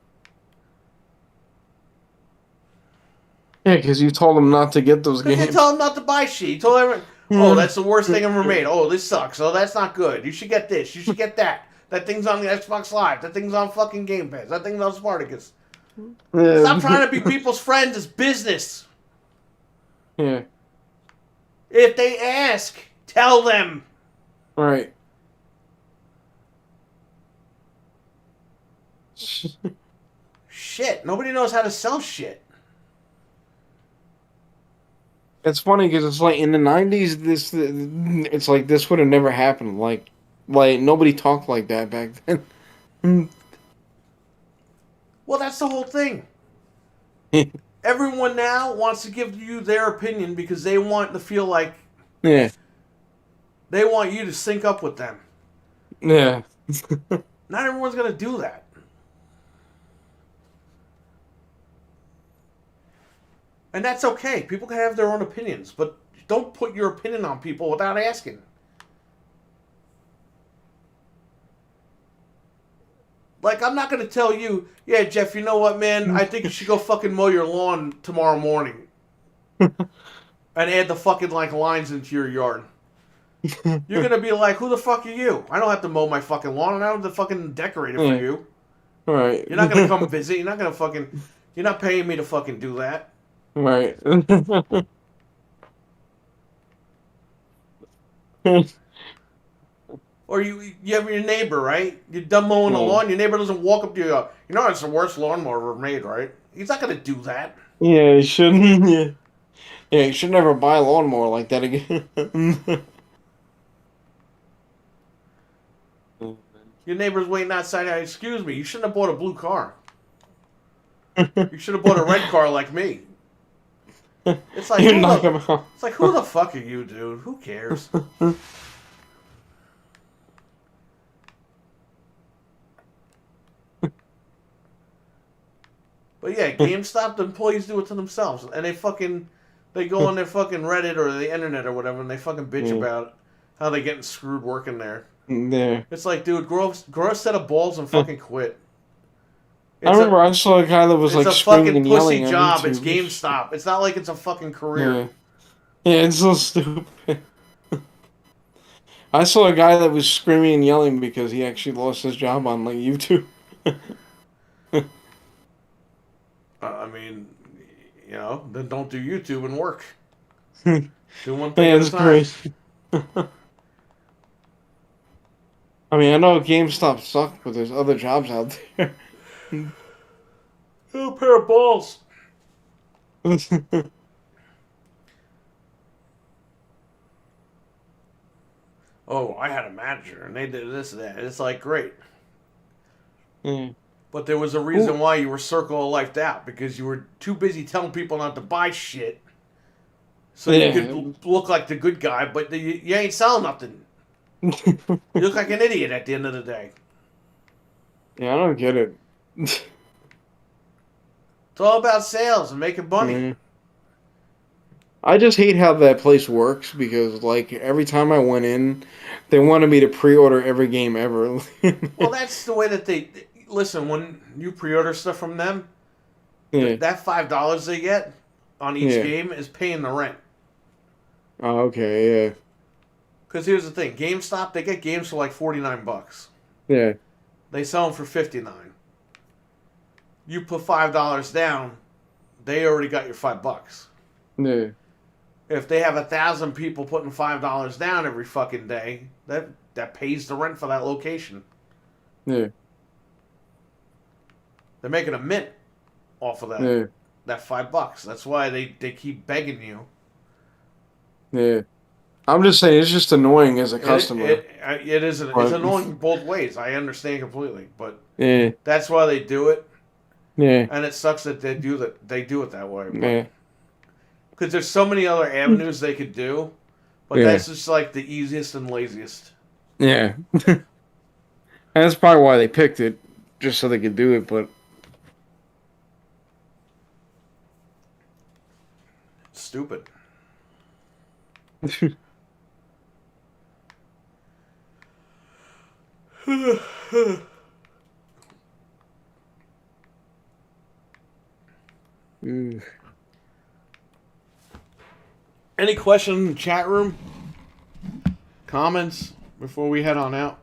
Yeah, because you told them not to get those Because you games. tell them not to buy shit. You told everyone, "Oh, that's the worst thing ever made. Oh, this sucks. Oh, that's not good. You should get this. You should get that. That thing's on the Xbox Live. That thing's on fucking Game Pass. That thing's on Spartacus." Stop trying to be people's friend. It's business. Yeah, If they ask, tell them. right. Shit, nobody knows how to sell shit. It's funny because it's like in the '90s, it's like this would have never happened. Like nobody talked like that back then. Well, that's the whole thing. Everyone now wants to give you their opinion because they want to feel like Yeah, they want you to sync up with them. yeah, Not everyone's going to do that. And that's okay. People can have their own opinions, but don't put your opinion on people without asking. Like, I'm not going to tell you, "Yeah, Jeff, you know what, man? I think you should go fucking mow your lawn tomorrow morning and add the fucking, like, lines into your yard." You're going to be like, "Who the fuck are you? I don't have to mow my fucking lawn, and I don't have to fucking decorate it for yeah. you. Right, You're not going to come visit. You're not going to fucking... You're not paying me to fucking do that." right. Or you have your neighbor, right? You're done mowing the Yeah. lawn. Your neighbor doesn't walk up to you and go, "You know, it's the worst lawnmower ever made, right?" He's not going to do that. Yeah, you shouldn't. Yeah, yeah, you should never buy a lawnmower like that again. Your neighbor's waiting outside. Excuse me, you shouldn't have bought a blue car. You should have bought a red car like me. It's like You who knock the him out. it's like who the fuck are you, dude? Who cares? But yeah, GameStop the employees do it to themselves, and they go on their fucking Reddit or the internet or whatever, and they fucking bitch Yeah, about how they getting screwed working there. there. It's like, dude, grow a set of balls and fucking quit. I It's a remember I saw a guy that was it's like a screaming fucking and pussy yelling on job. It's YouTube. GameStop. It's not like it's a fucking career. Yeah, yeah, it's so stupid. I saw a guy that was screaming and yelling because he actually lost his job on like YouTube. I mean, then don't do YouTube and work. Yeah, Do one thing at a it's time. crazy. I mean, I know GameStop sucks, but there's other jobs out there. A pair of balls. Oh, I had a manager and they did this and that. It's like great. Yeah. But there was a reason Who? why you were circle of lifed out because you were too busy telling people not to buy shit, so you could Yeah. look like the good guy, but you ain't selling nothing. You look like an idiot at the end of the day. Yeah, I don't get it. It's all about sales and making money. Yeah. I just hate how that place works because, like, every time I went in, they wanted me to pre-order every game ever. Well, that's the way that they listen. When you pre-order stuff from them, Yeah. that $5 they get on each Yeah. game is paying the rent. Oh, okay. Yeah. Because here's the thing: GameStop, they get games for like $49. Yeah. They sell them for $59. You put $5 down, they already got your $5. Yeah. If they have 1,000 people putting $5 down every fucking day, that pays the rent for that location. Yeah. They're making a mint off of Yeah. that $5. That's why they keep begging you. Yeah. I'm just saying, it's just annoying as a It customer. it it is it's But annoying both ways. I understand completely, but yeah. that's why they do it, Yeah. and it sucks that they do it that way. But Yeah. because there's so many other avenues they could do, but Yeah. that's just like the easiest and laziest. Yeah. And that's probably why they picked it, just so they could do it. But Stupid. Mm. Any questions in the chat room? Comments before we head on out?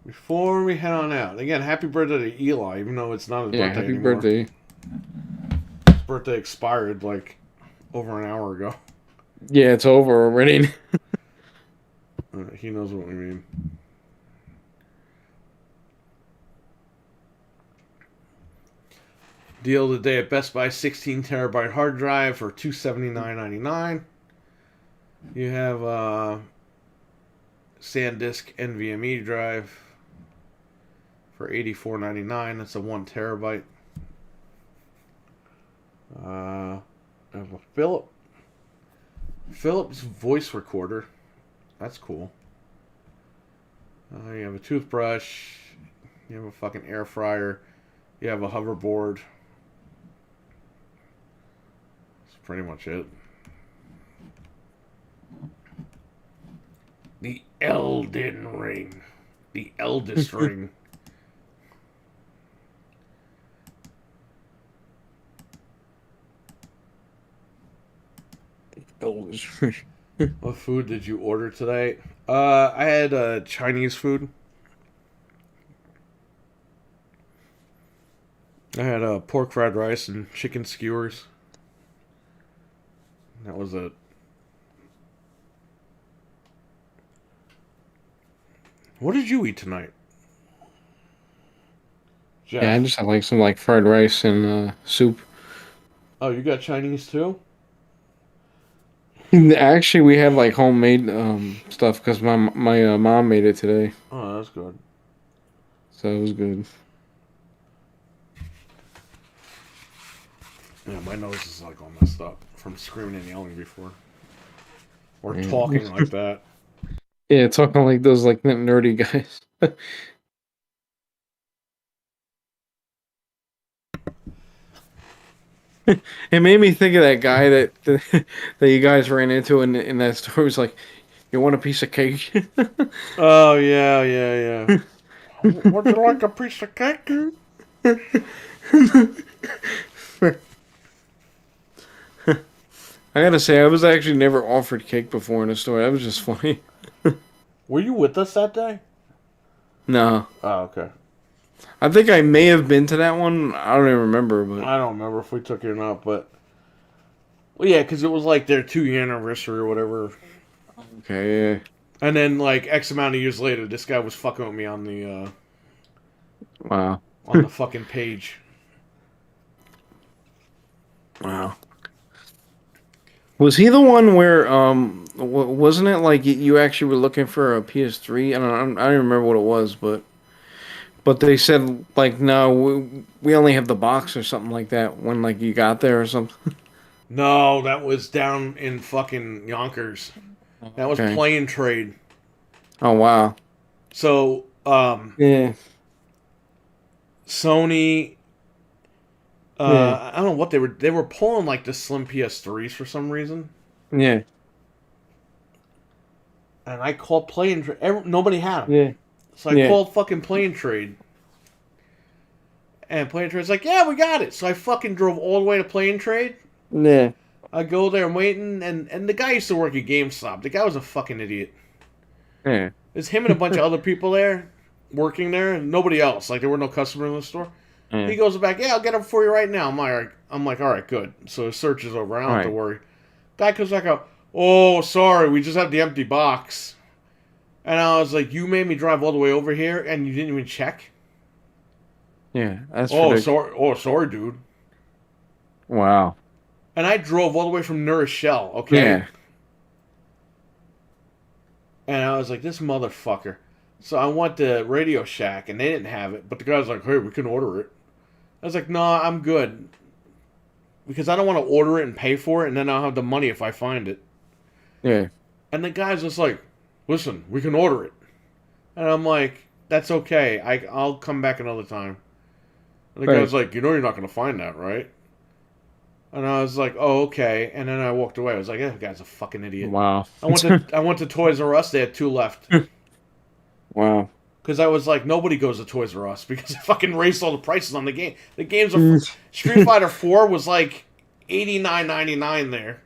Before we head on out, again, happy birthday to Eli, even though it's not his Yeah, birthday happy anymore. birthday. His birthday expired like over an hour ago. Yeah, it's over already. He knows what we mean. Deal of the day at Best Buy: 16 terabyte hard drive for $279.99. You have SanDisk NVMe drive for $84.99. That's a 1 terabyte. I have a Philips voice recorder. That's cool. You have a toothbrush. You have a fucking air fryer. You have a hoverboard. That's pretty much it. The Elden Ring. The eldest ring. What food did you order today? I had Chinese food. I had pork fried rice and chicken skewers. That was it. What did you eat tonight? Yeah, I Jeff. just had like some like fried rice and soup. Oh, you got Chinese too? Actually, we had like homemade stuff because my mom made it today, Oh, that's good. so it was good. Yeah, my nose is like all messed up from screaming and yelling before. Or Yeah, talking like that. yeah, talking like those like nerdy guys. It made me think of that guy that that you guys ran into in that store. Was like, "You want a piece of cake?" Oh, yeah, yeah, yeah. Would you like a piece of cake? I gotta say, I was actually never offered cake before in a store. That was just funny. Were you with us that day? No, Oh, okay. I think I may have been to that one. I don't even remember, but I don't remember if we took it or not, but. Well, yeah, because it was like their 2 year anniversary or whatever. okay, yeah. And then, like, X amount of years later, this guy was fucking with me Wow, on the fucking page. wow. Was he the one where wasn't it like you actually were looking for a PS3? I don't remember what it was, but they said like no, we only have the box or something like that when like you got there or something. No, that was down in fucking Yonkers. That was Okay. Play and Trade. Oh wow. So, Yeah. Sony, Yeah. I don't know what they were pulling like the slim PS3s for some reason. Yeah. And I called Play and Trade. Nobody had them. Yeah. So I Yeah. called fucking Play and Trade. And Play and Trade's like, yeah, we got it. So I fucking drove all the way to Play and Trade. Yeah. I go there, I'm waiting, and the guy used to work at GameStop. The guy was a fucking idiot. Yeah. There's him and a bunch of other people there working there, and nobody else. Like there were no customers in the store. Yeah. He goes back, yeah, I'll get them for you right now. I'm like, all right, good. So his search is over. I don't All have to right. worry. Guy comes back out. Oh, sorry, we just have the empty box. And I was like, you made me drive all the way over here, and you didn't even check. Yeah. That's Oh, ridiculous. sorry. Oh, sorry, dude. Wow. And I drove all the way from New Rochelle, okay? Yeah. And I was like, this motherfucker. So I went to Radio Shack, and they didn't have it. But the guy was like, hey, we can order it. I was like, no, I'm good. Because I don't want to order it and pay for it, and then I'll have the money if I find it. Yeah. And the guy's just like, listen, we can order it. And I'm like, that's okay. I'll come back another time. And the guy's Right. like, you know you're not going to find that, right? And I was like, oh, okay. And then I walked away. I was like, that guy's a fucking idiot. Wow. I went to Toys R Us. They had 2 left. Wow. Because I was like, nobody goes to Toys R Us because it fucking raised all the prices on the game. The games are Street Fighter 4 was like $89.99 there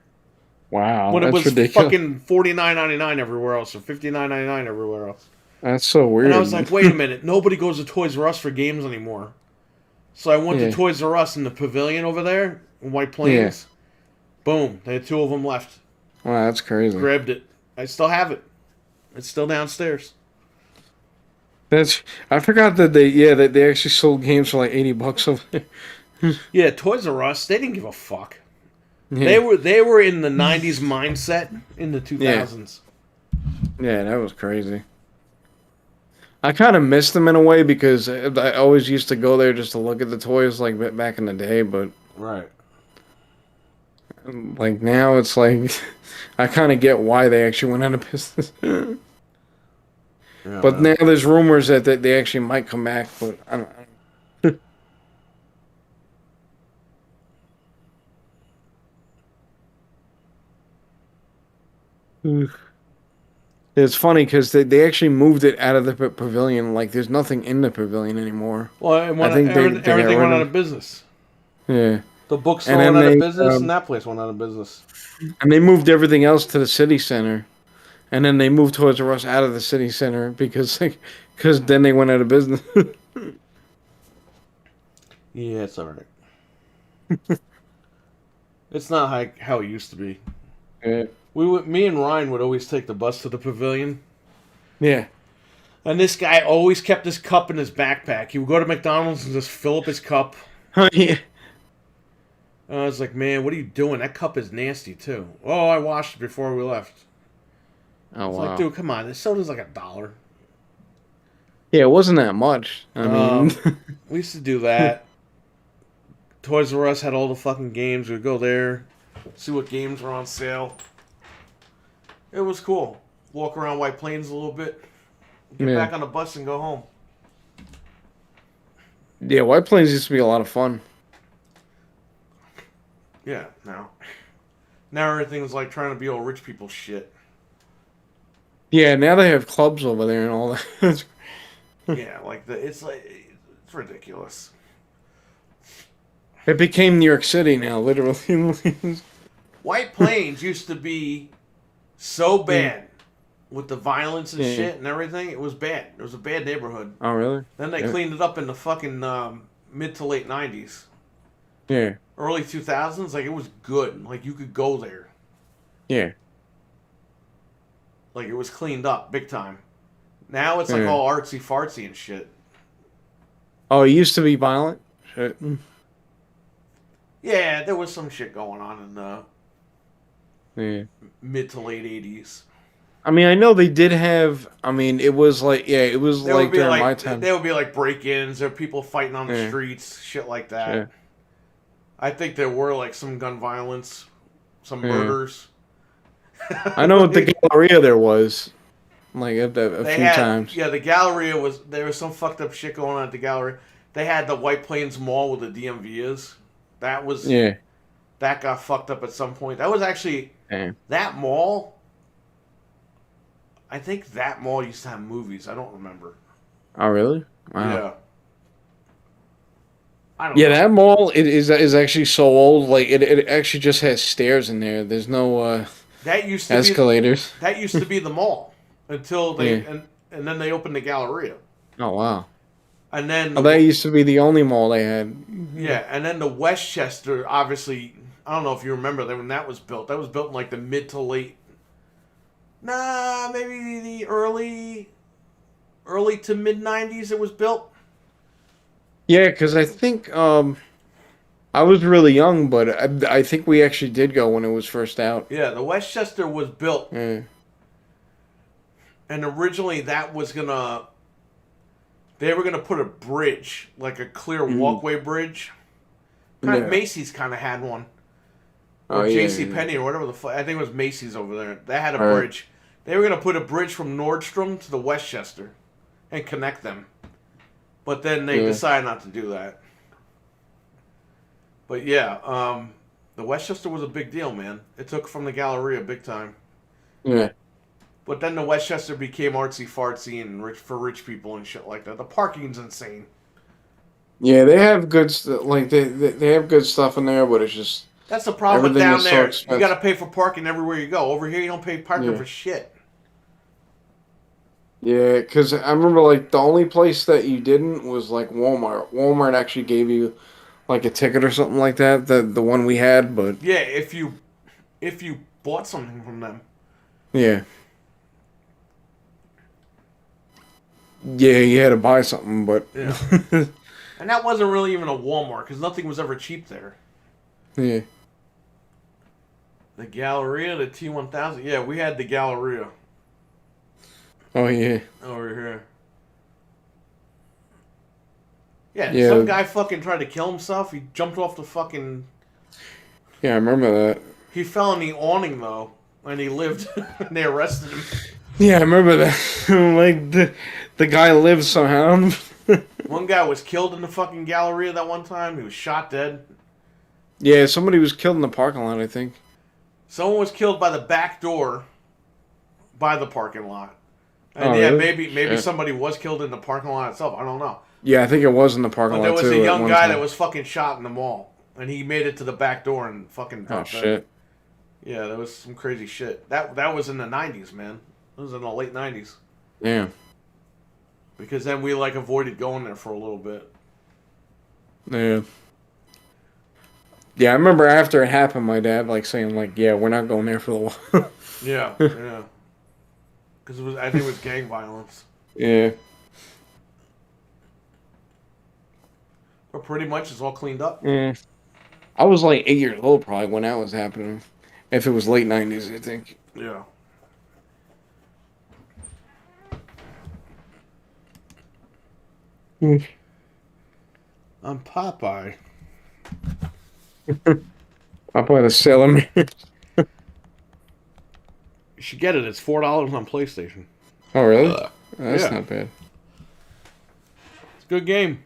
Wow. when it That's was ridiculous. fucking $49.99 everywhere else or $59.99 everywhere else. That's so And I weird. was like, wait a minute, nobody goes to Toys R Us for games anymore. So I went to Yeah. Toys R Us in the pavilion over there in White Yeah. Plains. Boom, they had 2 of them left. Wow. That's crazy. Grabbed it. I still have it. It's still downstairs. That's. I forgot that they actually sold games for like $80 over there. Yeah, Toys R Us, they didn't give a fuck. They Yeah. were in the '90s mindset in the Yeah. 2000s. Yeah. That was crazy. I kind of missed them in a way because I always used to go there just to look at the toys like back in the day, but Right. like now it's like I kind of get why they actually went out of business. Yeah, But man. now there's rumors that they actually might come back, but I don't. It's funny because they actually moved it out of the pavilion. Like there's nothing in the pavilion anymore. Well, I think they got everything rid went out of. of business. Yeah, The and bookstore then went out of they business, and um, that place went out of business. and they moved everything else to the city center, and then they moved Toys R Us out of the city center because like because then they went out of business. Yeah, it's all right. It's not how it used to be. Yeah, Me and Ryan would always take the bus to the pavilion, yeah, And this guy always kept his cup in his backpack. He would go to McDonald's and just fill up his cup. Oh yeah. And I was like, man, what are you doing? That cup is nasty too. Oh, I washed it before we left. Oh I was wow. like, dude, come on. This soda's like $1. Yeah, it wasn't that much. I mean, We used to do that. Toys R Us had all the fucking games. We'd go there, see what games were on sale. It was cool. Walk around White Plains a little bit. Get back on the bus and go home. yeah, White Plains used to be a lot of fun. Yeah, now everything's like trying to be all rich people shit. Yeah, now they have clubs over there and all that. Yeah, it's ridiculous. It became New York City now, literally. White Plains used to be so bad with the violence and shit and everything. It was bad. It was a bad neighborhood. Oh, really? Then they cleaned it up in the fucking mid to late 90s. Yeah. Early 2000s, like, it was good. Like, you could go there. Yeah. Like, it was cleaned up big time. Now it's like all artsy fartsy and shit. Oh, it used to be violent? Shit. Yeah, there was some shit going on in the Yeah. mid to late 80s. I mean, I know they did have. I mean, it was like, yeah, it was like during my time. There would be like break-ins or people fighting on the streets, shit like that. Yeah. I think there were like some gun violence, some murders. I know at the Galleria there was, like a few times. Yeah, the Galleria was, there was some fucked up shit going on at the Galleria. They had the White Plains Mall where the DMV is. That got fucked up at some point. That was actually, that mall, I think that mall used to have movies. I don't remember. Oh, really? Wow. Yeah. I don't Yeah, know. that mall is actually so old. Like it actually just has stairs in there. There's no that used to escalators. That used to be the mall until they and then they opened the Galleria. Oh wow. And then that used to be the only mall they had. Yeah, and then the Westchester, obviously, I don't know if you remember that when that was built. That was built in like the mid to late. Nah, maybe the early to mid 90s it was built. Yeah, because I think I was really young, but I think we actually did go when it was first out. Yeah, the Westchester was built. Yeah. And originally that was gonna, they were gonna put a bridge, like a clear walkway bridge. Kind of Macy's kind of had one. Or J.C. Penney or whatever the fuck. I think it was Macy's over there. They had a bridge. They were gonna put a bridge from Nordstrom to the Westchester and connect them. But then they decided not to do that. But yeah, the Westchester was a big deal, man. It took from the Galleria big time. Yeah. But then the Westchester became artsy fartsy and for rich people and shit like that. The parking's insane. Yeah, they have good like they have good stuff in there, but it's just that's the problem with down there. So you got to pay for parking everywhere you go. Over here, you don't pay parking for shit. Yeah, because I remember like the only place that you didn't was like Walmart. Walmart actually gave you like a ticket or something like that. The one we had, but yeah, if you bought something from them. Yeah. Yeah, you had to buy something, but yeah. And that wasn't really even a Walmart because nothing was ever cheap there. Yeah. The Galleria, the T1000. Yeah, we had the Galleria. Oh yeah. Over here. Yeah, some guy fucking tried to kill himself. He jumped off the fucking... Yeah, I remember that. He fell in the awning, though, and he lived, and they arrested him. Yeah, I remember that. Like, the guy lived somehow. One guy was killed in the fucking Galleria that one time. He was shot dead. Yeah, somebody was killed in the parking lot, I think. Someone was killed by the back door by the parking lot. And really? maybe somebody was killed in the parking lot itself. I don't know. Yeah, I think it was in the parking lot, too. But there was a young guy that was fucking shot in the mall. And he made it to the back door and fucking dropped dead. Shit. Yeah, there was some crazy shit. That was in the 90s, man. It was in the late 90s. Yeah. Because then we, like, avoided going there for a little bit. Yeah. Yeah, I remember after it happened, my dad, like, saying, like, yeah, we're not going there for a while. Yeah. Because I think it was gang violence. Yeah. But pretty much it's all cleaned up. Mm. I was like 8 years old probably when that was happening. If it was late 90s, I think. Yeah. Mm. I'm Popeye. I probably the Sailor Man. You should get it. It's $4 on PlayStation. Oh, really? That's Yeah, not bad. it's a good game.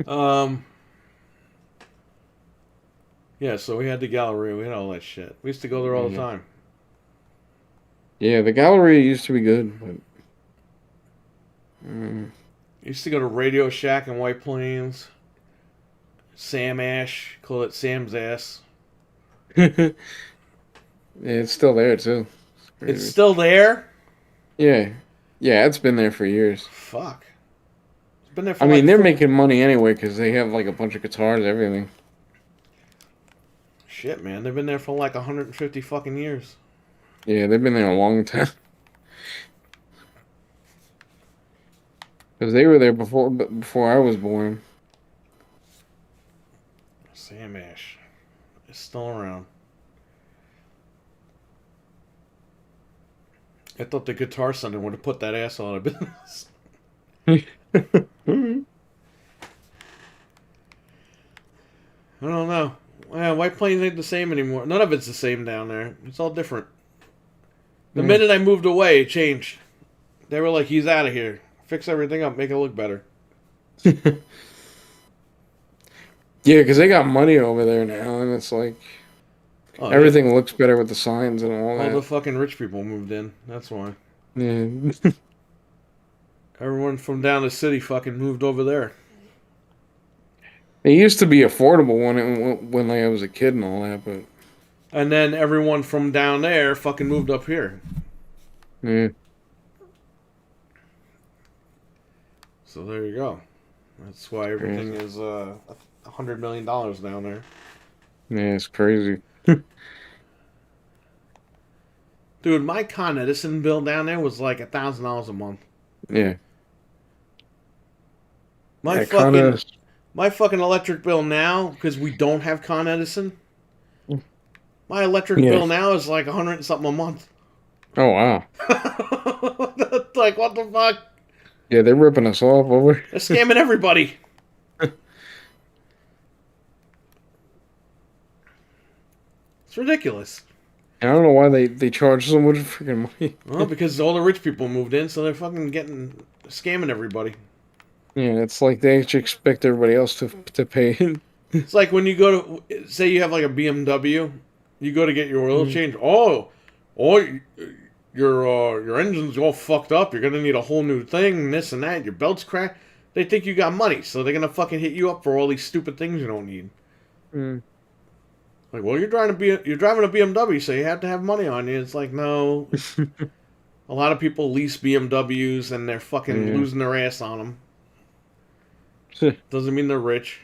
Um. Yeah, so we had the gallery. We had all that shit. We used to go there all the Yeah. time. Yeah, the gallery used to be good, but mm. Used to go to Radio Shack in White Plains. Sam Ash, call it Sam's ass. Yeah, it's still there too. It's It's crazy. still there. Yeah, yeah, it's been there for years. Fuck. It's been there I for mean, like they're four. making money anyway because they have like a bunch of guitars, everything. Shit, man. They've been there for like 150 fucking years. Yeah, they've been there a long time because they were there before I was born. Sam Ash is still around. I thought the Guitar Center would have put that asshole out of business. I don't know. Yeah, White Plains ain't the same anymore. None of it's the same down there. It's all different. The Yeah, minute I moved away, it changed. They were like, he's out of here. Fix everything up, make it look better. yeah, because they got money over there now, and it's like Oh, yeah. everything looks better with the signs and all All the that. fucking rich people moved in. That's why. Yeah, Everyone from down the city fucking moved over there. it used to be affordable when like I was a kid and all that, but And then everyone from down there fucking moved up here. yeah, So there you go. That's why everything crazy. is $100 million down there. Yeah, it's crazy. Dude, my Con Edison bill down there was like $1,000 a month. Yeah, My yeah, kind fucking of. my fucking electric bill now, because we don't have Con Edison, my electric Yeah. bill now is like 100 and something a month. Oh wow. Like, what the fuck? Yeah, they're ripping us off over. They're scamming everybody. It's ridiculous. I don't know why they charge so much freaking money. Well, because all the rich people moved in, so they're fucking scamming everybody. Yeah, it's like they actually expect everybody else to pay. It's like when you go to, say you have like a BMW, you go to get your oil Mm. change. Your engine's all fucked up. You're gonna need a whole new thing, and this and that. Your belt's cracked. They think you got money, so they're gonna fucking hit you up for all these stupid things you don't need. Mm. Like, well, you're driving a BMW, so you have to have money on you. It's like, no. A lot of people lease BMWs, and they're fucking Yeah. losing their ass on them. Doesn't mean they're rich.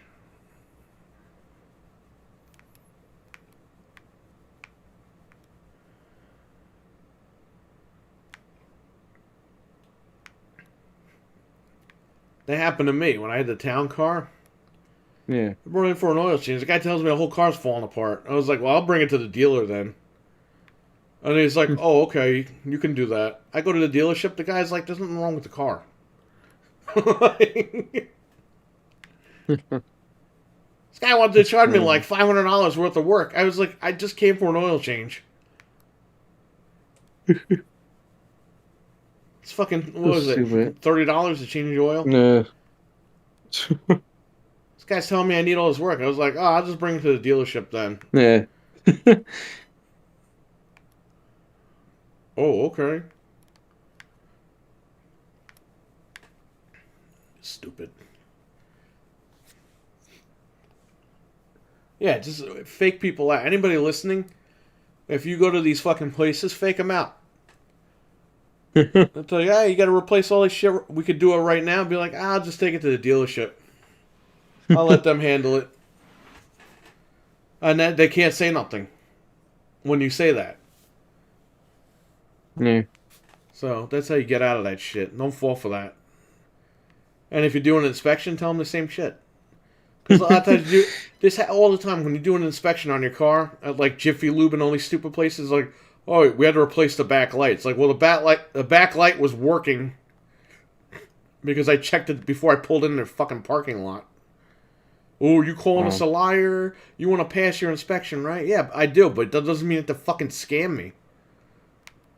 That happened to me when I had the town car. Yeah. I brought it in for an oil change. The guy tells me the whole car's falling apart. I was like, well, I'll bring it to the dealer then. And he's like, oh, okay, you can do that. I go to the dealership. The guy's like, there's nothing wrong with the car. This guy wanted to charge me like $500 worth of work. I was like, I just came for an oil change. It's fucking, what was it? Stupid. $30 to change the oil? Yeah. This guy's telling me I need all this work. I was like, oh, I'll just bring it to the dealership then. Yeah. Oh, okay. Stupid. Yeah, just fake people out. Anybody listening, if you go to these fucking places, fake them out. They'll tell you, you got to replace all this shit. We could do it right now. Be like, I'll just take it to the dealership. I'll let them handle it. And then they can't say nothing. when you say that. Yeah. So that's how you get out of that shit. Don't fall for that. And if you're doing an inspection, tell them the same shit. Because a lot of times you do this all the time when you do an inspection on your car at like Jiffy Lube and all these stupid places. Like, oh, we had to replace the back light. It's like, well, the back light was working because I checked it before I pulled in their fucking parking lot. Oh, you calling us a liar? You want to pass your inspection, right? Yeah, I do, but that doesn't mean you have to fucking scam me.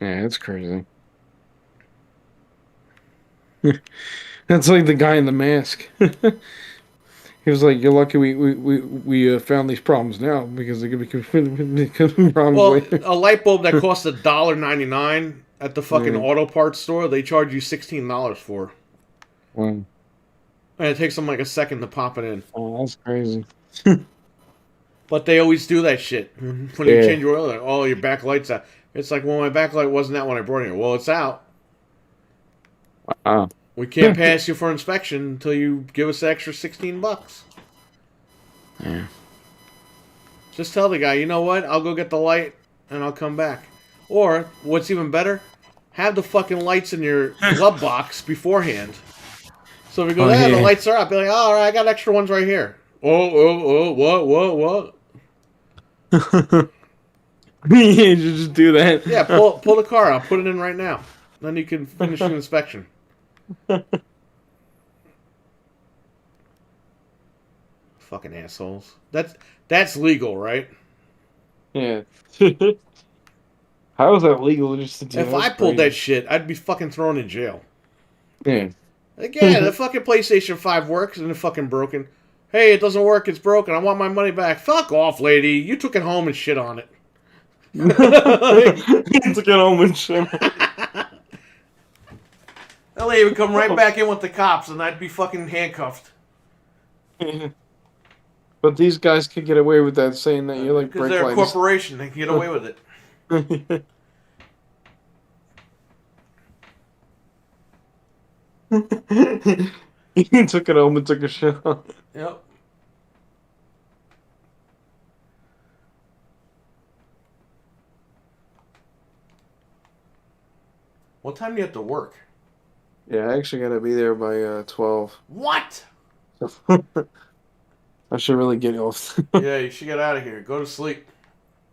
Yeah, it's crazy. That's like the guy in the mask. He was like, "You're lucky we found these problems now because they're gonna become problems Well, later." a light bulb that costs $1.99 at the fucking Yeah. auto parts store, they charge you $16 for. Wow. And it takes them like a second to pop it in. Oh, that's crazy. But they always do that shit. When you Yeah. change your oil, like, oh, your backlight's out. It's like, well, my backlight wasn't out when I brought it here. Well, it's out. Ah. We can't pass you for inspection until you give us the extra $16. Yeah. Just tell the guy, you know what? I'll go get the light and I'll come back. Or, what's even better, have the fucking lights in your glove box beforehand. So if he Oh goes, the yeah. lights are up, be like, oh, all right, I got extra ones right here. What? You should just do that. Yeah, pull the car out, put it in right now. Then you can finish your inspection. Fucking assholes. That's legal, right? Yeah. How is that legal just to do? If That's I pulled that crazy. shit, I'd be fucking thrown in jail. Yeah. Like, yeah, the fucking PlayStation 5 works and it's fucking broken. Hey, it doesn't work, it's broken. I want my money back. Fuck off, lady. You took it home and shit on it. To get home and shit. They'll even come right back in with the cops and I'd be fucking handcuffed. But these guys could get away with that, saying that you're like Because brake they're a lights. corporation, they can get away with it. He took it home and took a shit on it. Yep. What time do you have to work? Yeah, I actually gotta be there by 12. What? I should really get off. Yeah, you should get out of here. Go to sleep.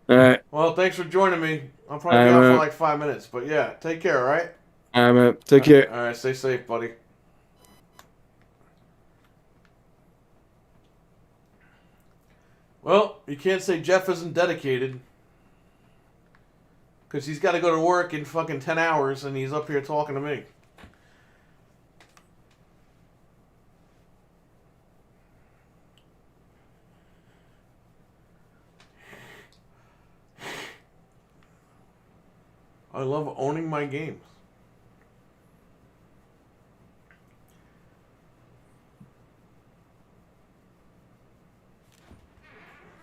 Alright, Well, thanks for joining me. I'll probably be I'm out for out. like 5 minutes, but yeah, take care, all right? I'm out. Take care. All right, stay safe, buddy. Well, you can't say Jeff isn't dedicated. Because he's got to go to work in fucking 10 hours and he's up here talking to me. I love owning my games.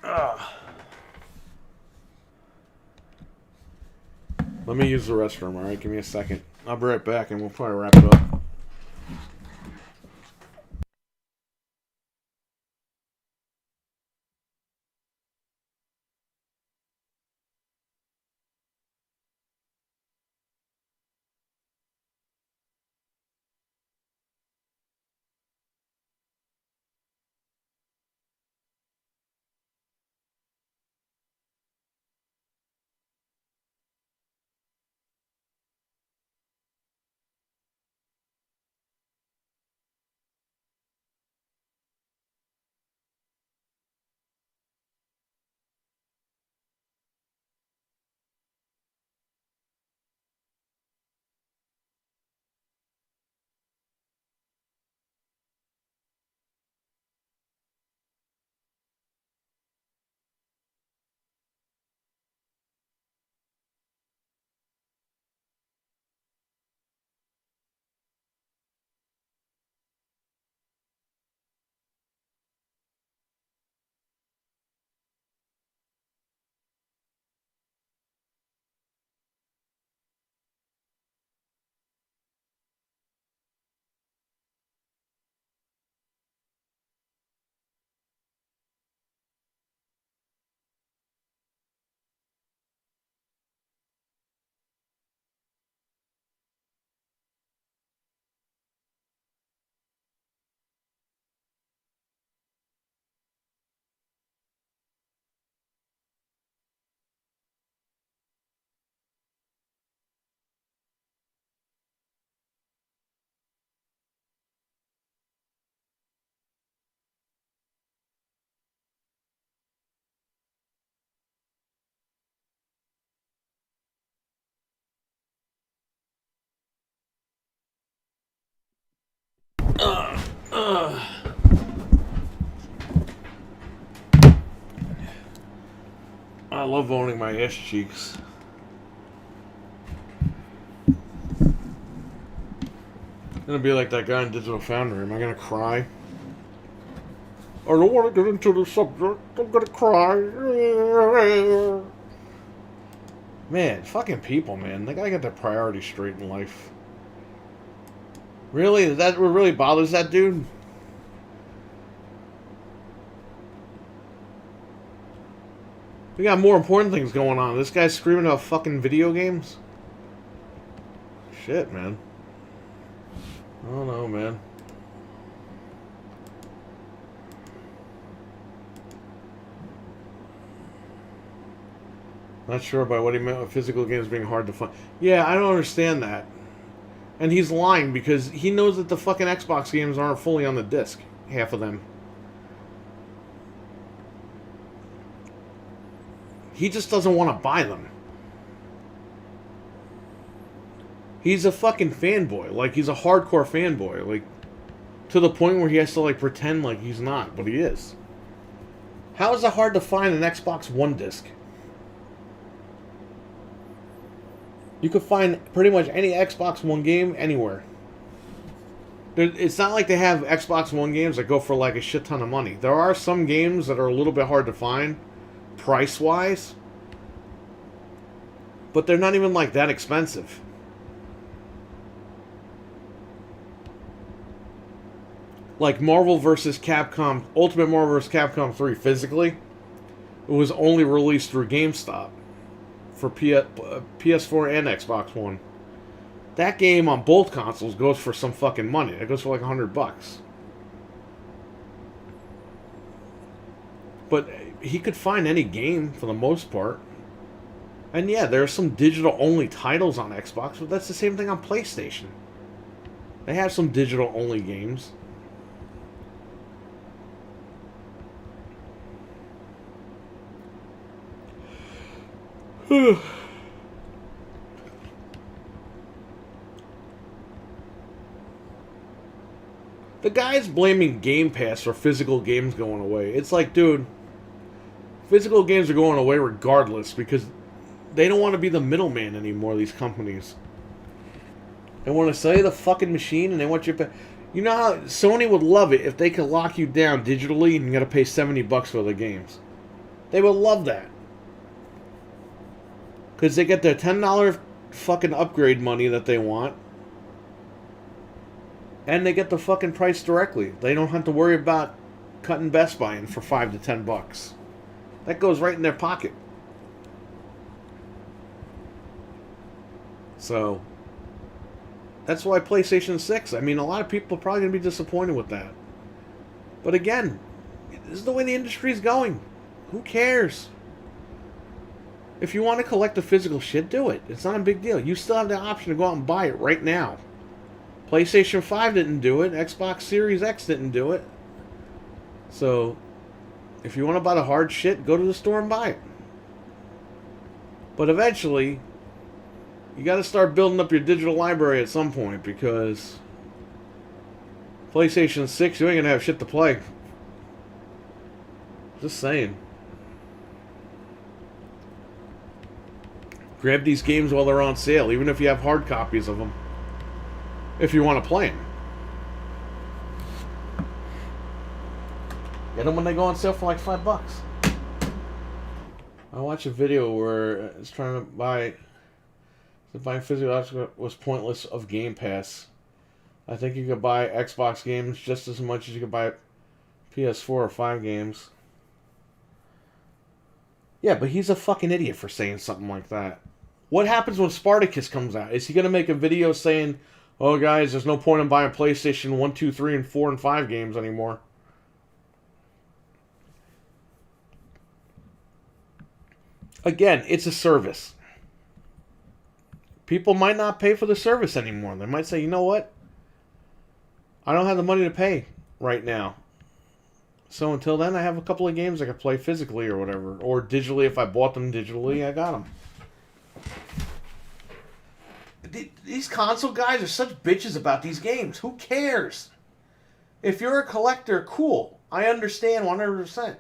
Ah. Let me use the restroom, alright? Give me a second. I'll be right back and we'll probably wrap it up. I love owning my ass cheeks. I'm gonna be like that guy in Digital Foundry. Am I gonna cry? I don't want to get into the subject. I'm gonna cry. Man, fucking people, man. They gotta get their priorities straight in life. Really? Is that what really bothers that dude? We got more important things going on. This guy's screaming about fucking video games? Shit, man. I don't know, man. Not sure by what he meant with physical games being hard to find. Yeah, I don't understand that. And he's lying because he knows that the fucking Xbox games aren't fully on the disc. Half of them. He just doesn't want to buy them. He's a fucking fanboy. Like, he's a hardcore fanboy. Like, to the point where he has to, like, pretend like he's not, but he is. How is it hard to find an Xbox One disc? You could find pretty much any Xbox One game anywhere. It's not like they have Xbox One games that go for like a shit ton of money. There are some games that are a little bit hard to find, price-wise. But they're not even like that expensive. Like Marvel vs. Capcom, Ultimate Marvel vs. Capcom 3 physically, it was only released through GameStop for PS4 and Xbox One. That game on both consoles goes for some fucking money. It goes for like $100. But he could find any game for the most part. And yeah, there are some digital-only titles on Xbox, but that's the same thing on PlayStation. They have some digital-only games. The guy's blaming Game Pass for physical games going away. It's like, dude, physical games are going away regardless because they don't want to be the middleman anymore, these companies. They want to sell you the fucking machine and they want you... You know how Sony would love it if they could lock you down digitally and you got to pay $70 for the games. They would love that. Because they get their $10 fucking upgrade money that they want. And they get the fucking price directly. They don't have to worry about cutting Best Buy in for $5 to $10. That goes right in their pocket. So, that's why PlayStation 6, I mean, a lot of people are probably going to be disappointed with that. But again, this is the way the industry is going. Who cares? If you want to collect the physical shit, do it. It's not a big deal. You still have the option to go out and buy it right now. PlayStation 5 didn't do it. Xbox Series X didn't do it. So, if you want to buy the hard shit, go to the store and buy it. But eventually, you got to start building up your digital library at some point because PlayStation 6, you ain't going to have shit to play. Just saying. Grab these games while they're on sale, even if you have hard copies of them. If you want to play them. Get them when they go on sale for like $5. I watched a video where it's trying to buy... Buying physical was pointless of Game Pass. I think you could buy Xbox games just as much as you could buy PS4 or 5 games. Yeah, but he's a fucking idiot for saying something like that. What happens when Spartacus comes out? Is he going to make a video saying, oh guys, there's no point in buying PlayStation 1, 2, 3, and 4 and 5 games anymore? Again, it's a service. People might not pay for the service anymore. They might say, you know what? I don't have the money to pay right now. So until then, I have a couple of games I can play physically or whatever. Or digitally, if I bought them digitally, I got them. These console guys are such bitches about these games. Who cares? If you're a collector, cool. I understand 100%.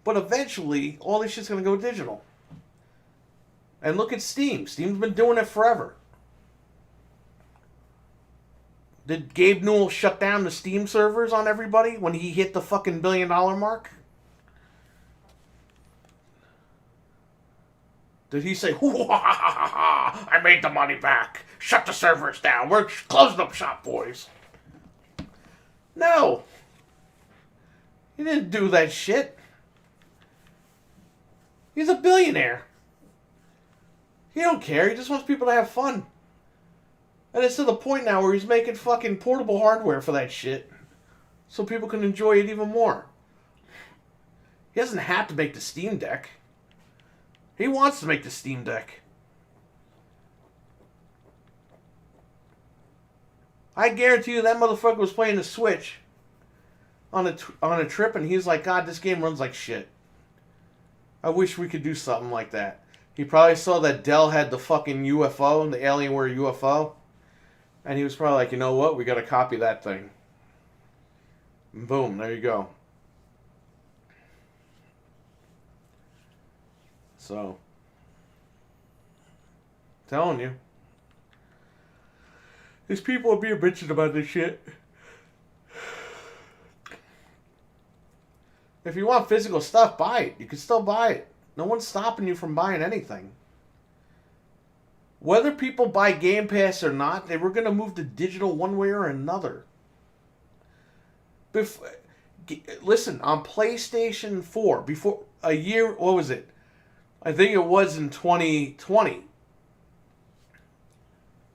But eventually, all this shit's going to go digital. And look at Steam. Steam's been doing it forever. Did Gabe Newell shut down the Steam servers on everybody when he hit the fucking $1 billion mark? Did he say, I made the money back. Shut the servers down. We're closing up shop, boys. No. He didn't do that shit. He's a billionaire. He don't care. He just wants people to have fun. And it's to the point now where he's making fucking portable hardware for that shit. So people can enjoy it even more. He doesn't have to make the Steam Deck. He wants to make the Steam Deck. I guarantee you that motherfucker was playing the Switch on a trip and he's like, God, this game runs like shit. I wish we could do something like that. He probably saw that Dell had the fucking UFO, the Alienware UFO. And he was probably like, you know what? We got to copy that thing. And boom, there you go. So, telling you. These people are being bitching about this shit. If you want physical stuff, buy it. You can still buy it. No one's stopping you from buying anything. Whether people buy Game Pass or not, they were going to move to digital one way or another. Listen, on PlayStation 4, before a year, what was it? I think it was in 2020. It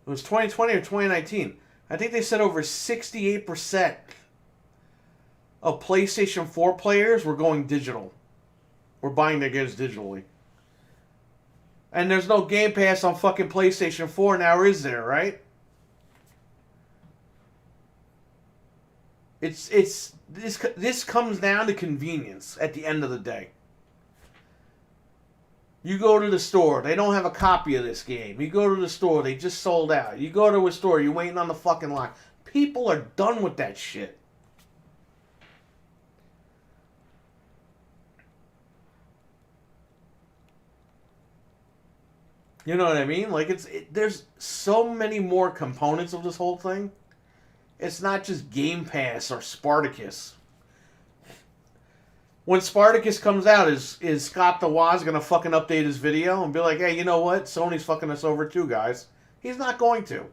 was 2020 or 2019. I think they said over 68% of PlayStation 4 players were going digital. Were buying their games digitally. And there's no Game Pass on fucking PlayStation 4 now, is there, right? This comes down to convenience at the end of the day. You go to the store, they don't have a copy of this game. You go to the store, they just sold out. You go to a store, you're waiting on the fucking line. People are done with that shit. You know what I mean? Like, there's so many more components of this whole thing. It's not just Game Pass or Spartacus. When Spartacus comes out, is Scott the Woz gonna fucking update his video and be like, hey, you know what? Sony's fucking us over too, guys. He's not going to.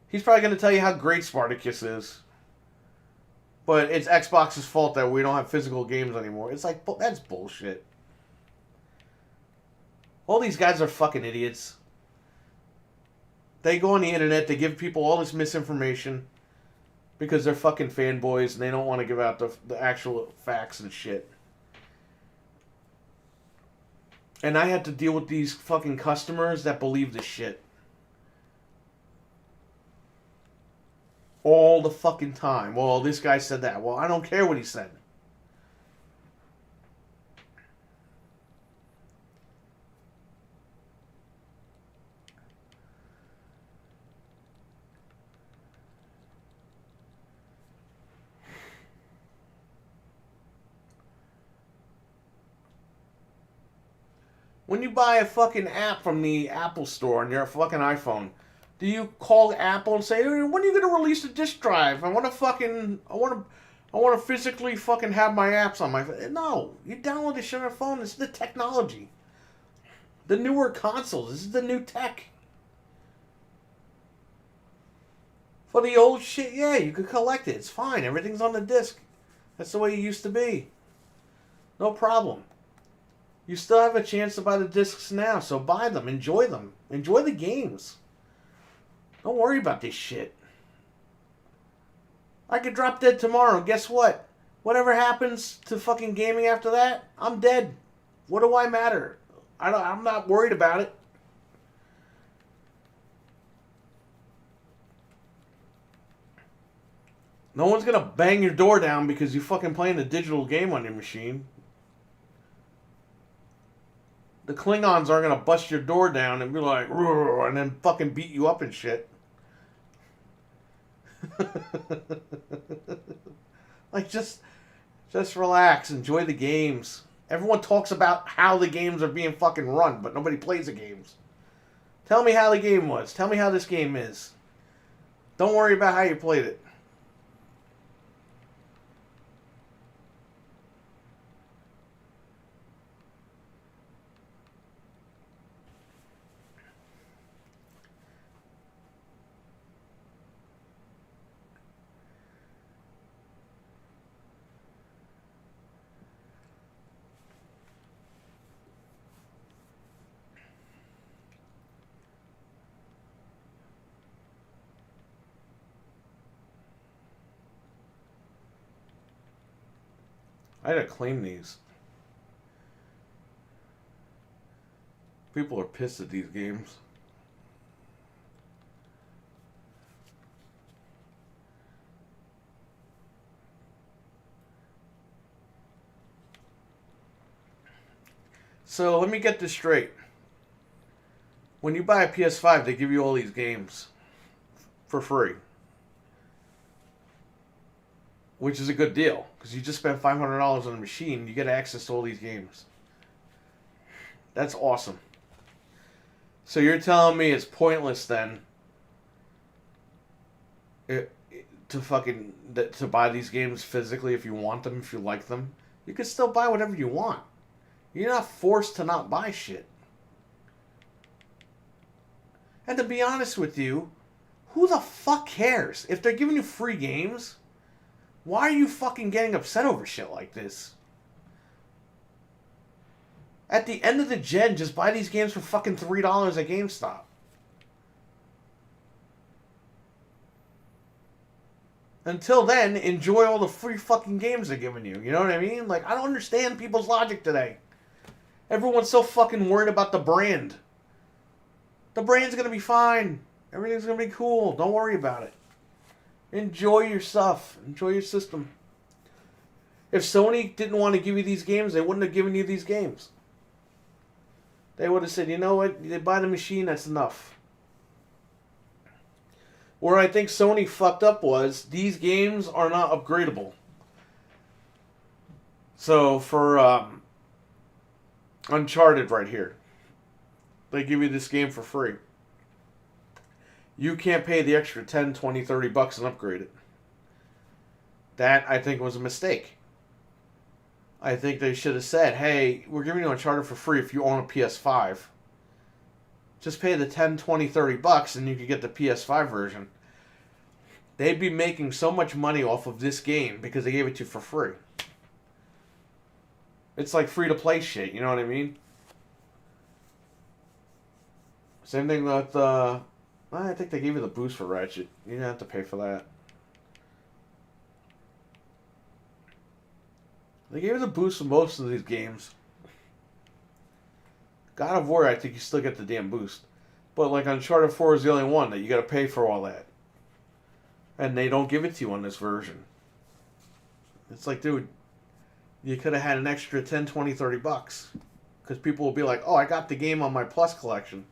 He's probably gonna tell you how great Spartacus is. But it's Xbox's fault that we don't have physical games anymore. It's like, that's bullshit. All these guys are fucking idiots. They go on the internet, they give people all this misinformation because they're fucking fanboys and they don't want to give out the actual facts and shit. And I had to deal with these fucking customers that believe this shit. All the fucking time. Well, this guy said that. Well, I don't care what he said. When you buy a fucking app from the Apple Store on your fucking iPhone, do you call Apple and say, hey, when are you going to release the disk drive? I want to physically fucking have my apps on my phone. No, you download this shit on your phone. This is the technology. The newer consoles. This is the new tech. For the old shit, yeah, you could collect it. It's fine. Everything's on the disc. That's the way it used to be. No problem. You still have a chance to buy the discs now, so buy them. Enjoy them. Enjoy the games. Don't worry about this shit. I could drop dead tomorrow, and guess what? Whatever happens to fucking gaming after that, I'm dead. What do I matter? I'm not worried about it. No one's gonna bang your door down because you fucking playing a digital game on your machine. The Klingons aren't gonna bust your door down and be like, and then fucking beat you up and shit. Like, just relax, enjoy the games. Everyone talks about how the games are being fucking run, but nobody plays the games. Tell me how the game was. Tell me how this game is. Don't worry about how you played it. I had to claim these. People are pissed at these games. So let me get this straight. When you buy a PS5, they give you all these games for free. Which is a good deal, because you just spent $500 on a machine, you get access to all these games. That's awesome. So you're telling me it's pointless then to buy these games physically if you want them, if you like them? You can still buy whatever you want. You're not forced to not buy shit. And to be honest with you, who the fuck cares? If they're giving you free games, why are you fucking getting upset over shit like this? At the end of the gen, just buy these games for fucking $3 at GameStop. Until then, enjoy all the free fucking games they're giving you. You know what I mean? Like, I don't understand people's logic today. Everyone's so fucking worried about the brand. The brand's gonna be fine. Everything's gonna be cool. Don't worry about it. Enjoy your stuff. Enjoy your system. If Sony didn't want to give you these games, they wouldn't have given you these games. They would have said, you know what? They buy the machine, that's enough. Where I think Sony fucked up was, these games are not upgradable. So, for Uncharted right here, they give you this game for free. You can't pay the extra 10, 20, 30 bucks and upgrade it. That, I think, was a mistake. I think they should have said, hey, we're giving you Uncharted for free if you own a PS5. Just pay the 10, 20, 30 bucks and you could get the PS5 version. They'd be making so much money off of this game because they gave it to you for free. It's like free-to-play shit, you know what I mean? Same thing with, I think they gave you the boost for Ratchet. You didn't have to pay for that. They gave you the boost for most of these games. God of War, I think you still get the damn boost. But like Uncharted 4 is the only one that you gotta pay for all that. And they don't give it to you on this version. It's like, dude, you could have had an extra 10, 20, 30 bucks. Because people will be like, oh, I got the game on my Plus collection.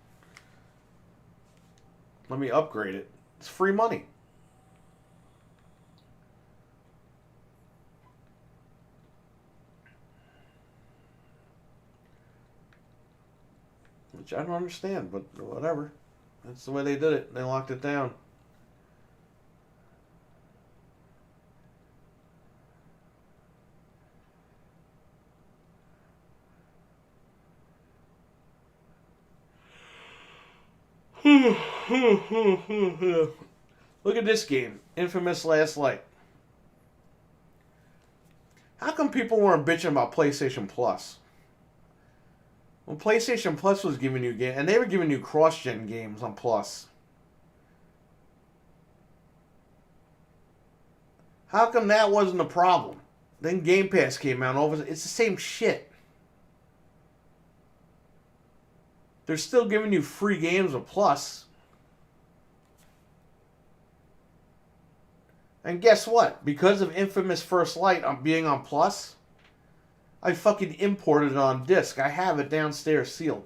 Let me upgrade it. It's free money. Which I don't understand, but whatever. That's the way they did it. They locked it down. Look at this game, Infamous Last Light. How come people weren't bitching about PlayStation Plus? When PlayStation Plus was giving you games, and they were giving you cross-gen games on Plus. How come that wasn't a problem? Then Game Pass came out, and all of a sudden, it's the same shit. They're still giving you free games with Plus. And guess what? Because of Infamous First Light being on Plus, I fucking imported it on disc. I have it downstairs sealed.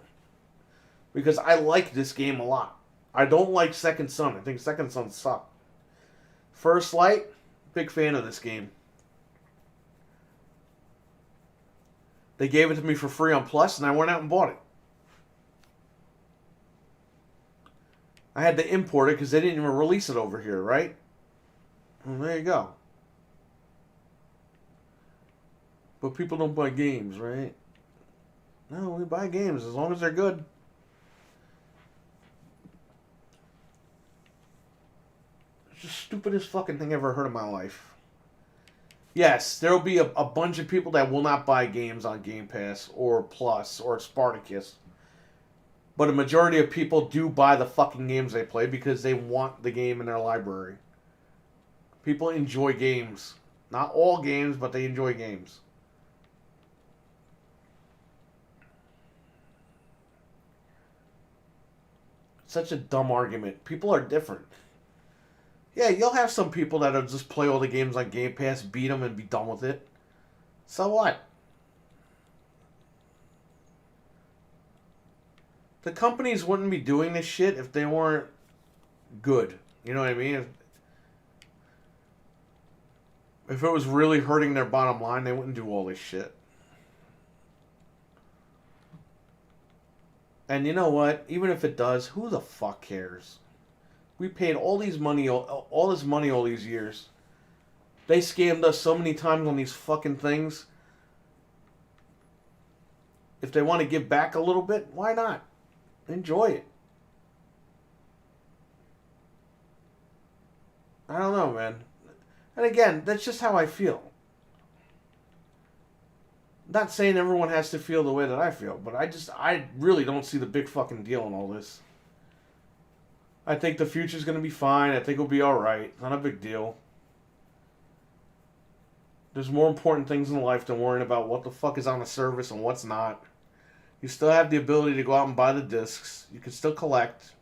Because I like this game a lot. I don't like Second Son. I think Second Son sucked. First Light, big fan of this game. They gave it to me for free on Plus, and I went out and bought it. I had to import it because they didn't even release it over here, right? Well, there you go. But people don't buy games, right? No, we buy games as long as they're good. It's the stupidest fucking thing I ever heard in my life. Yes, there will be a bunch of people that will not buy games on Game Pass or Plus or Spartacus. But a majority of people do buy the fucking games they play because they want the game in their library. People enjoy games. Not all games, but they enjoy games. Such a dumb argument. People are different. Yeah, you'll have some people that'll just play all the games on Game Pass, beat them, and be done with it. So what? The companies wouldn't be doing this shit if they weren't good. You know what I mean? If it was really hurting their bottom line, they wouldn't do all this shit. And you know what? Even if it does, who the fuck cares? We paid all this money all these years. They scammed us so many times on these fucking things. If they want to give back a little bit, why not? Enjoy it. I don't know, man. And again, that's just how I feel. Not saying everyone has to feel the way that I feel, but I really don't see the big fucking deal in all this. I think the future's going to be fine. I think it'll be alright. Not a big deal. There's more important things in life than worrying about what the fuck is on the service and what's not. You still have the ability to go out and buy the discs. You can still collect.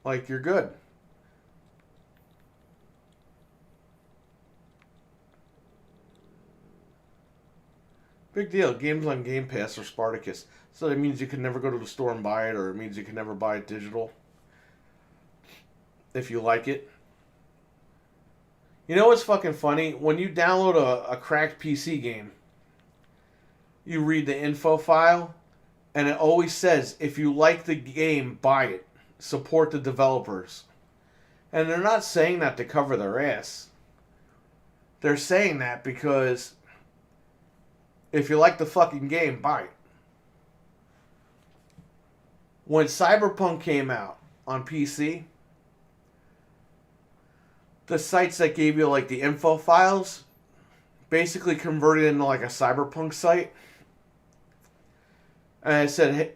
Like, you're good. Big deal. Games on Game Pass or Spartacus. So that means you can never go to the store and buy it, or it means you can never buy it digital. If you like it. You know what's fucking funny? When you download a cracked PC game, you read the info file, and it always says, if you like the game, buy it. Support the developers. And they're not saying that to cover their ass. They're saying that because if you like the fucking game, buy it. When Cyberpunk came out on PC, the sites that gave you like the info files basically converted into like a Cyberpunk site. And I said, hey,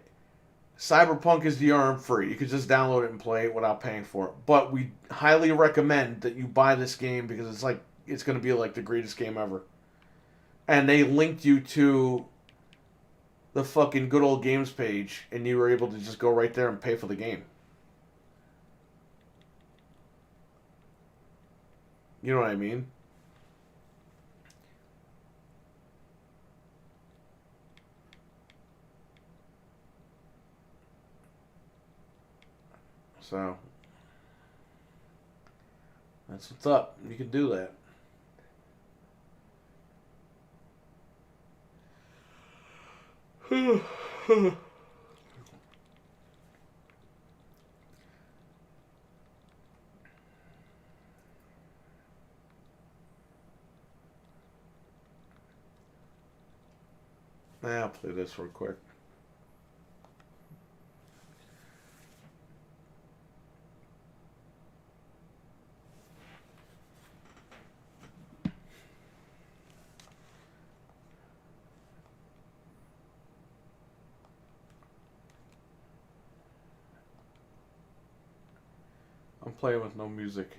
Cyberpunk is DRM free. You could just download it and play it without paying for it. But we highly recommend that you buy this game because it's going to be like the greatest game ever. And they linked you to the fucking good old games page, and you were able to just go right there and pay for the game. You know what I mean? So, that's what's up. You can do that. I'll play this real quick. I'm playing with no music.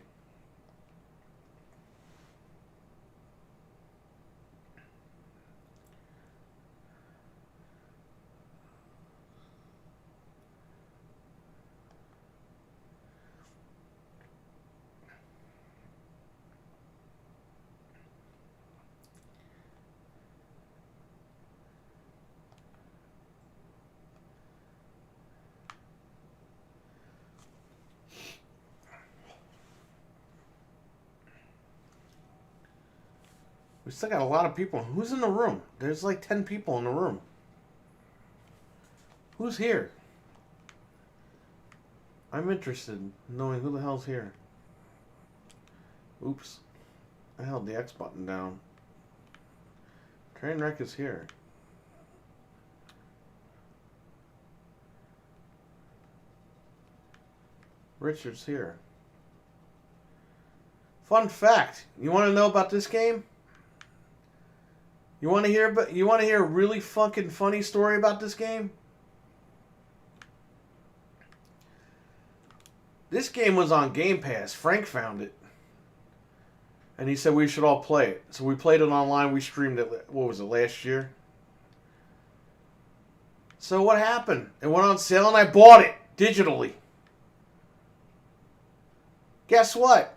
We still got a lot of people. Who's in the room? There's like 10 people in the room. Who's here? I'm interested in knowing who the hell's here. Oops. I held the X button down. Trainwreck is here. Richard's here. Fun fact. You want to know about this game? You want to hear a really fucking funny story about this game? This game was on Game Pass. Frank found it. And he said we should all play it. So we played it online. We streamed it, what was it, last year? So what happened? It went on sale and I bought it digitally. Guess what?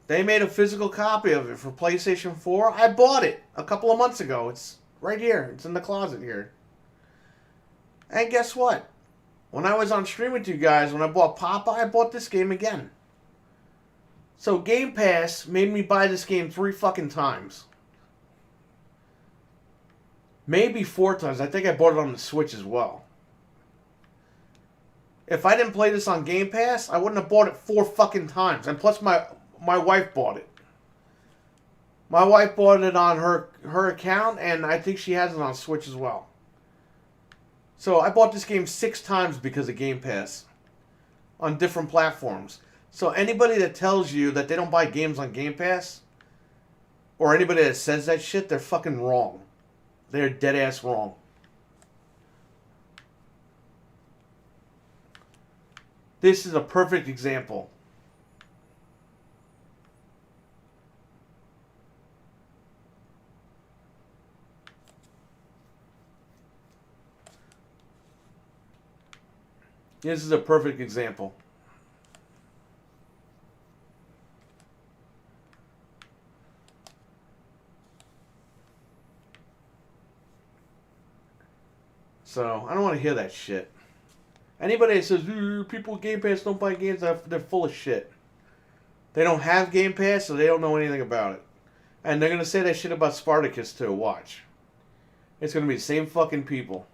They made a physical copy of it for PlayStation 4. I bought it a couple of months ago. It's right here. It's in the closet here. And guess what? When I was on stream with you guys, when I bought Papa, I bought this game again. So Game Pass made me buy this game 3 fucking times. Maybe 4 times. I think I bought it on the Switch as well. If I didn't play this on Game Pass, I wouldn't have bought it 4 fucking times. And plus my wife bought it. My wife bought it on her account, and I think she has it on Switch as well. So I bought this game 6 times because of Game Pass. On different platforms. So anybody that tells you that they don't buy games on Game Pass, or anybody that says that shit, they're fucking wrong. They're dead ass wrong. This is a perfect example. This is a perfect example. So, I don't want to hear that shit. Anybody that says, people with Game Pass don't buy games, they're full of shit. They don't have Game Pass, so they don't know anything about it. And they're going to say that shit about Spartacus too. Watch. It's going to be the same fucking people.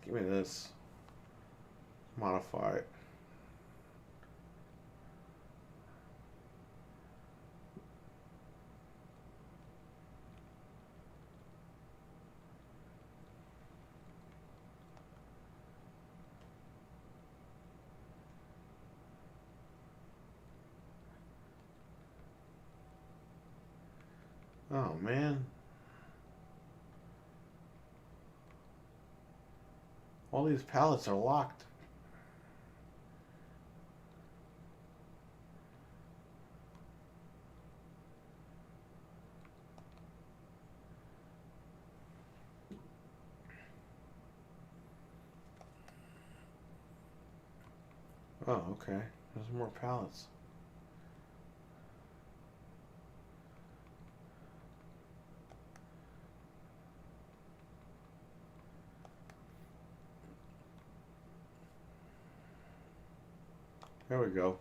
Give me this. Modify it. Oh, man. All these pallets are locked. Oh, okay. There's more pallets. There we go.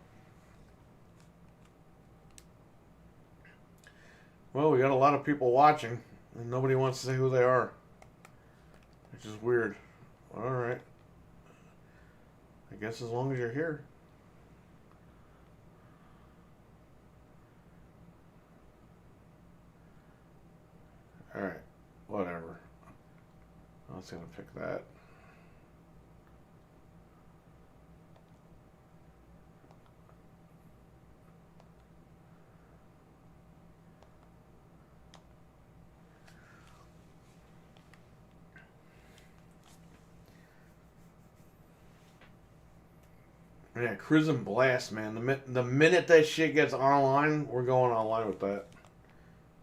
Well, we got a lot of people watching, and nobody wants to say who they are. Which is weird. Alright. I guess as long as you're here. Alright. Whatever. I was going to pick that. Yeah, Cruising Blast, man. The minute that shit gets online, we're going online with that.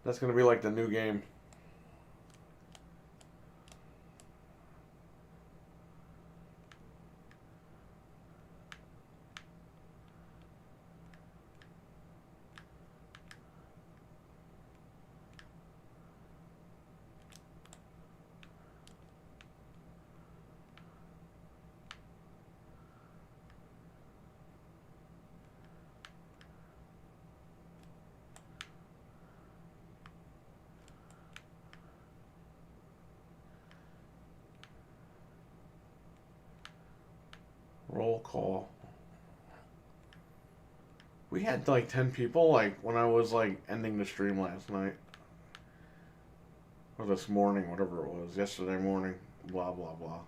That's going to be like the new game. Roll call. We had like 10 people like when I was like ending the stream last night. Or this morning, whatever it was. Yesterday morning. Blah, blah, blah.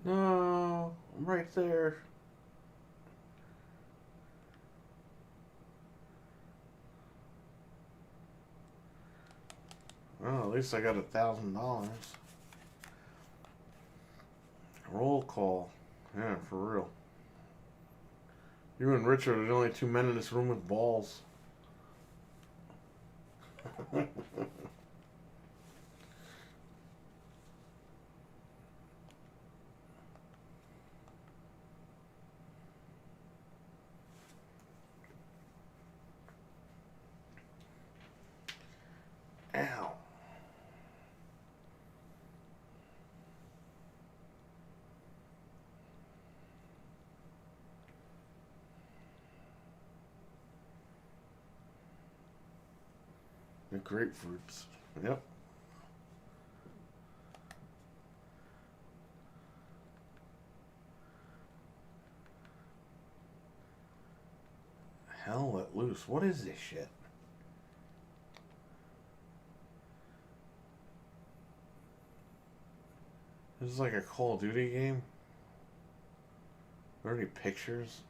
No, I'm right there. Oh, at least I got $1,000. Roll call. Yeah, for real. You and Richard are the only two men in this room with balls. Ow. The grapefruits. Yep. Hell let loose. What is this shit? This is like a Call of Duty game? Are there any pictures?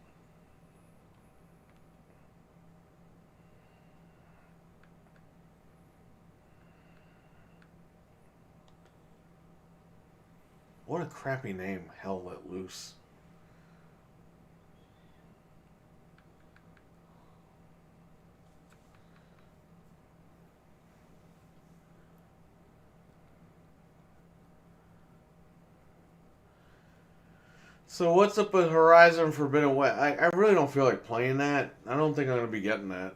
What a crappy name, Hell Let Loose. So what's up with Horizon Forbidden West? I really don't feel like playing that. I don't think I'm going to be getting that.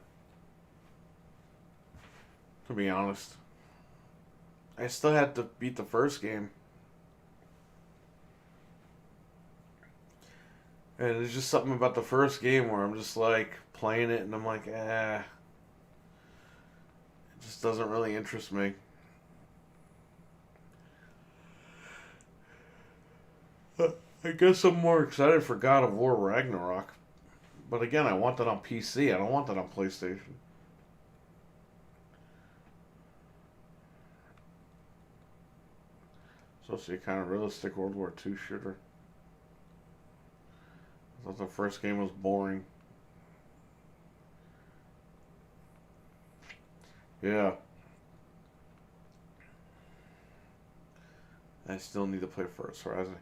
To be honest. I still had to beat the first game. And there's just something about the first game where I'm just like playing it and I'm like, It just doesn't really interest me. I guess I'm more excited for God of War Ragnarok. But again, I want that on PC. I don't want that on PlayStation. Supposed to be kind of realistic World War II shooter. I thought the first game was boring. Yeah. I still need to play First Horizon.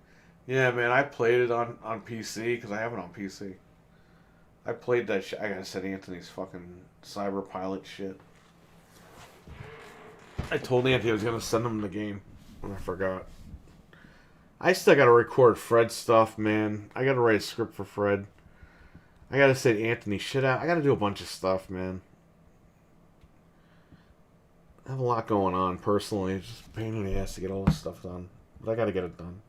Yeah, man, I played it on PC because I have it on PC. I played that shit. I gotta set Anthony's fucking cyber pilot shit. I told Anthony I was gonna send him the game, and I forgot. I still gotta record Fred stuff, man. I gotta write a script for Fred. I gotta say Anthony shit out. I gotta do a bunch of stuff, man. I have a lot going on personally. It's just a pain in the ass to get all this stuff done. But I gotta get it done.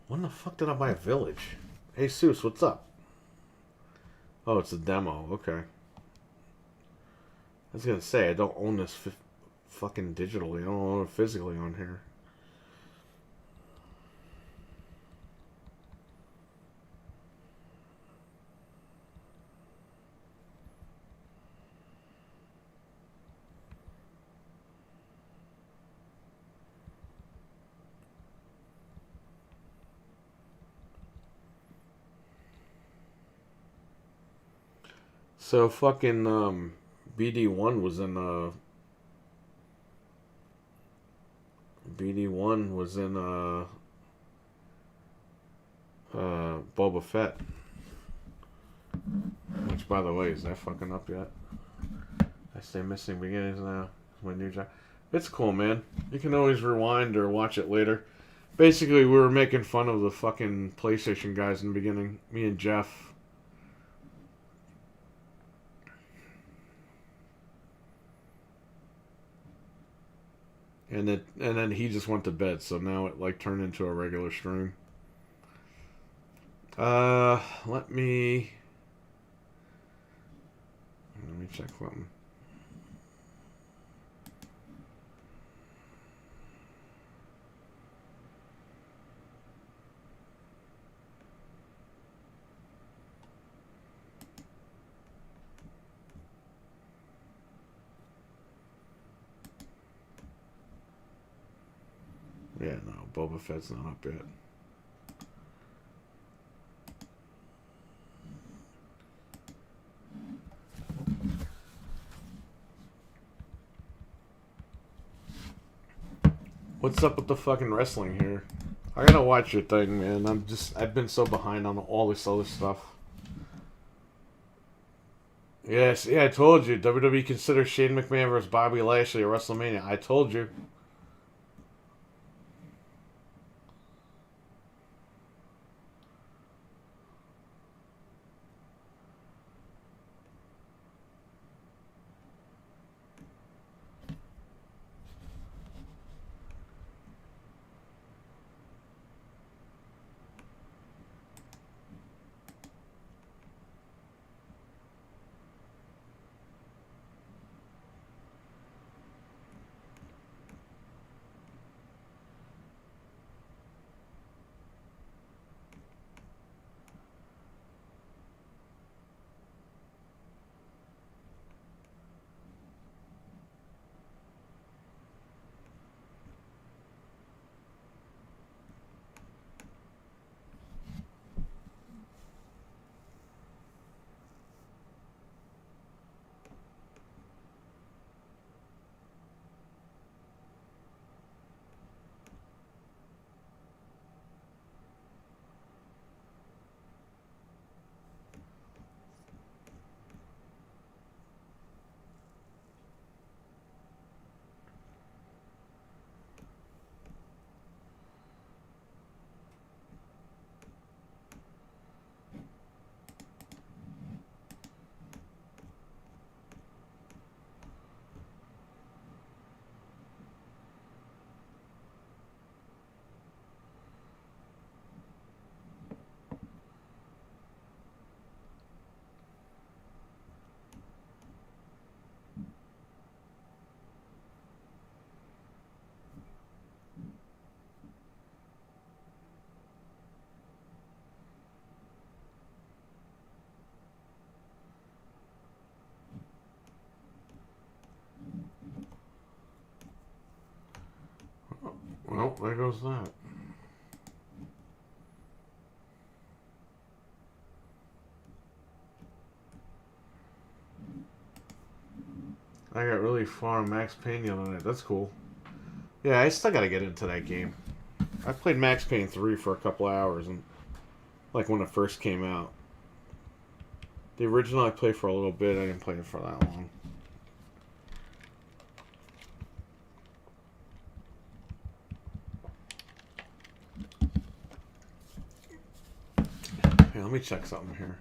When the fuck did I buy a village? Hey, Seuss, what's up? Oh, it's a demo. Okay. I was gonna say, I don't own this fucking digitally. I don't own it physically on here. So fucking BD1 was in BD1 was in Boba Fett. Which, by the way, is that fucking up yet? I stay missing beginnings now. It's my new job. It's cool, man. You can always rewind or watch it later. Basically, we were making fun of the fucking PlayStation guys in the beginning. Me and Jeff. And then he just went to bed, so now it like turned into a regular stream. Let me check something. Yeah, no, Boba Fett's not up yet. What's up with the fucking wrestling here? I gotta watch your thing, man. I've been so behind on all this other stuff. Yes, yeah, I told you. WWE considers Shane McMahon versus Bobby Lashley at WrestleMania. I told you. Well, there goes that. I got really far on Max Payne the other night. That's cool. Yeah, I still gotta get into that game. I played Max Payne 3 for a couple hours, and like when it first came out. The original I played for a little bit. I didn't play it for that long. Hey, let me check something here.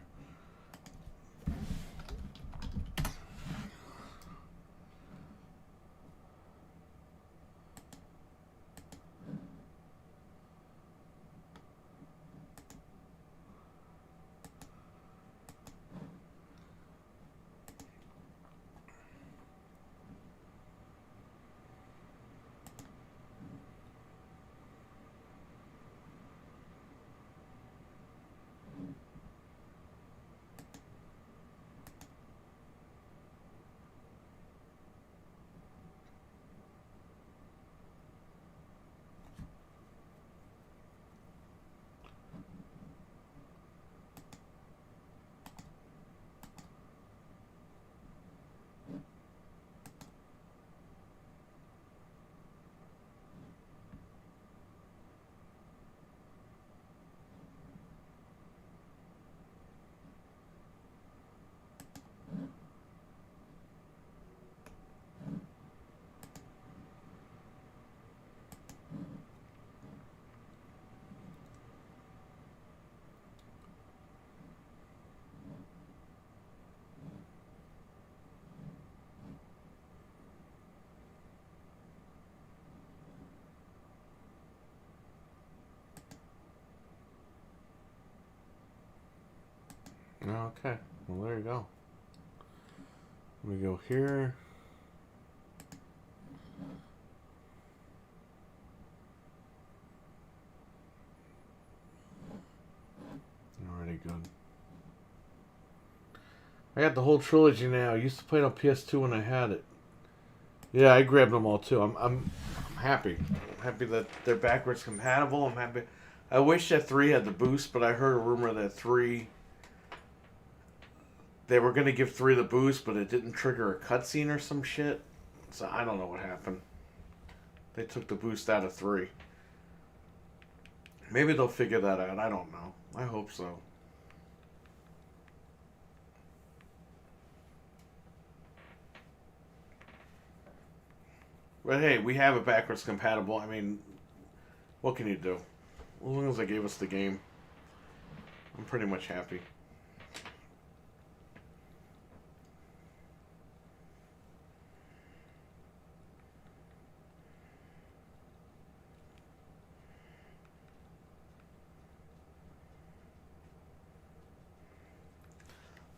Okay. Well, there you go. Let me go here. Already good. I got the whole trilogy now. I used to play it on PS2 when I had it. Yeah, I grabbed them all too. I'm happy. I'm happy that they're backwards compatible. I'm happy. I wish that 3 had the boost, but I heard a rumor that 3 they were gonna give 3 the boost, but it didn't trigger a cutscene or some shit. So I don't know what happened. They took the boost out of 3. Maybe they'll figure that out. I don't know. I hope so. But hey, we have it backwards compatible. I mean, what can you do? As long as they gave us the game, I'm pretty much happy.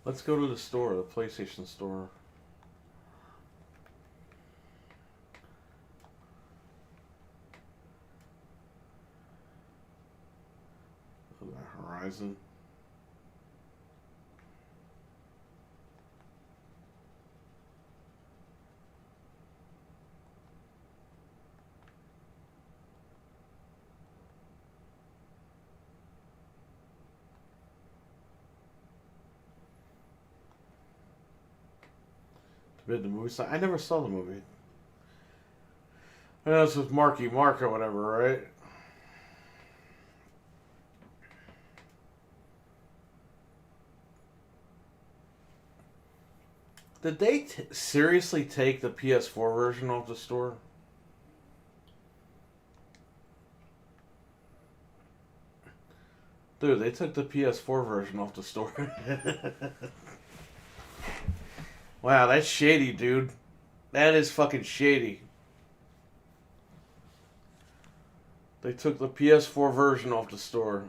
Let's go to the store, the PlayStation store. Horizon. Bid the movie. I never saw the movie. I know it's with Marky Mark or whatever, right? Did they seriously take the PS4 version off the store? Dude, they took the PS4 version off the store. Wow, that's shady, dude. That is fucking shady. They took the PS4 version off the store.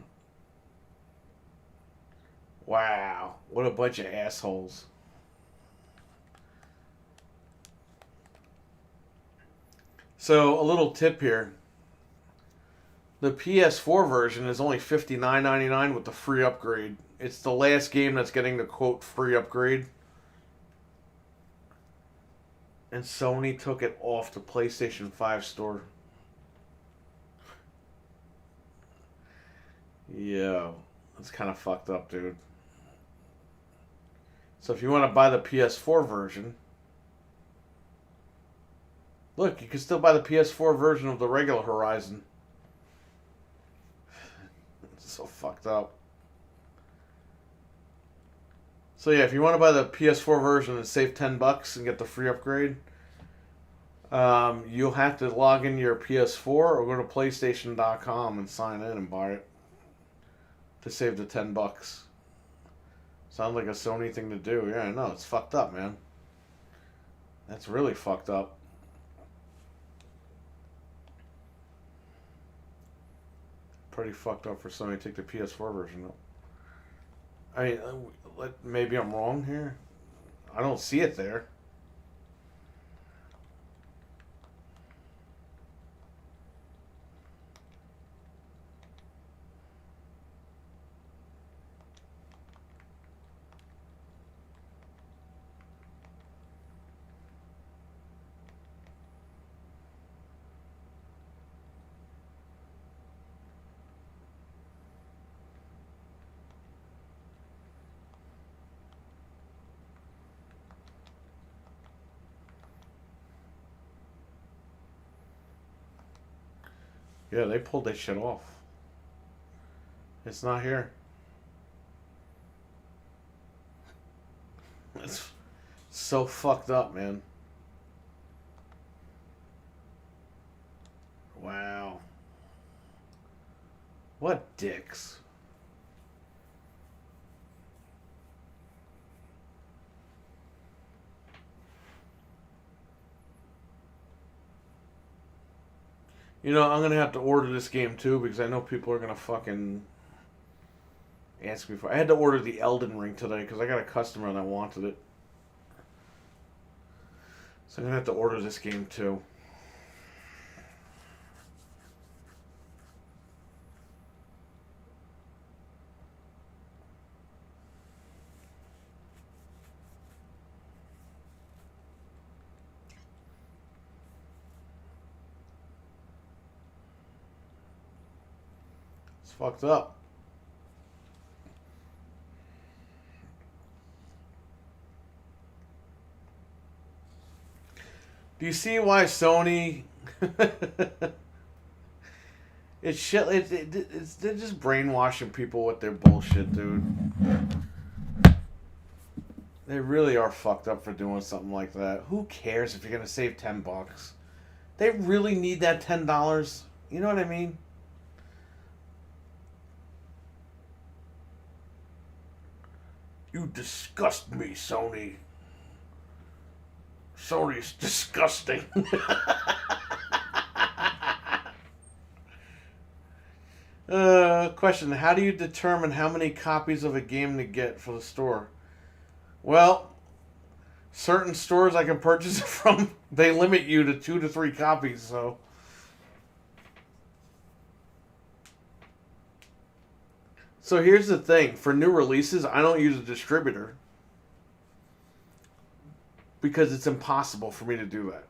Wow, what a bunch of assholes. So, a little tip here. The PS4 version is only $59.99 with the free upgrade. It's the last game that's getting the quote free upgrade. And Sony took it off the PlayStation 5 store. Yeah, that's kind of fucked up, dude. So if you want to buy the PS4 version, Look, you can still buy the PS4 version of the regular Horizon. It's so fucked up. So yeah, if you want to buy the PS4 version and save $10 and get the free upgrade, you'll have to log in your PS4 or go to PlayStation.com and sign in and buy it to save the $10. Sounds like a Sony thing to do. Yeah, I know. It's fucked up, man. That's really fucked up. Pretty fucked up for Sony to take the PS4 version up. I mean, maybe I'm wrong here. I don't see it there. Yeah, they pulled that shit off. It's not here. It's so fucked up, man. Wow. What dicks. You know, I'm gonna have to order this game too because I know people are gonna fucking ask me for. I had to order the Elden Ring today because I got a customer that wanted it, so I'm gonna have to order this game too. It's fucked up. Do you see why Sony? It's shit. They're just brainwashing people with their bullshit, dude. They really are fucked up for doing something like that. Who cares if you're gonna save $10? They really need that $10. You know what I mean? You disgust me, Sony. Sony's disgusting. Question: how do you determine how many copies of a game to get for the store? Well, certain stores I can purchase it from, they limit you to 2 to 3 copies. So here's the thing: for new releases, I don't use a distributor because it's impossible for me to do that.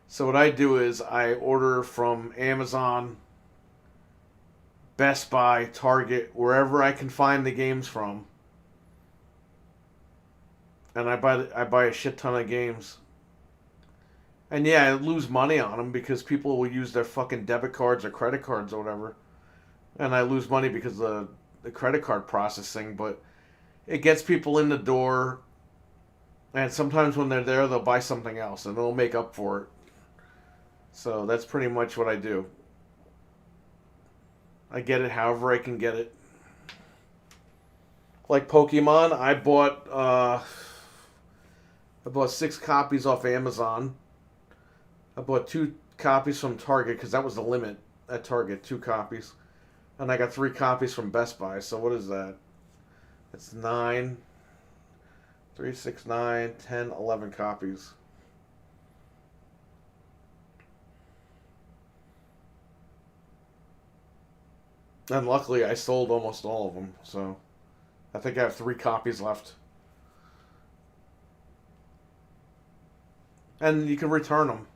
So what I do is I order from Amazon, Best Buy, Target, wherever I can find the games from, and I buy a shit ton of games. And yeah, I lose money on them because people will use their fucking debit cards or credit cards or whatever, and I lose money because of the credit card processing. But it gets people in the door, and sometimes when they're there, they'll buy something else, and it'll make up for it. So that's pretty much what I do. I get it however I can get it. Like Pokemon, I bought 6 copies off Amazon. I bought 2 copies from Target because that was the limit at Target, 2 copies, and I got 3 copies from Best Buy. So what is that? It's 9, 3, 6, 9, 10, 11 copies. And luckily, I sold almost all of them. So I think I have 3 copies left. And you can return them.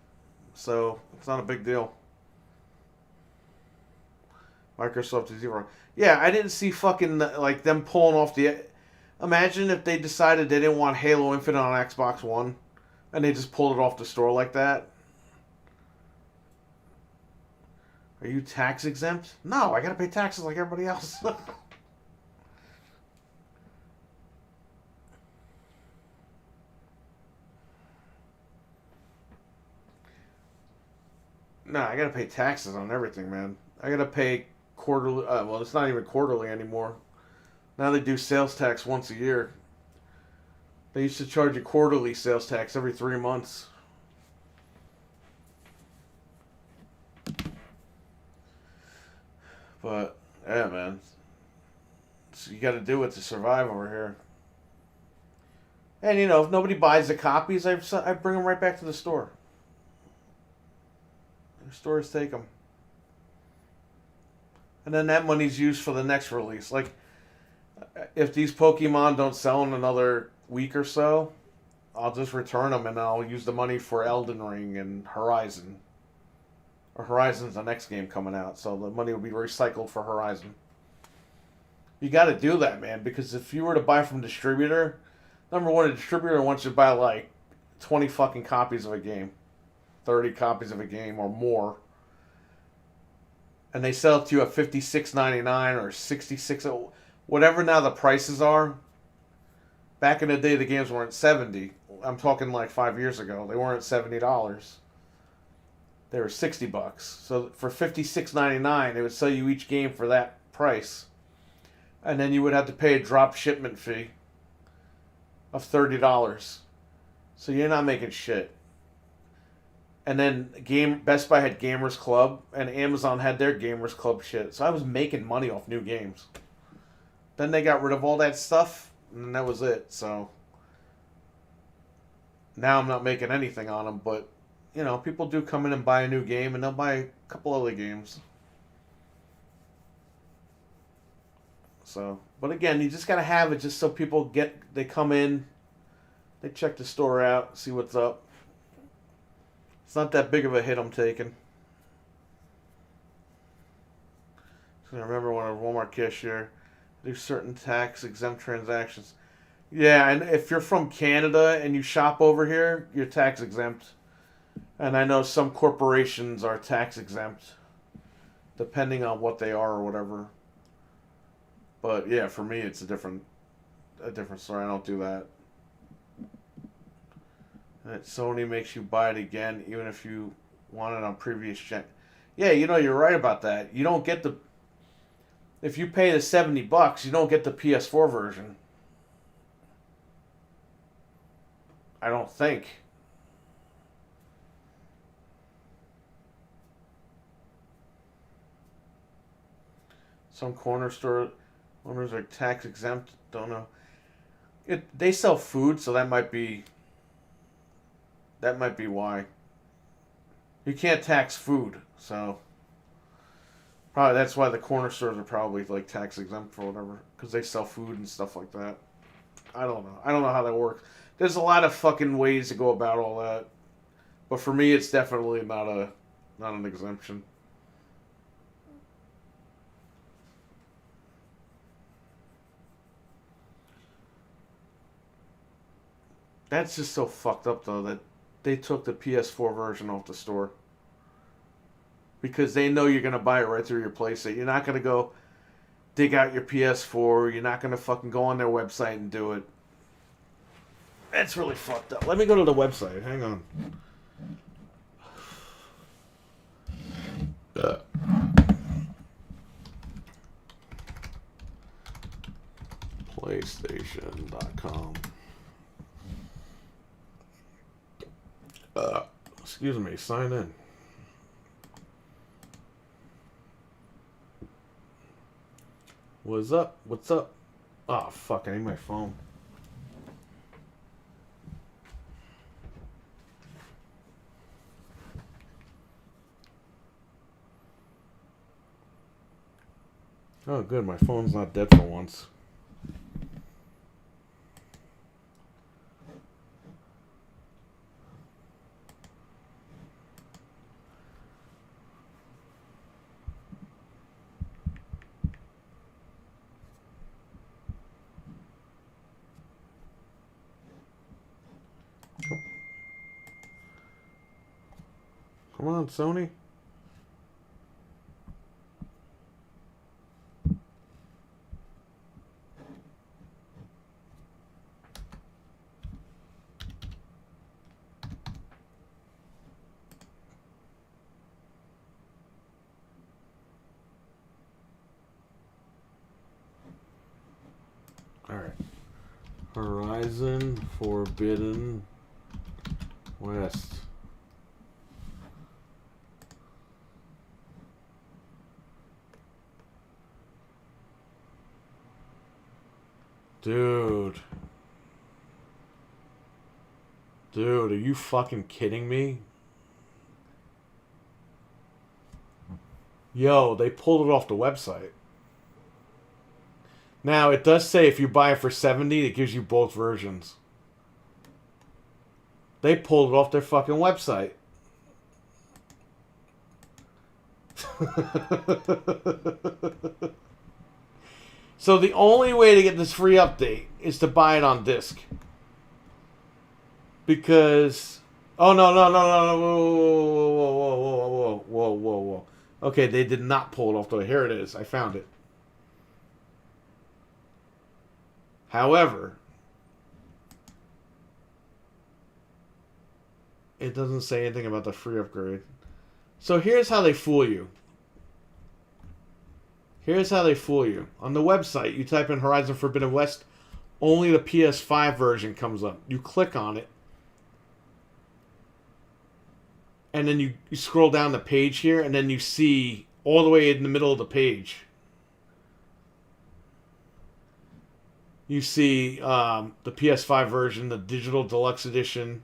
So it's not a big deal. Microsoft is zero. Yeah, I didn't see fucking like them pulling off the. Imagine if they decided they didn't want Halo Infinite on Xbox One, and they just pulled it off the store like that. Are you tax exempt? No, I gotta pay taxes like everybody else. No, I gotta pay taxes on everything, man. I gotta pay quarterly. Well, it's not even quarterly anymore. Now they do sales tax once a year. They used to charge you quarterly sales tax every 3 months. But yeah, man, so you got to do it to survive over here. And you know, if nobody buys the copies, I bring them right back to the store. The stores take them, and then that money's used for the next release. Like if these Pokemon don't sell in another week or so, I'll just return them and I'll use the money for Elden Ring and Horizon. Or Horizon's the next game coming out, so the money will be recycled for Horizon. You got to do that, man, because if you were to buy from a distributor, number one, a distributor wants you to buy like 20 fucking copies of a game, 30 copies of a game or more, and they sell it to you at $56.99 or 66, whatever now the prices are. Back in the day, the games weren't 70. I'm talking like 5 years ago. They weren't $70. They were $60. So for $56.99, they would sell you each game for that price, and then you would have to pay a drop shipment fee of $30. So you're not making shit. And then Best Buy had Gamers Club, and Amazon had their Gamers Club shit. So I was making money off new games. Then they got rid of all that stuff, and that was it. So now I'm not making anything on them, but you know, people do come in and buy a new game, and they'll buy a couple other games. So, but again, you just gotta have it just so people they come in, they check the store out, see what's up. It's not that big of a hit I'm taking. So I remember when I was a Walmart cashier, do certain tax exempt transactions. Yeah, and if you're from Canada and you shop over here, you're tax exempt. And I know some corporations are tax exempt, depending on what they are or whatever. But yeah, for me, it's a different story. I don't do that. And Sony makes you buy it again, even if you want it on previous gen. Yeah, you know you're right about that. You don't get the if you pay the $70, you don't get the PS4 version. I don't think. Some corner store owners are tax exempt. Don't know. They sell food, so that might be why. You can't tax food, so probably that's why the corner stores are probably like tax exempt for whatever, because they sell food and stuff like that. I don't know. I don't know how that works. There's a lot of fucking ways to go about all that, but for me, it's definitely not an exemption. That's just so fucked up though that they took the PS4 version off the store because they know you're gonna buy it right through your PlayStation. You're not gonna go dig out your PS4. You're not gonna fucking go on their website and do it. That's really fucked up. Let me go to the website. Hang on. Uh, PlayStation.com. Excuse me. Sign in. What's up? What's up? Oh, fuck. I need my phone. Oh, good. My phone's not dead for once. Come on, Sony. Horizon Forbidden West. Dude. Dude, are you fucking kidding me? Yo, they pulled it off the website. Now, it does say if you buy it for $70, it gives you both versions. They pulled it off their fucking website. So the only way to get this free update is to buy it on disc. Because... Oh, no. Whoa. Okay, they did not pull it off, though. Here it is. I found it. However, it doesn't say anything about the free upgrade. So here's how they fool you. Here's how they fool you. On the website, you type in Horizon Forbidden West, only the PS5 version comes up. You click on it, and then you scroll down the page here, and then you see all the way in the middle of the page, you see the PS5 version, the digital deluxe edition,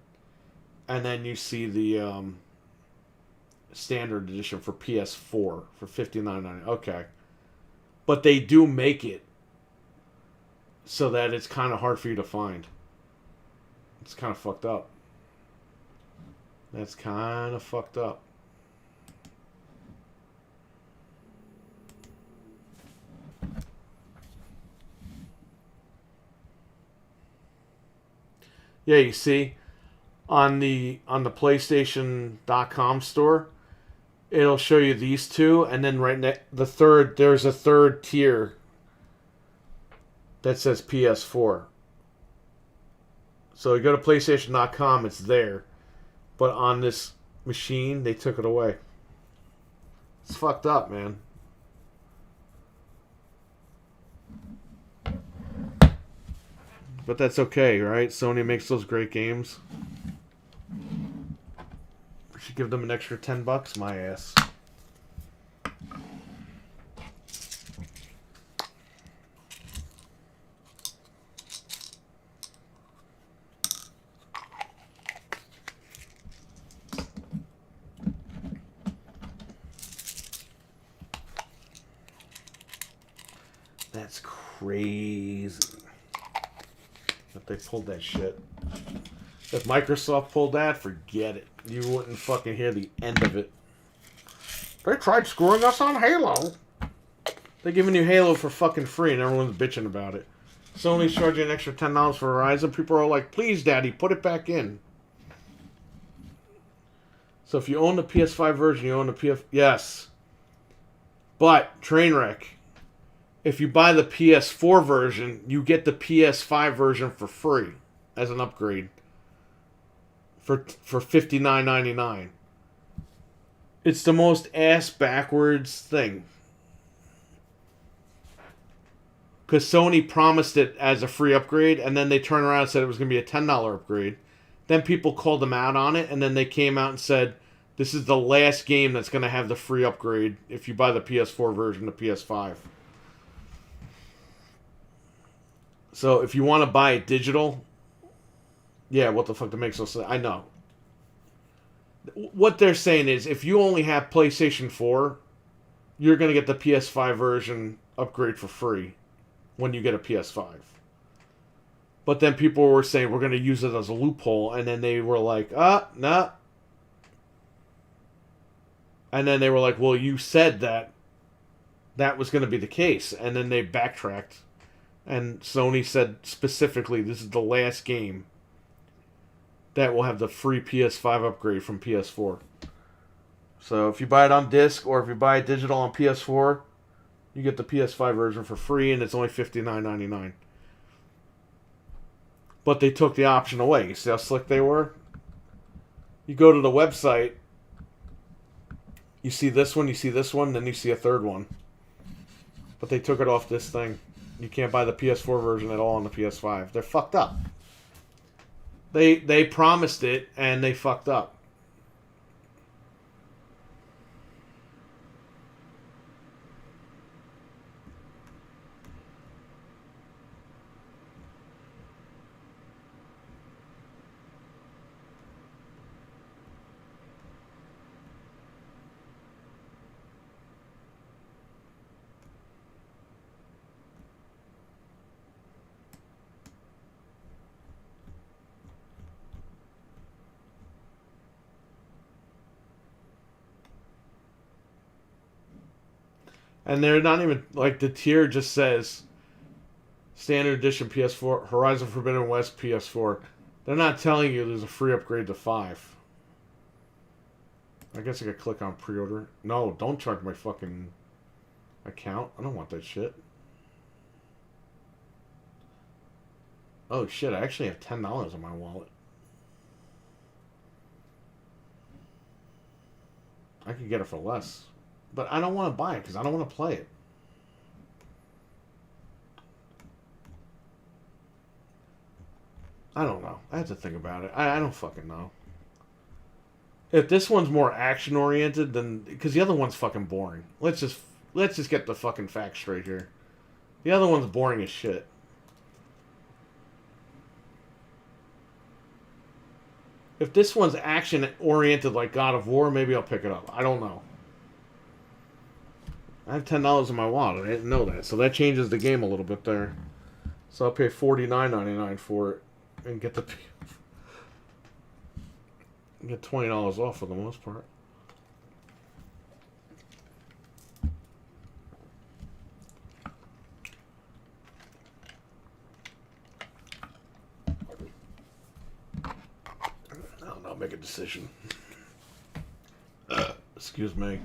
and then you see the standard edition for PS4 for $59.99. Okay. But they do make it so that it's kind of hard for you to find. It's kind of fucked up. That's kind of fucked up. Yeah, you see, on the PlayStation.com store, it'll show you these two, and then there's a third tier that says PS4. So you go to PlayStation.com, it's there. But on this machine, they took it away. It's fucked up, man. But that's okay, right? Sony makes those great games. We should give them an extra $10, my ass. That's crazy that they pulled that shit. If Microsoft pulled that, forget it. You wouldn't fucking hear the end of it. They tried screwing us on Halo. They're giving you Halo for fucking free and everyone's bitching about it. Sony's charging an extra $10 for Horizon. People are like, please, Daddy, put it back in. So if you own the PS5 version, you own the PS... Yes. But, Trainwreck, if you buy the PS4 version, you get the PS5 version for free as an upgrade. For $59.99. It's the most ass backwards thing. Because Sony promised it as a free upgrade, and then they turned around and said it was going to be a $10 upgrade. Then people called them out on it, and then they came out and said, this is the last game that's going to have the free upgrade if you buy the PS4 version to PS5. So if you want to buy it digital, yeah, what the fuck that makes no sense? I know. What they're saying is, if you only have PlayStation 4, you're going to get the PS5 version upgrade for free when you get a PS5. But then people were saying, we're going to use it as a loophole, and then they were like, nah. And then they were like, well, you said that was going to be the case. And then they backtracked. And Sony said specifically, this is the last game that will have the free PS5 upgrade from PS4. So if you buy it on disc or if you buy it digital on PS4, you get the PS5 version for free, and it's only $59.99. But they took the option away. You see how slick they were? You go to the website, you see this one, then you see a third one. But they took it off this thing. You can't buy the PS4 version at all on the PS5. They're fucked up. They promised it and they fucked up. And they're not even like the tier just says Standard Edition PS4, Horizon Forbidden West PS4. They're not telling you there's a free upgrade to 5. I guess I could click on pre-order. No, don't charge my fucking account. I don't want that shit. Oh shit, I actually have $10 in my wallet. I could get it for less. But I don't want to buy it because I don't want to play it. I don't know. I have to think about it. I don't fucking know. If this one's more action oriented, then because the other one's fucking boring. Let's just get the fucking facts straight here. The other one's boring as shit. If this one's action oriented like God of War, maybe I'll pick it up. I don't know. I have $10 in my wallet. I didn't know that, so that changes the game a little bit there. So I'll pay $49.99 for it and get $20 off for the most part. I don't know. Make a decision. Excuse me.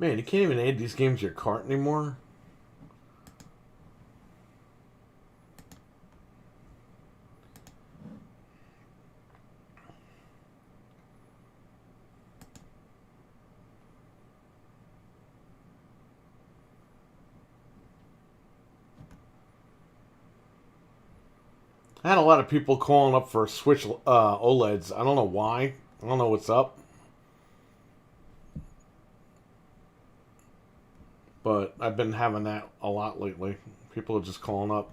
Man, you can't even add these games to your cart anymore. I had a lot of people calling up for Switch OLEDs. I don't know why. I don't know what's up. But I've been having that a lot lately. People are just calling up.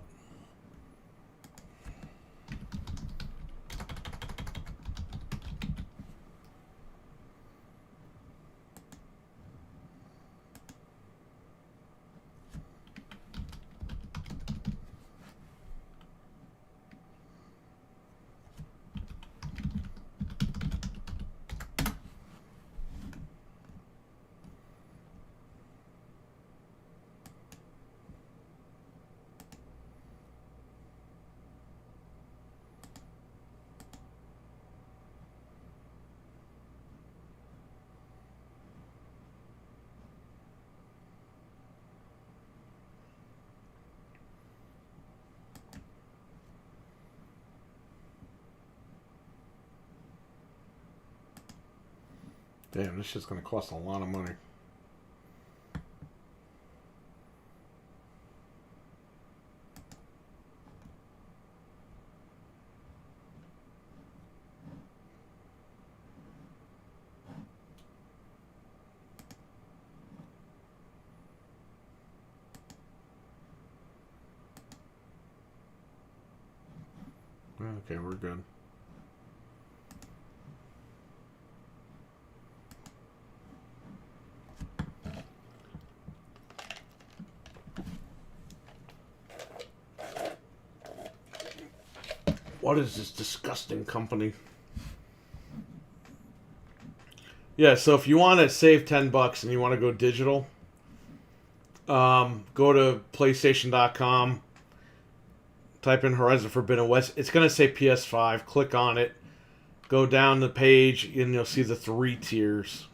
Damn, this shit's gonna cost a lot of money. Okay, we're good. What is this disgusting company? Yeah, so if you want to save $10 and you want to go digital, Go to PlayStation.com. Type in Horizon Forbidden West. It's gonna say PS5. Click on it. Go down the page and you'll see the 3 tiers.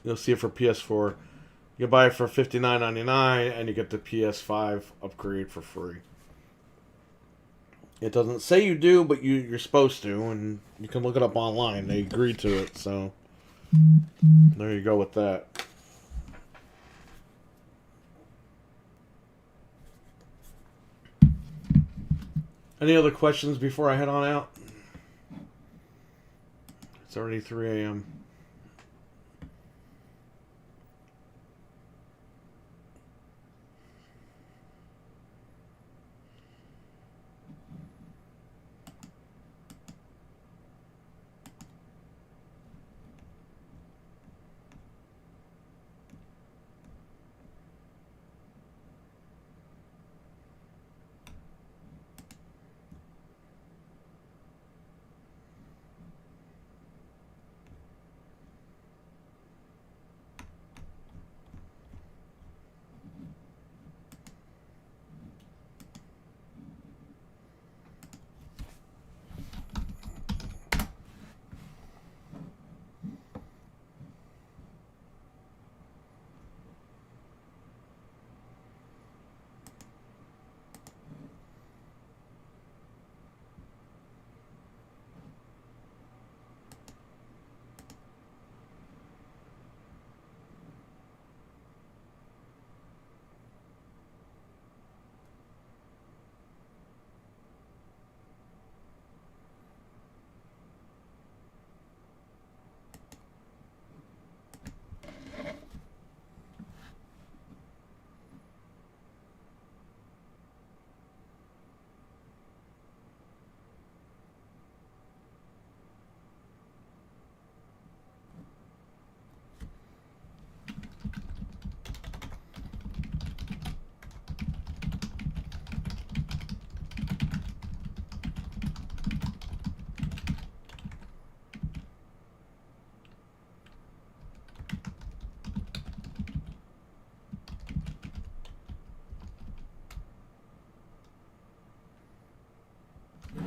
You'll see it for PS4. You buy it for $59.99 and you get the PS5 upgrade for free. It doesn't say you do, but you're supposed to, and you can look it up online. They agreed to it, so there you go with that. Any other questions before I head on out? It's already 3 a.m.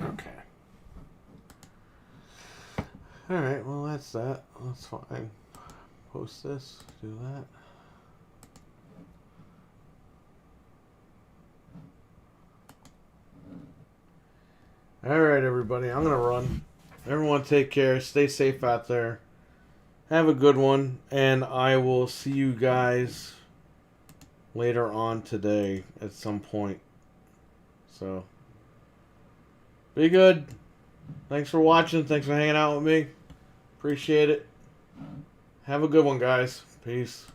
Okay. Alright, well that's that. That's fine. Post this, do that. Alright, everybody, I'm gonna run. Everyone take care, stay safe out there. Have a good one, and I will see you guys later on today at some point. So, be good. Thanks for watching. Thanks for hanging out with me. Appreciate it. Have a good one, guys. Peace.